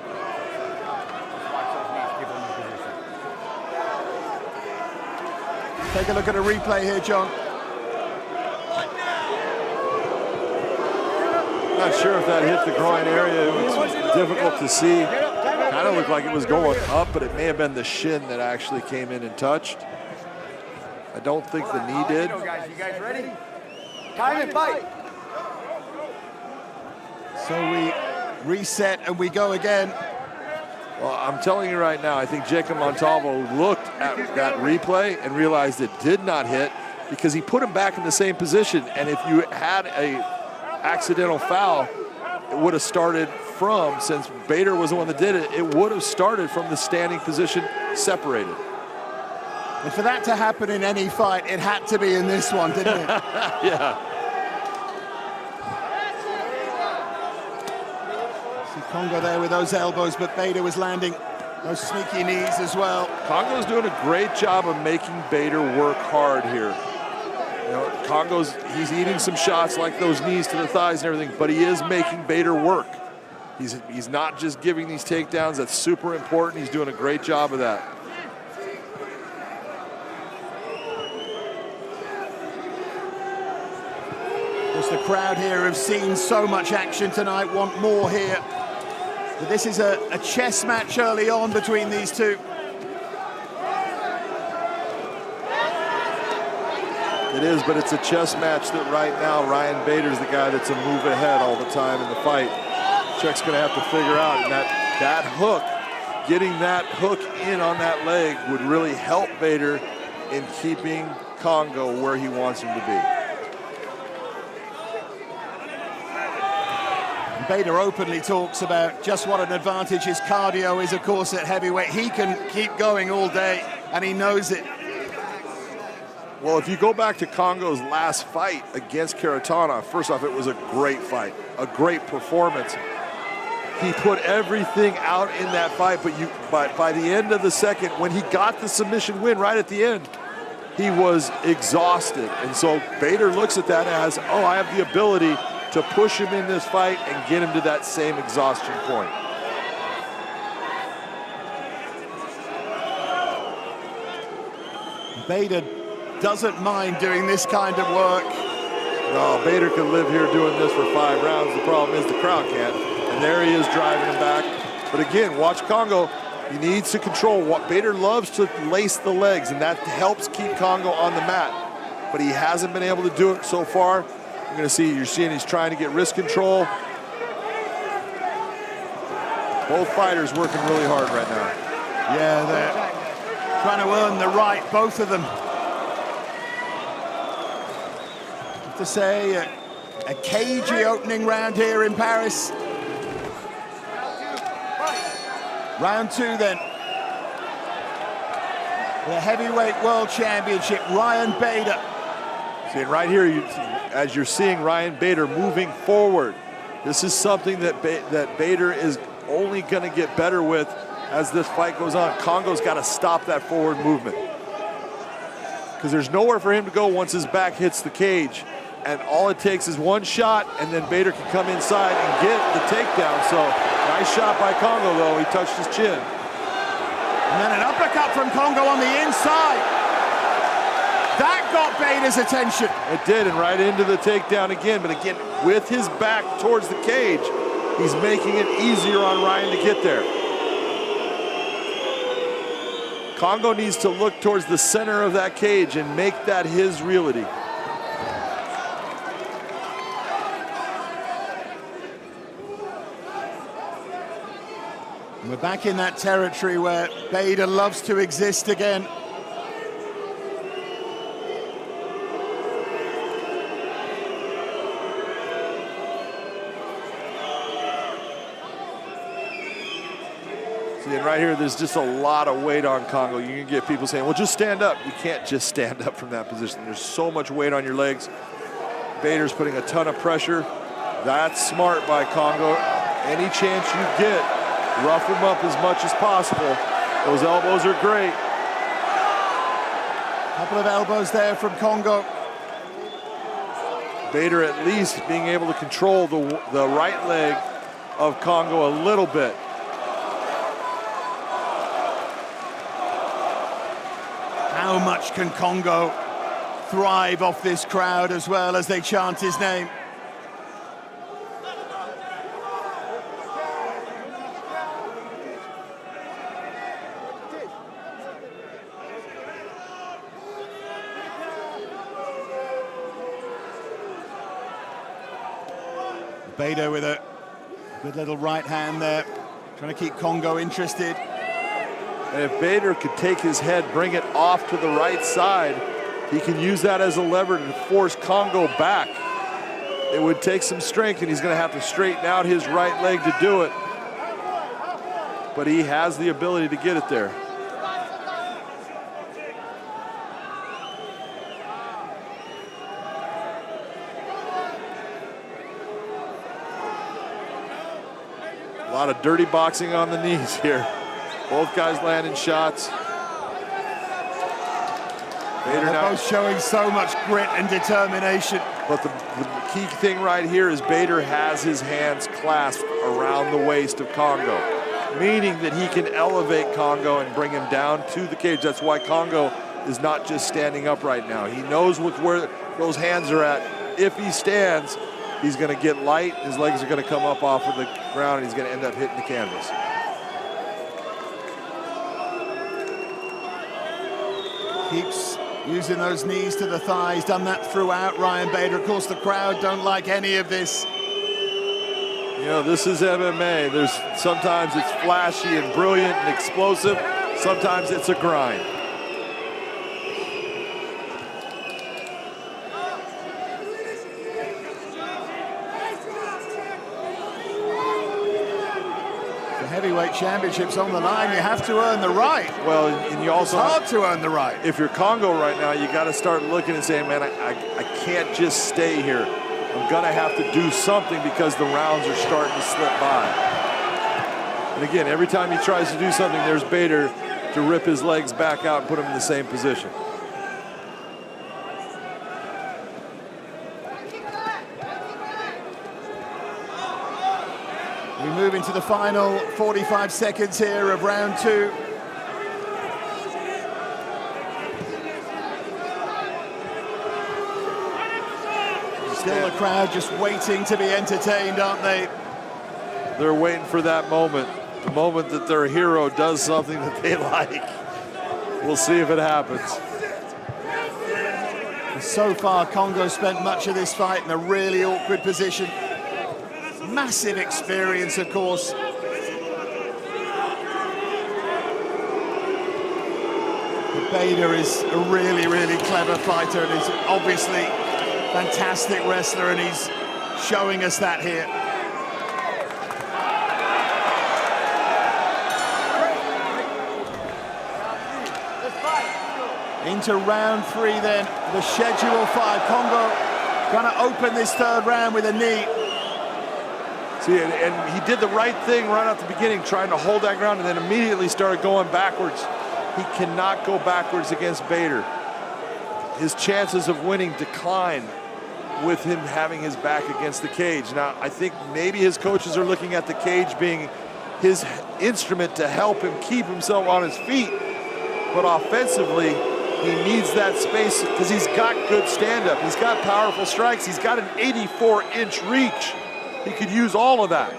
Take a look at a replay here, John. Not sure if that hit the groin area. It was difficult to see. Kind of looked like it was going up, but it may have been the shin that actually came in and touched. I don't think the knee did. You guys ready? Time and fight. So we reset and we go again. Well, I'm telling you right now, I think Jacob Montalvo looked at that replay and realized it did not hit because he put him back in the same position. And if you had a accidental foul, it would have started from, since Bader was the one that did it, it would have started from the standing position separated. And for that to happen in any fight, it had to be in this one, didn't it? Yeah. Kongo there with those elbows, but Bader was landing those sneaky knees as well. Kongo's doing a great job of making Bader work hard here. You know, he's eating some shots like those knees to the thighs and everything, but he is making Bader work. He's not just giving these takedowns. That's super important. He's doing a great job of that. Because the crowd here have seen so much action tonight, want more here. But this is a chess match early on between these two. It is, but it's a chess match that right now Ryan Bader's the guy that's a move ahead all the time in the fight. Czech's going to have to figure out, and that hook, getting that hook in on that leg would really help Bader in keeping Kongo where he wants him to be. Bader openly talks about just what an advantage his cardio is, of course, at heavyweight. He can keep going all day, and he knows it. Well, if you go back to Kongo's last fight against Karatana, first off, it was a great fight, a great performance. He put everything out in that fight, but by the end of the second, when he got the submission win right at the end, he was exhausted. And so Bader looks at that as, oh, I have the ability to push him in this fight and get him to that same exhaustion point. Bader doesn't mind doing this kind of work. No, Bader could live here doing this for 5 rounds. The problem is the crowd can't. And there he is driving him back. But again, watch Kongo. He needs to control. What Bader loves to lace the legs, and that helps keep Kongo on the mat. But he hasn't been able to do it so far. You're going to see, you're seeing he's trying to get wrist control. Both fighters working really hard right now. Yeah, they're trying to earn the right, both of them. To say a cagey opening round here in Paris. Round 2 then. The heavyweight world championship, Ryan Bader. See, right here, as you're seeing Ryan Bader moving forward, this is something that Bader is only going to get better with as this fight goes on. Kongo's got to stop that forward movement, because there's nowhere for him to go once his back hits the cage. And all it takes is one shot, and then Bader can come inside and get the takedown. So, nice shot by Kongo, though. He touched his chin. And then an uppercut from Kongo on the inside. That got Bader's attention. It did, and right into the takedown again. But again, with his back towards the cage, he's making it easier on Ryan to get there. Kongo needs to look towards the center of that cage and make that his reality. We're back in that territory where Bader loves to exist again. See, and right here, there's just a lot of weight on Kongo. You can get people saying, well, just stand up. You can't just stand up from that position. There's so much weight on your legs. Bader's putting a ton of pressure. That's smart by Kongo. Any chance you get, rough him up as much as possible. Those elbows are great. Couple of elbows there from Kongo. Bader at least being able to control the right leg of Kongo a little bit. How much can Kongo thrive off this crowd as well as they chant his name? Bader with a good little right hand there, trying to keep Kongo interested. And if Bader could take his head, bring it off to the right side, he can use that as a lever to force Kongo back. It would take some strength, and he's going to have to straighten out his right leg to do it. But he has the ability to get it there. A lot of dirty boxing on the knees here. Both guys landing shots. They're both showing so much grit and determination. But the key thing right here is Bader has his hands clasped around the waist of Kongo, meaning that he can elevate Kongo and bring him down to the cage. That's why Kongo is not just standing up right now. He knows where those hands are at. If he stands, he's going to get light. His legs are going to come up off of the ground, and he's going to end up hitting the canvas. Keeps using those knees to the thighs, done that throughout Ryan Bader. Of course, the crowd don't like any of this. You know, this is MMA. Sometimes it's flashy and brilliant and explosive. Sometimes it's a grind. The heavyweight championship's on the line. You have to earn the right. Well, and you also it's hard to earn the right. If you're Kongo right now, you got to start looking and saying, man, I can't just stay here. I'm gonna have to do something because the rounds are starting to slip by. And again, every time he tries to do something, there's Bader to rip his legs back out and put him in the same position. We move into the final 45 seconds here of round 2. Still the crowd just waiting to be entertained, aren't they? They're waiting for that moment. The moment that their hero does something that they like. We'll see if it happens. So far, Kongo spent much of this fight in a really awkward position. Massive experience, of course. But Bader is a really, really clever fighter and is obviously fantastic wrestler, and he's showing us that here. Into round 3 then, the schedule 5. Kongo gonna open this 3rd round with a knee. See, and he did the right thing right at the beginning, trying to hold that ground, and then immediately started going backwards. He cannot go backwards against Bader. His chances of winning decline with him having his back against the cage. Now, I think maybe his coaches are looking at the cage being his instrument to help him keep himself on his feet. But offensively, he needs that space because he's got good stand-up. He's got powerful strikes. He's got an 84-inch reach. He could use all of that.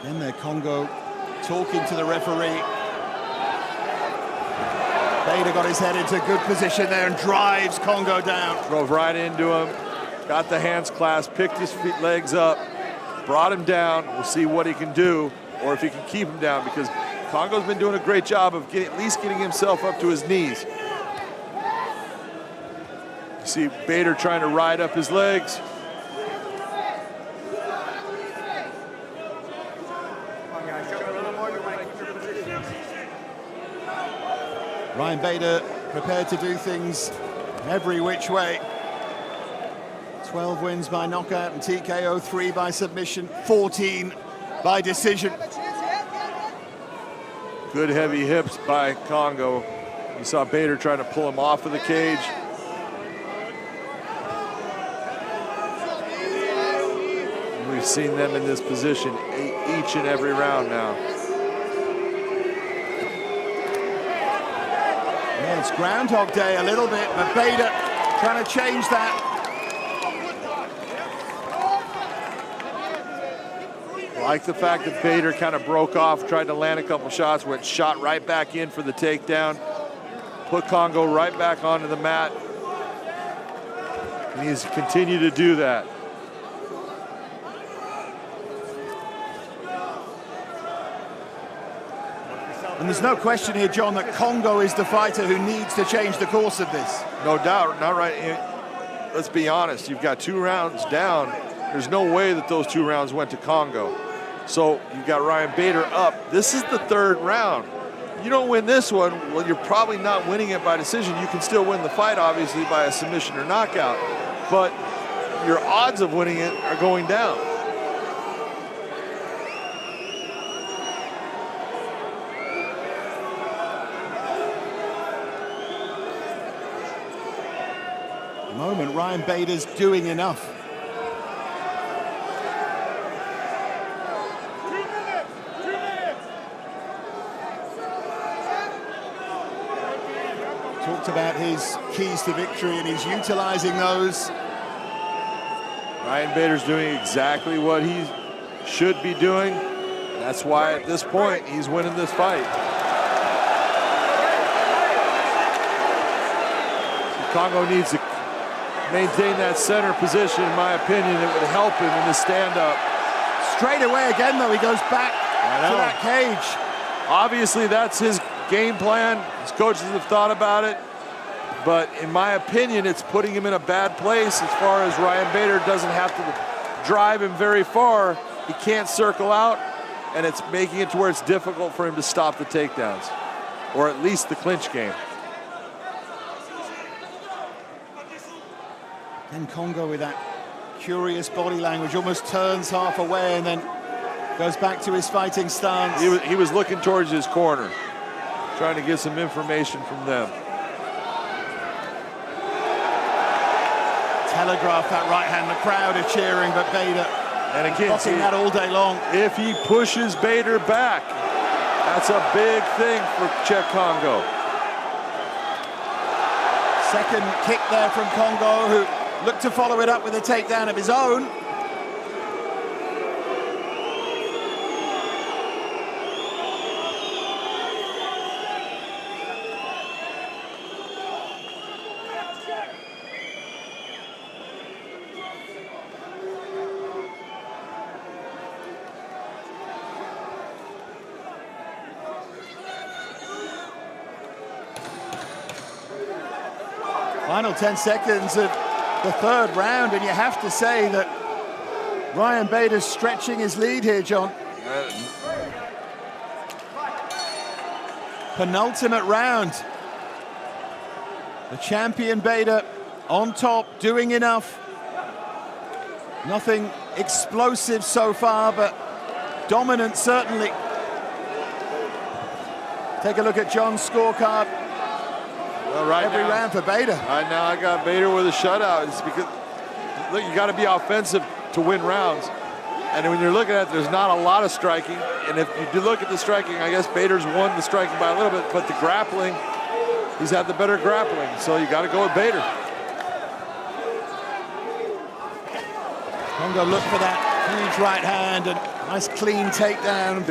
In there, Kongo talking to the referee. Bader got his head into a good position there and drives Kongo down. Drove right into him, got the hands clasped, picked his legs up, brought him down. We'll see what he can do, or if he can keep him down, because Kongo's been doing a great job of at least getting himself up to his knees. You see Bader trying to ride up his legs. Ryan Bader prepared to do things every which way. 12 wins by knockout and TKO, 3 by submission, 14 by decision. Good heavy hips by Kongo. You saw Bader trying to pull him off of the cage. We've seen them in this position each and every round now. Yeah, it's Groundhog Day a little bit, but Bader trying to change that. Like the fact that Bader kind of broke off, tried to land a couple shots, went shot right back in for the takedown, put Kongo right back onto the mat. And he's continued to do that. And there's no question here, John, that Kongo is the fighter who needs to change the course of this. No doubt, not right. Let's be honest, you've got 2 rounds down. There's no way that those 2 rounds went to Kongo. So you've got Ryan Bader up. This is the 3rd round. You don't win this one, well, you're probably not winning it by decision. You can still win the fight, obviously, by a submission or knockout, but your odds of winning it are going down. At the moment, Ryan Bader's doing enough. Talked about his keys to victory, and he's utilizing those. Ryan Bader's doing exactly what he should be doing. And that's why at this point he's winning this fight. Kongo needs to maintain that center position, in my opinion. It would help him in the stand-up. Straight away again, though, he goes back to that cage. Obviously, that's his game plan. His coaches have thought about it. But in my opinion, it's putting him in a bad place as far as Ryan Bader doesn't have to drive him very far. He can't circle out, and it's making it to where it's difficult for him to stop the takedowns, or at least the clinch game. Then Kongo with that curious body language, almost turns half away and then goes back to his fighting stance. He was looking towards his corner, trying to get some information from them. Telegraph that right hand, the crowd are cheering, but Bader, and again, blocking that all day long. If he pushes Bader back, that's a big thing for Czech Kongo. Second kick there from Kongo, who looked to follow it up with a takedown of his own. Final 10 seconds of the third round, and you have to say that Ryan Bader's stretching his lead here, John. Penultimate round. The champion Bader on top, doing enough. Nothing explosive so far, but dominant certainly. Take a look at John's scorecard. Well, right every now, round for Bader. Right now, I got Bader with a shutout. It's because, look, you got to be offensive to win rounds. And when you're looking at it, there's not a lot of striking. And if you do look at the striking, I guess Bader's won the striking by a little bit, but the grappling, he's had the better grappling. So you got to go with Bader. Kongo look for that huge right hand and nice clean takedown.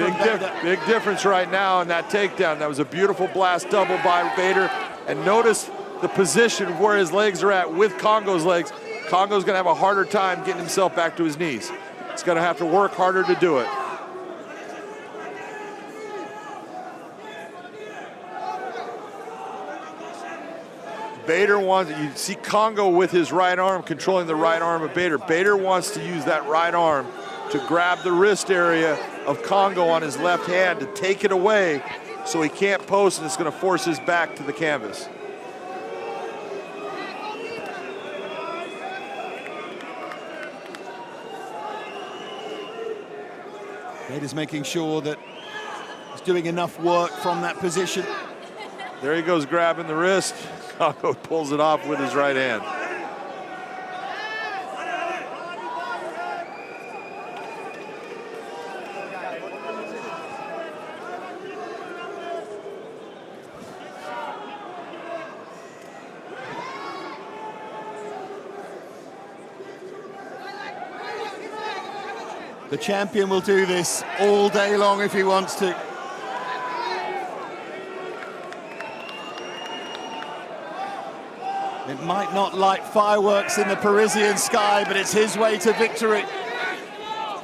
Big difference right now in that takedown. That was a beautiful blast double by Bader. And notice the position of where his legs are at with Kongo's legs. Kongo's gonna have a harder time getting himself back to his knees. He's gonna have to work harder to do it. Bader wants, you see Kongo with his right arm, controlling the right arm of Bader. Bader wants to use that right arm to grab the wrist area of Kongo on his left hand to take it away so he can't post, and it's going to force his back to the canvas. Bader's making sure that he's doing enough work from that position. There he goes, grabbing the wrist. Kongo pulls it off with his right hand. The champion will do this all day long if he wants to. It might not light fireworks in the Parisian sky, but it's his way to victory.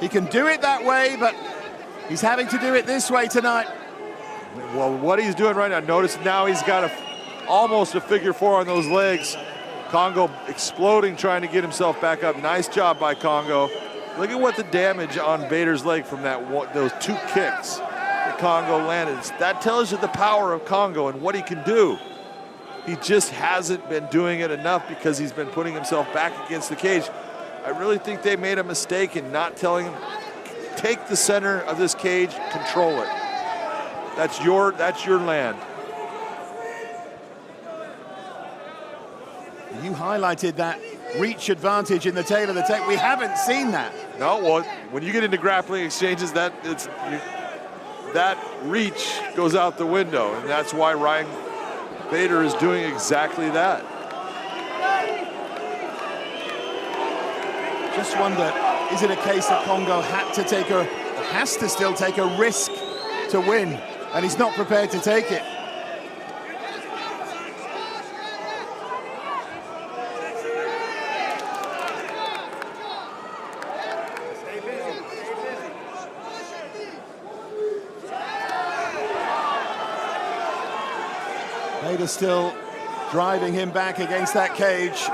He can do it that way, but he's having to do it this way tonight. Well, what he's doing right now, notice now he's got almost a figure four on those legs. Kongo exploding, trying to get himself back up. Nice job by Kongo. Look at what the damage on Bader's leg from those two kicks that Kongo landed. That tells you the power of Kongo and what he can do. He just hasn't been doing it enough because he's been putting himself back against the cage. I really think they made a mistake in not telling him, take the center of this cage, control it. That's your land. You highlighted that reach advantage in the tail of the tape. We haven't seen that. No, well, when you get into grappling exchanges, that reach goes out the window, and that's why Ryan Bader is doing exactly that. Just wonder, is it a case that Kongo had to take a has to still take a risk to win, and he's not prepared to take it. Bader still driving him back against that cage.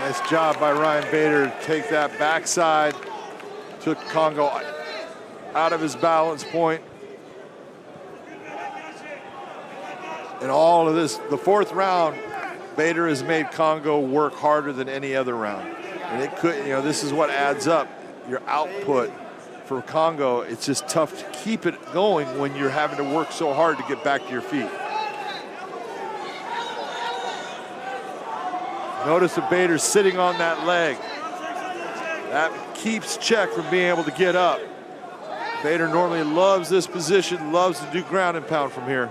Nice job by Ryan Bader to take that backside, took Kongo out of his balance point. And all of this, the fourth round, Bader has made Kongo work harder than any other round. And it could, you know, this is what adds up. Your output for Kongo, it's just tough to keep it going when you're having to work so hard to get back to your feet. Notice that Bader's sitting on that leg. That keeps Czech from being able to get up. Bader normally loves this position, loves to do ground and pound from here.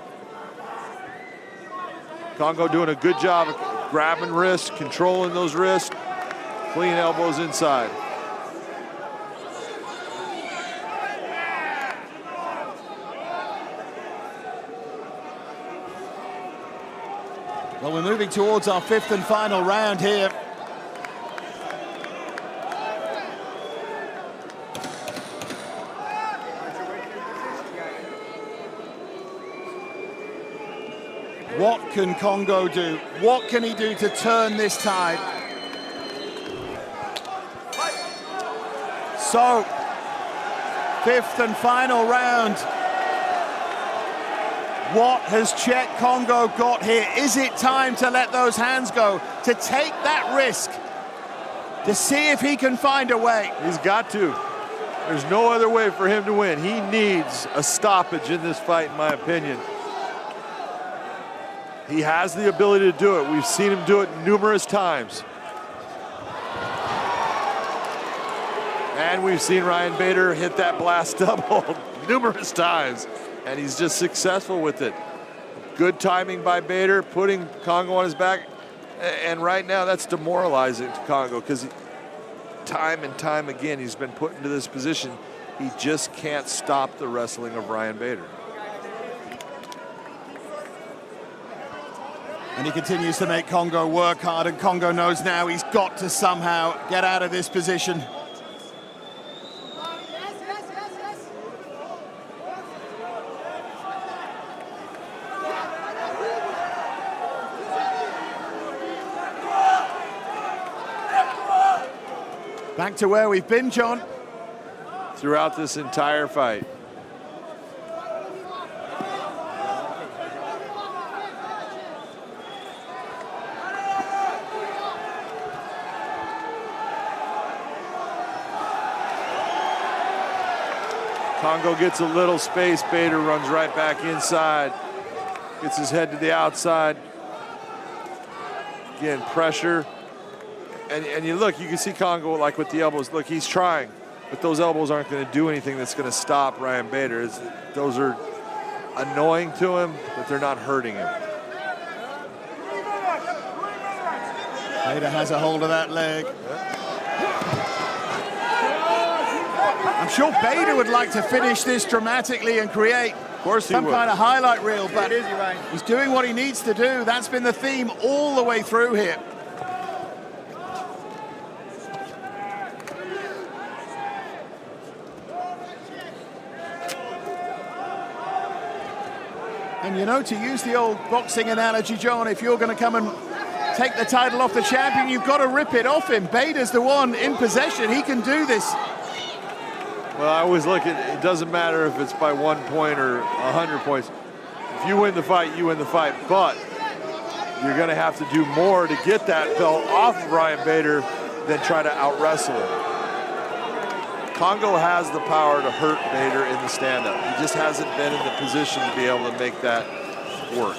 Kongo doing a good job of grabbing wrists, controlling those wrists, clean elbows inside. Well, we're moving towards our fifth and final round here. What can Kongo do? What can he do to turn this tide? So, fifth and final round. What has Czech Kongo got here? Is it time to let those hands go, to take that risk, to see if he can find a way? He's got to. There's no other way for him to win. He needs a stoppage in this fight, in my opinion. He has the ability to do it. We've seen him do it numerous times. And we've seen Ryan Bader hit that blast double numerous times. And he's just successful with it. Good timing by Bader, putting Kongo on his back. And right now, that's demoralizing to Kongo because time and time again, he's been put into this position. He just can't stop the wrestling of Ryan Bader. And he continues to make Kongo work hard, and Kongo knows now he's got to somehow get out of this position. Back to where we've been, John. Throughout this entire fight. Kongo gets a little space, Bader runs right back inside. Gets his head to the outside. Again, pressure. And you look, you can see Kongo like with the elbows. Look, he's trying, but those elbows aren't going to do anything that's going to stop Ryan Bader. Those are annoying to him, but they're not hurting him. Bader has a hold of that leg. I'm sure Bader would like to finish this dramatically and create some kind of highlight reel, but he's doing what he needs to do. That's been the theme all the way through here. And you know, to use the old boxing analogy, John, if you're going to come and take the title off the champion, you've got to rip it off him. Bader's the one in possession. He can do this. Well, I always look at it doesn't matter if it's by 1 point or 100 points. If you win the fight, you win the fight. But you're going to have to do more to get that belt off of Ryan Bader than try to out-wrestle him. Kongo has the power to hurt Bader in the stand-up. He just hasn't been in the position to be able to make that work.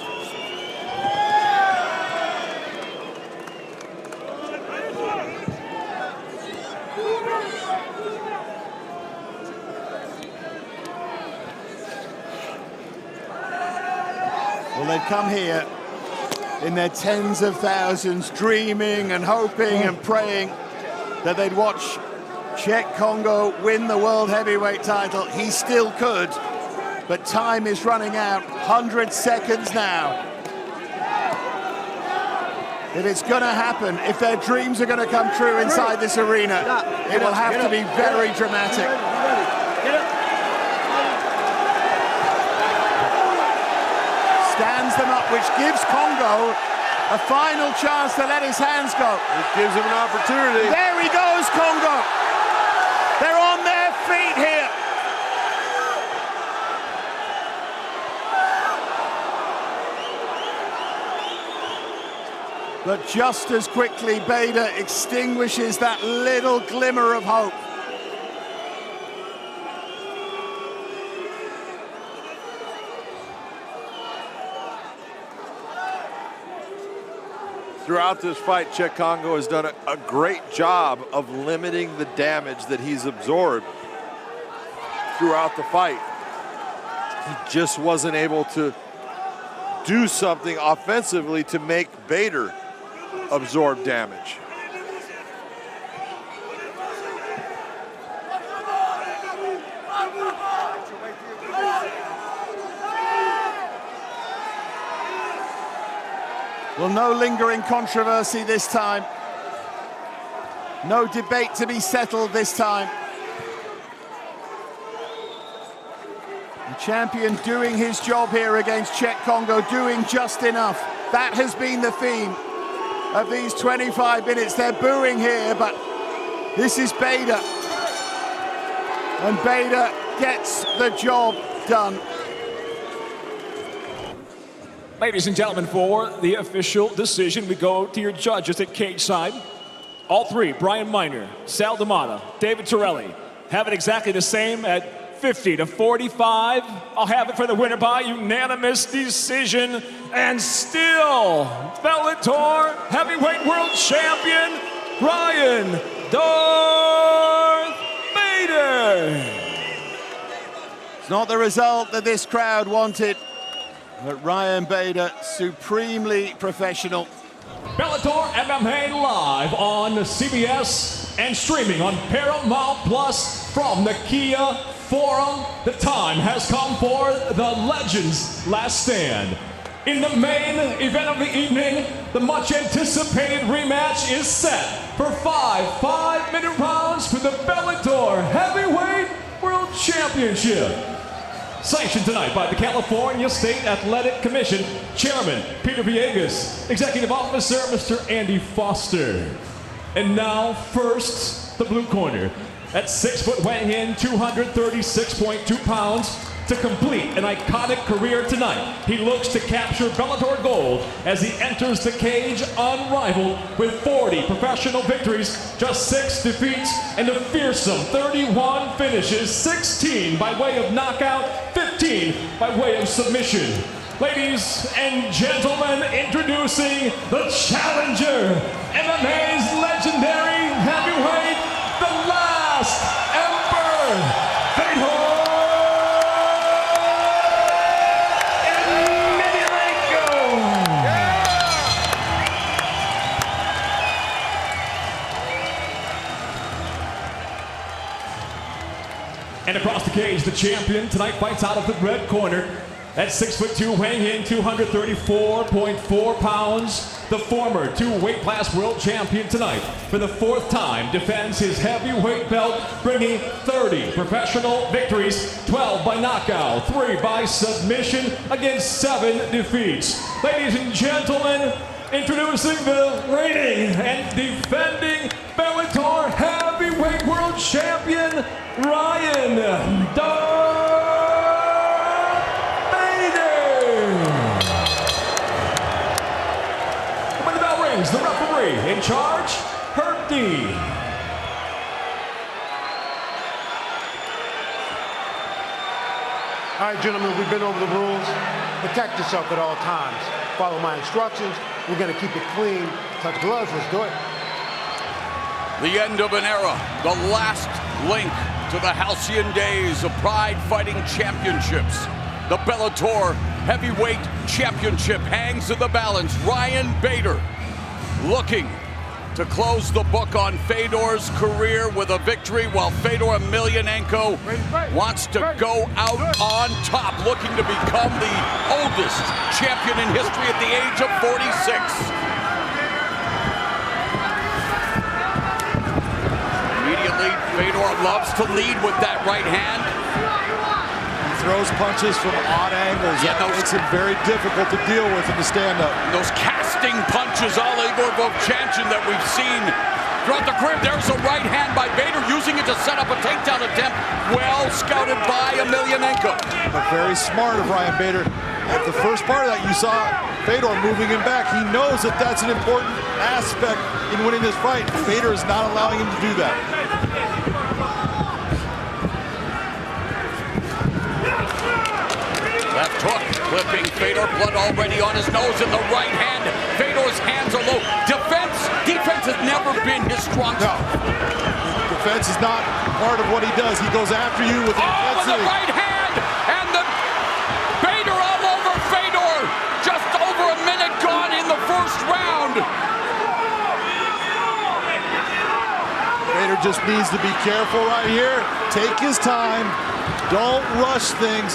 Well, they've come here in their tens of thousands, dreaming and hoping and praying that they'd watch Czech Kongo win the world heavyweight title. He still could, but time is running out. 100 seconds now. If it's going to happen, if their dreams are going to come true inside this arena, it will have to be very dramatic. Stands them up, which gives Kongo a final chance to let his hands go. It gives him an opportunity. There he goes, Kongo. They're on their feet here. But just as quickly, Bader extinguishes that little glimmer of hope. Throughout this fight, Czech Kongo has done a great job of limiting the damage that he's absorbed throughout the fight. He just wasn't able to do something offensively to make Bader absorb damage. Well, no lingering controversy this time. No debate to be settled this time. The champion doing his job here against Czech Kongo, doing just enough. That has been the theme of these 25 minutes. They're booing here, but this is Bader. And Bader gets the job done. Ladies and gentlemen, for the official decision, we go to your judges at cage side. All three, Brian Miner, Sal D'Amato, David Torelli, have it exactly the same at 50-45. I'll have it for the winner by unanimous decision. And still, Bellator Heavyweight World Champion, Ryan Darth Bader. It's not the result that this crowd wanted, but Ryan Bader, supremely professional. Bellator MMA live on CBS and streaming on Paramount Plus from the Kia Forum. The time has come for the Legends Last Stand. In the main event of the evening, the much anticipated rematch is set for 5 5-minute rounds for the Bellator Heavyweight World Championship. Sanctioned tonight by the California State Athletic Commission, Chairman Peter Villegas, Executive Officer Mr. Andy Foster. And now, first, the blue corner. At 6 foot weighing in 236.2 pounds to complete an iconic career tonight. He looks to capture Bellator gold as he enters the cage unrivaled with 40 professional victories, just 6 defeats, and a fearsome 31 finishes, 16 by way of knockout, 15 by way of submission. Ladies and gentlemen, introducing the challenger, MMA's legendary heavyweight, the last emperor, Fedor And across the cage, the champion tonight fights out of the red corner at 6'2", weighing in 234.4 pounds. The former 2-weight class world champion tonight, for the 4th time, defends his heavyweight belt, bringing 30 professional victories, 12 by knockout, 3 by submission, against 7 defeats. Ladies and gentlemen, introducing the reigning and defending Bellator Heavyweight World Champion, Ryan Darth Bader. When the bell rings, the referee in charge, Herb Dean. All right, gentlemen, we've been over the rules. Protect yourself at all times. Follow my instructions. We're going to keep it clean. Touch gloves. Let's do it. The end of an era, the last link to the halcyon days of Pride Fighting Championships. The Bellator Heavyweight Championship hangs in the balance. Ryan Bader looking to close the book on Fedor's career with a victory, while Fedor Emelianenko wants to go out on top, looking to become the oldest champion in history at the age of 46. Immediately, Fedor loves to lead with that right hand. Throws punches from odd angles. Yeah, that makes it very difficult to deal with in the stand-up. Those casting punches, all Igor Vovchanchyn, that we've seen throughout the career. There's a right hand by Bader, using it to set up a takedown attempt. Well scouted by Emelianenko. But very smart of Ryan Bader. At the first part of that, you saw Fedor moving him back. He knows that that's an important aspect in winning this fight. Bader is not allowing him to do that. Left hook, clipping Fedor, blood already on his nose, in the right hand. Fedor's hands are low. Defense has never been his strong suit. No. Defense is not part of what he does. He goes after you with intensity. With the right hand, and the Bader all over Fedor. Just over a minute gone in the first round. Bader just needs to be careful right here. Take his time. Don't rush things.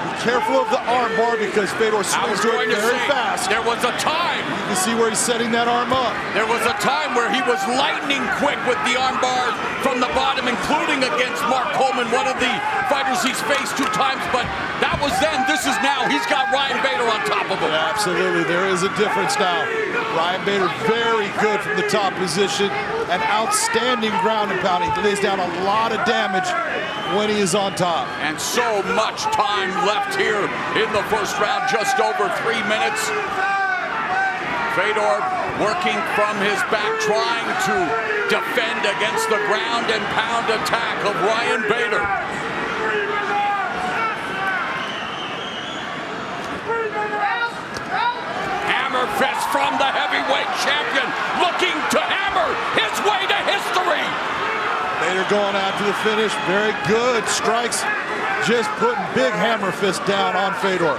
Be careful of the arm bar, because Fedor swings to it very fast. There was a time. You can see where he's setting that arm up. There was a time where he was lightning quick with the arm bar from the bottom, including against Mark Coleman, one of the fighters he's faced 2 times. But that was then. This is now. He's got Ryan Bader on top of him. Yeah, absolutely. There is a difference now. Ryan Bader very good from the top position, and outstanding ground and pound. He lays down a lot of damage when he is on top. And so much time left here in the first round, just over 3 minutes. Fedor working from his back, trying to defend against the ground and pound attack of Ryan Bader. Hammer fist from the heavyweight champion, looking to hammer his way to history. Bader going after the finish. Very good strikes. Just putting big hammer fist down on Fedor.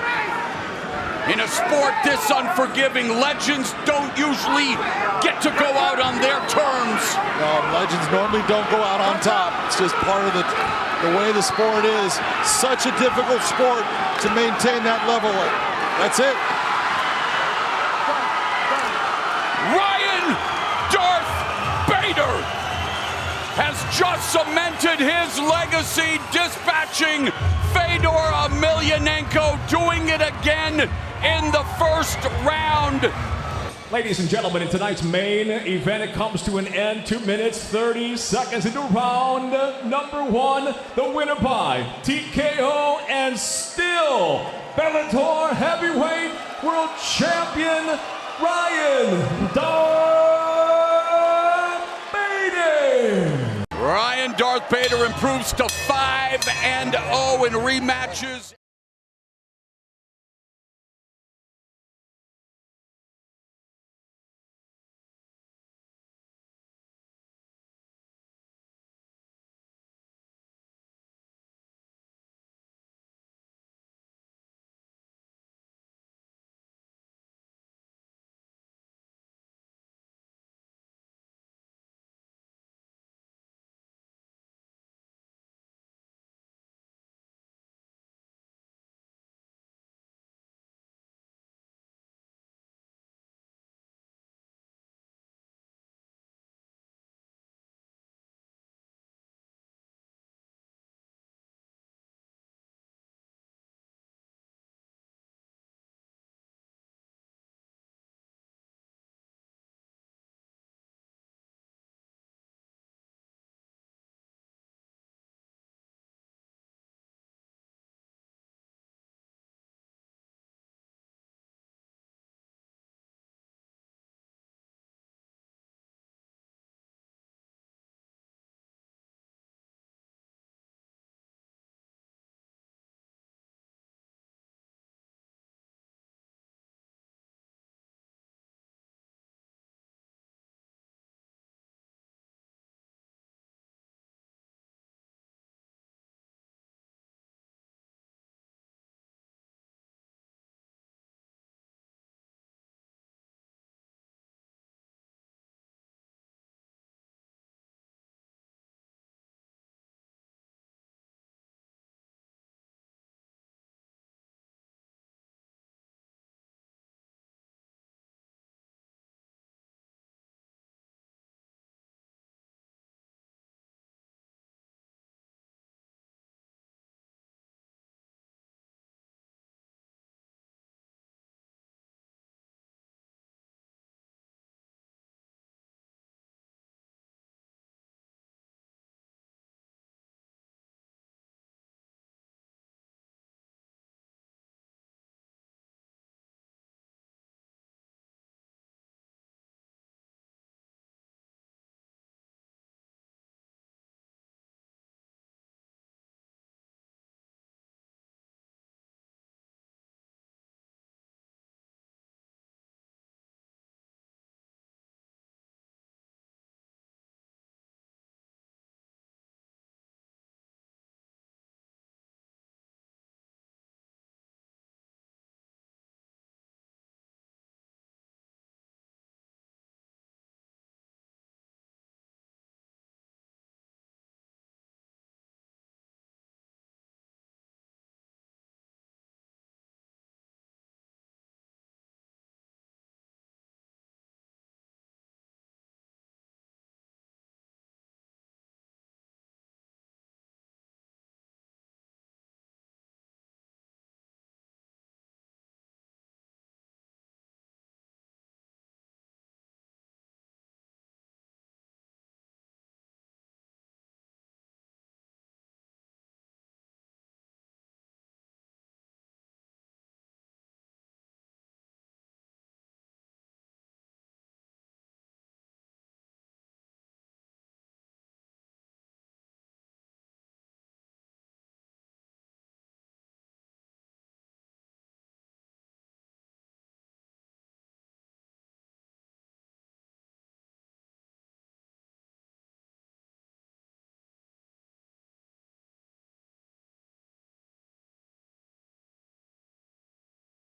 In a sport this unforgiving, legends don't usually get to go out on their terms. No, legends normally don't go out on top. It's just part of the way the sport is. Such a difficult sport to maintain that level. That's it. Ryan Darth Bader has just cemented his legacy, dispatching Fedor Emelianenko, doing it again in the first round. Ladies and gentlemen, in tonight's main event, it comes to an end. 2 minutes, 30 seconds into round number 1. The winner by TKO, and still Bellator Heavyweight World Champion, Ryan Darth Bader. Ryan Darth Bader improves to 5-0 in rematches.